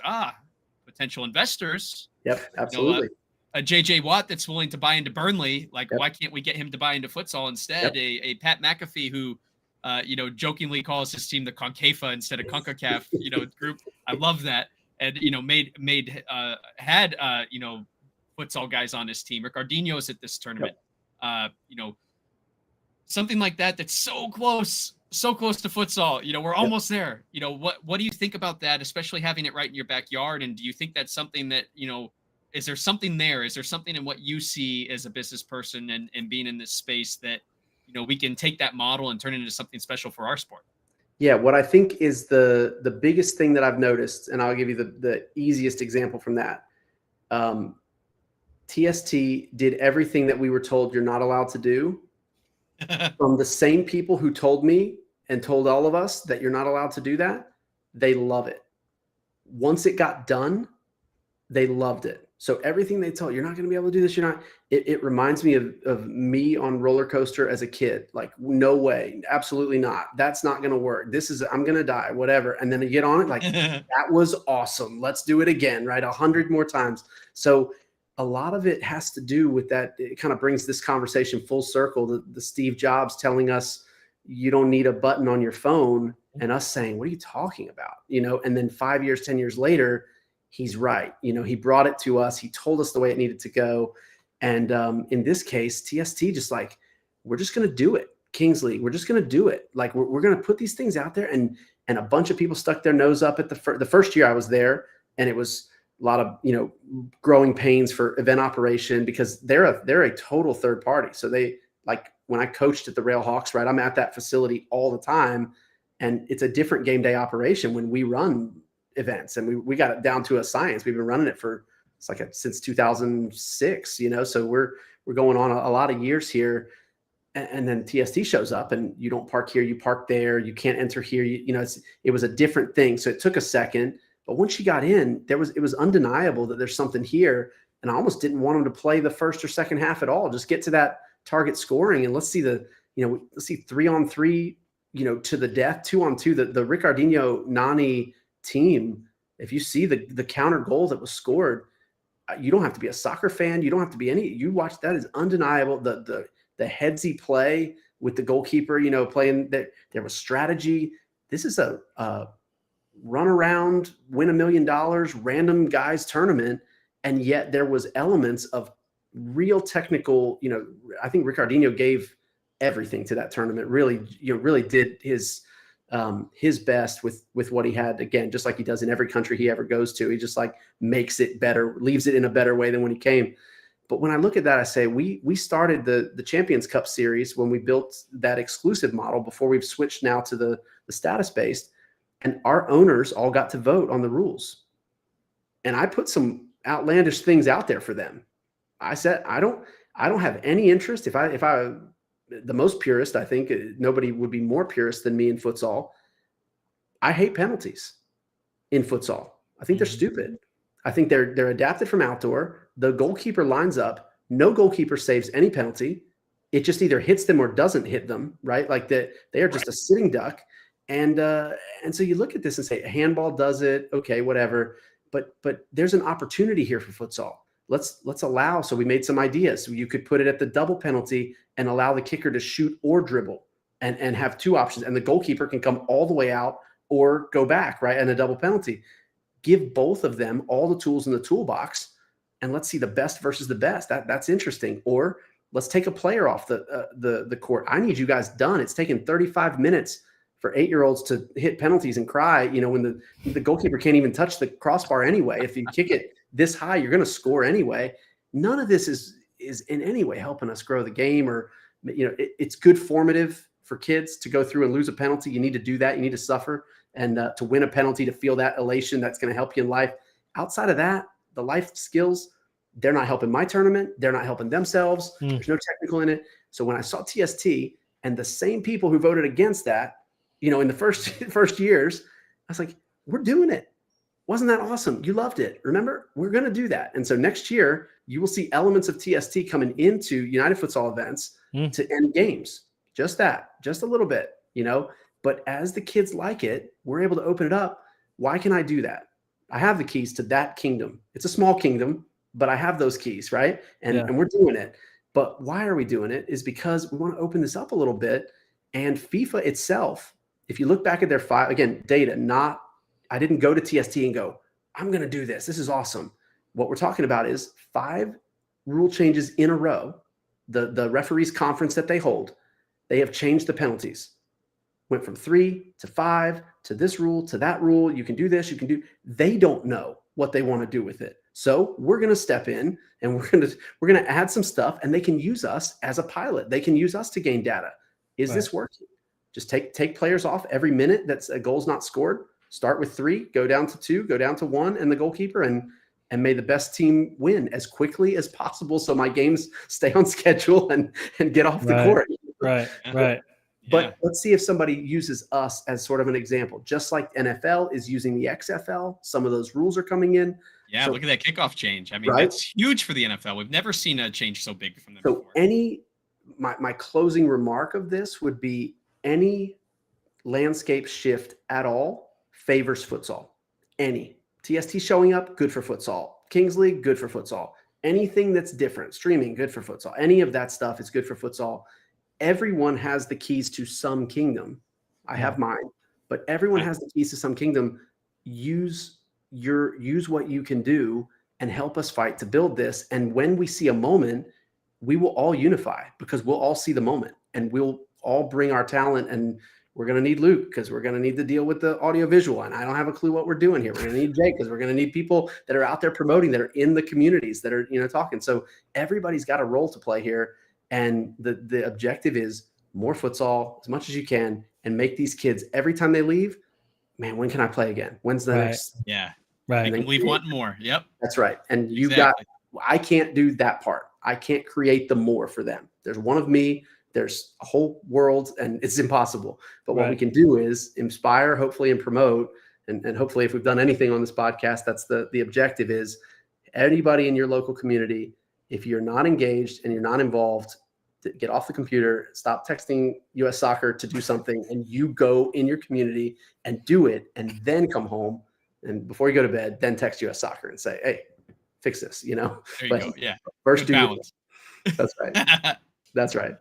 potential investors. Yep, absolutely. A JJ Watt that's willing to buy into Burnley. Like, why can't we get him to buy into futsal instead? Yep. A Pat McAfee who, jokingly calls his team the CONCACAF instead of CONCACAF, group. I love that. And, had futsal guys on his team. Ricardinho's at this tournament. Yep. Something like that. That's so close to futsal. We're almost there. What do you think about that, especially having it right in your backyard? And do you think that's something that, is there something there? Is there something in what you see as a business person and being in this space that, we can take that model and turn it into something special for our sport? Yeah, what I think is the biggest thing that I've noticed, and I'll give you the easiest example from that. TST did everything that we were told you're not allowed to do from the same people who told me and told all of us that you're not allowed to do that. They love it. Once it got done, they loved it. So everything they told, you're not going to be able to do this. You're not. It reminds me of me on roller coaster as a kid. Like, no way, absolutely not. That's not going to work. I'm going to die, whatever. And then you get on it like, that was awesome. Let's do it again, right? 100 more times. So a lot of it has to do with that. It kind of brings this conversation full circle. The Steve Jobs telling us you don't need a button on your phone, and us saying, what are you talking about? And then 5 years, 10 years later, he's right. He brought it to us. He told us the way it needed to go. And in this case, TST just like, we're just going to do it. Kings League, we're just going to do it. Like, we're going to put these things out there. And a bunch of people stuck their nose up at the first year I was there. And it was a lot of, growing pains for event operation, because they're a total third party. So they, like, when I coached at the Rail Hawks, right, I'm at that facility all the time. And it's a different game day operation when we run events, and we got it down to a science. We've been running it for since 2006, so we're going on a lot of years here. And then TST shows up, and you don't park here, you park there, you can't enter here. It was a different thing. So it took a second, but once she got in, it was undeniable that there's something here. And I almost didn't want them to play the first or second half at all. Just get to that target scoring, and let's see let's see 3-on-3, to the death, 2-on-2. The Ricardinho Nani team, if you see the counter goal that was scored, you don't have to be a soccer fan. You don't have to be you watch that, is undeniable. The headsy play with the goalkeeper, playing that, there was strategy. This is a run around, win $1 million, random guys tournament. And yet there was elements of real technical, I think Ricardinho gave everything to that tournament. Really did his best with what he had. Again, just like he does in every country he ever goes to, he just like makes it better, leaves it in a better way than when he came. But when I look at that, I say we started the Champions Cup series when we built that exclusive model before we've switched now to the status based, and our owners all got to vote on the rules. And I put some outlandish things out there for them. I said I don't have any interest. If I the most purist, I think nobody would be more purist than me in futsal. I hate penalties in futsal. I think they're stupid. I think they're adapted from outdoor. The goalkeeper lines up. No goalkeeper saves any penalty. It just either hits them or doesn't hit them, right? Like they are just a sitting duck. And so you look at this and say, a handball does it. Okay, whatever. But there's an opportunity here for futsal. Let's allow. So we made some ideas. So you could put it at the double penalty and allow the kicker to shoot or dribble and have two options. And the goalkeeper can come all the way out or go back, right? And a double penalty. Give both of them all the tools in the toolbox, and let's see the best versus the best. That's interesting. Or let's take a player off the court. I need you guys done. It's taken 35 minutes for 8-year-olds to hit penalties and cry, when the goalkeeper can't even touch the crossbar anyway. If you kick it this high, you're going to score anyway. None of this is in any way helping us grow the game, or it's good formative for kids to go through and lose a penalty. You need to do that. You need to suffer. And to win a penalty, to feel that elation, that's going to help you in life. Outside of that, the life skills, they're not helping my tournament. They're not helping themselves. There's no technical in it. So when I saw TST and the same people who voted against that, in the first years, I was like, we're doing it. Wasn't that awesome? You loved it. Remember, we're going to do that. And so next year, you will see elements of TST coming into United Futsal events to end games. Just that, just a little bit, But as the kids like it, we're able to open it up. Why can I do that? I have the keys to that kingdom. It's a small kingdom, but I have those keys, right? And we're doing it. But why are we doing it? Is because we want to open this up a little bit. And FIFA itself, if you look back at their file, again, data, I didn't go to TST and go, I'm going to do this. This is awesome. What we're talking about is 5 rule changes in a row. The referees conference that they hold, they have changed the penalties. Went from 3 to 5 to this rule to that rule. You can do this. You can do. They don't know what they want to do with it. So we're going to step in and we're going to add some stuff, and they can use us as a pilot. They can use us to gain data. Is this working? Just take players off every minute that's a goal's not scored. Start with 3, go down to 2, go down to 1, and the goalkeeper, and may the best team win as quickly as possible, so my games stay on schedule and get off the court. Right. But let's see if somebody uses us as sort of an example. Just like NFL is using the XFL, some of those rules are coming in. Yeah, so, look at that kickoff change. I mean, that's huge for the NFL. We've never seen a change so big from them before. My closing remark of this would be any landscape shift at all favors futsal. Any. TST showing up, good for futsal. Kings League, good for futsal. Anything that's different, streaming, good for futsal. Any of that stuff is good for futsal. Everyone has the keys to some kingdom. I have mine, but everyone has the keys to some kingdom. Use what you can do and help us fight to build this. And when we see a moment, we will all unify because we'll all see the moment and we'll all bring our talent. And we're going to need Luke because we're going to need to deal with the audio visual. And I don't have a clue what we're doing here. We're going to need Jake because we're going to need people that are out there promoting, that are in the communities, that are, talking. So everybody's got a role to play here. And the objective is more futsal as much as you can and make these kids every time they leave, man, when can I play again? When's the next? Yeah. Right. They can leave wanting more. Yep. That's right. And I can't do that part. I can't create the more for them. There's one of me, there's a whole world, and it's impossible. But what we can do is inspire, hopefully, and promote. And hopefully if we've done anything on this podcast, that's the objective is anybody in your local community. If you're not engaged and you're not involved, get off the computer, stop texting US Soccer to do something, and you go in your community and do it, and then come home. And before you go to bed, then text US Soccer and say, hey, fix this, There you go. Yeah. First do balance. That's right. That's right.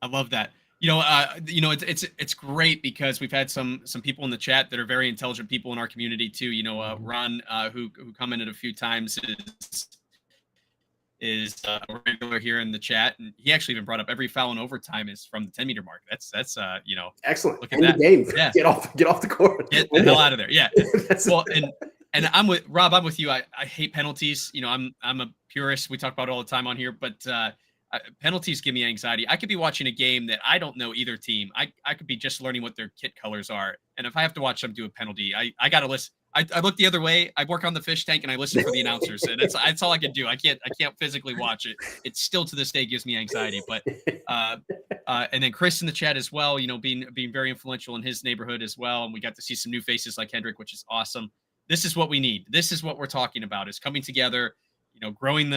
I love that. It's great because we've had some people in the chat that are very intelligent people in our community too. Ron, who commented a few times, is a regular here in the chat, and he actually even brought up every foul in overtime is from the 10-meter mark. That's excellent. Look at End that. The game. Yeah. Get off the court. Get the hell out of there. Yeah. Well, and And I'm with Rob. I'm with you. I hate penalties. You know, I'm a purist. We talk about it all the time on here, but penalties give me anxiety. I could be watching a game that I don't know either team. I could be just learning what their kit colors are, and if I have to watch them do a penalty, I got to listen. I look the other way. I work on the fish tank and I listen for the announcers, and that's all I can do. I can't physically watch it. It still to this day gives me anxiety. But and then Chris in the chat as well. You know, being very influential in his neighborhood as well, and we got to see some new faces like Hendrik, which is awesome. This is what we need. This is what we're talking about: is coming together. You know, growing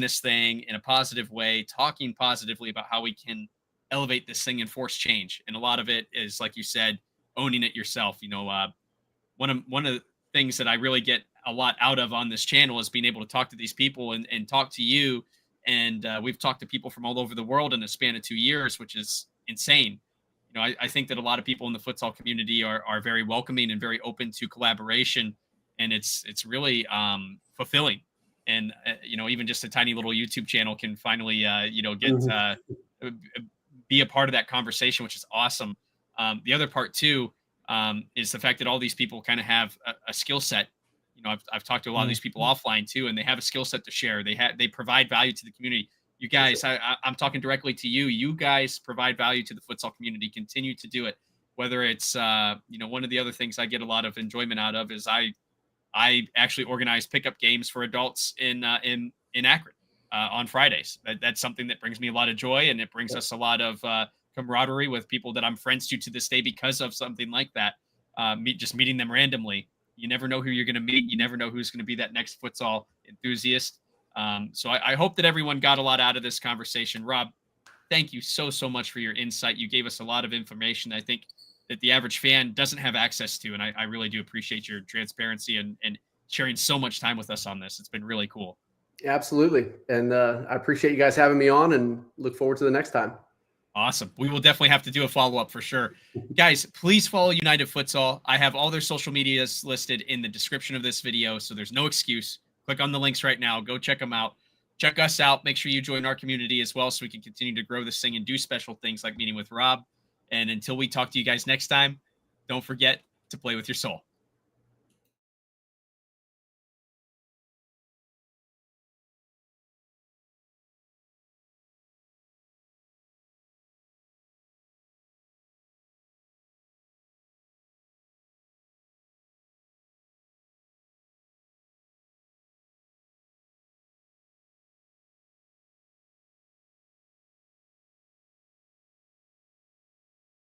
this thing in a positive way, talking positively about how we can elevate this thing and force change. And a lot of it is, like you said, owning it yourself. You know, one of the things that I really get a lot out of on this channel is being able to talk to these people and talk to you. And we've talked to people from all over the world in a span of 2 years, which is insane. You know, I think that a lot of people in the futsal community are very welcoming and very open to collaboration, and it's really fulfilling. And you know, even just a tiny little YouTube channel can finally get be a part of that conversation, which is awesome. The other part too is the fact that all these people kind of have a skill set. You know, I've talked to a lot of these people offline too, and they have a skill set to share. They provide value to the community. You guys, I'm talking directly to you. You guys provide value to the futsal community. Continue to do it. Whether it's one of the other things I get a lot of enjoyment out of is I actually organize pickup games for adults in Akron on Fridays. That's something that brings me a lot of joy, and it brings us a lot of camaraderie with people that I'm friends to this day because of something like that. Meeting them randomly. You never know who you're going to meet. You never know who's going to be that next futsal enthusiast. So I hope that everyone got a lot out of this conversation. Rob, thank you so much for your insight. You gave us a lot of information I think that the average fan doesn't have access to. And I really do appreciate your transparency and sharing so much time with us on this. It's been really cool. Absolutely. And I appreciate you guys having me on and look forward to the next time. Awesome. We will definitely have to do a follow-up for sure. Guys, please follow United Futsal. I have all their social medias listed in the description of this video, so there's no excuse. Click on the links right now. Go check them out. Check us out. Make sure you join our community as well so we can continue to grow this thing and do special things like meeting with Rob. And until we talk to you guys next time, don't forget to play with your soul.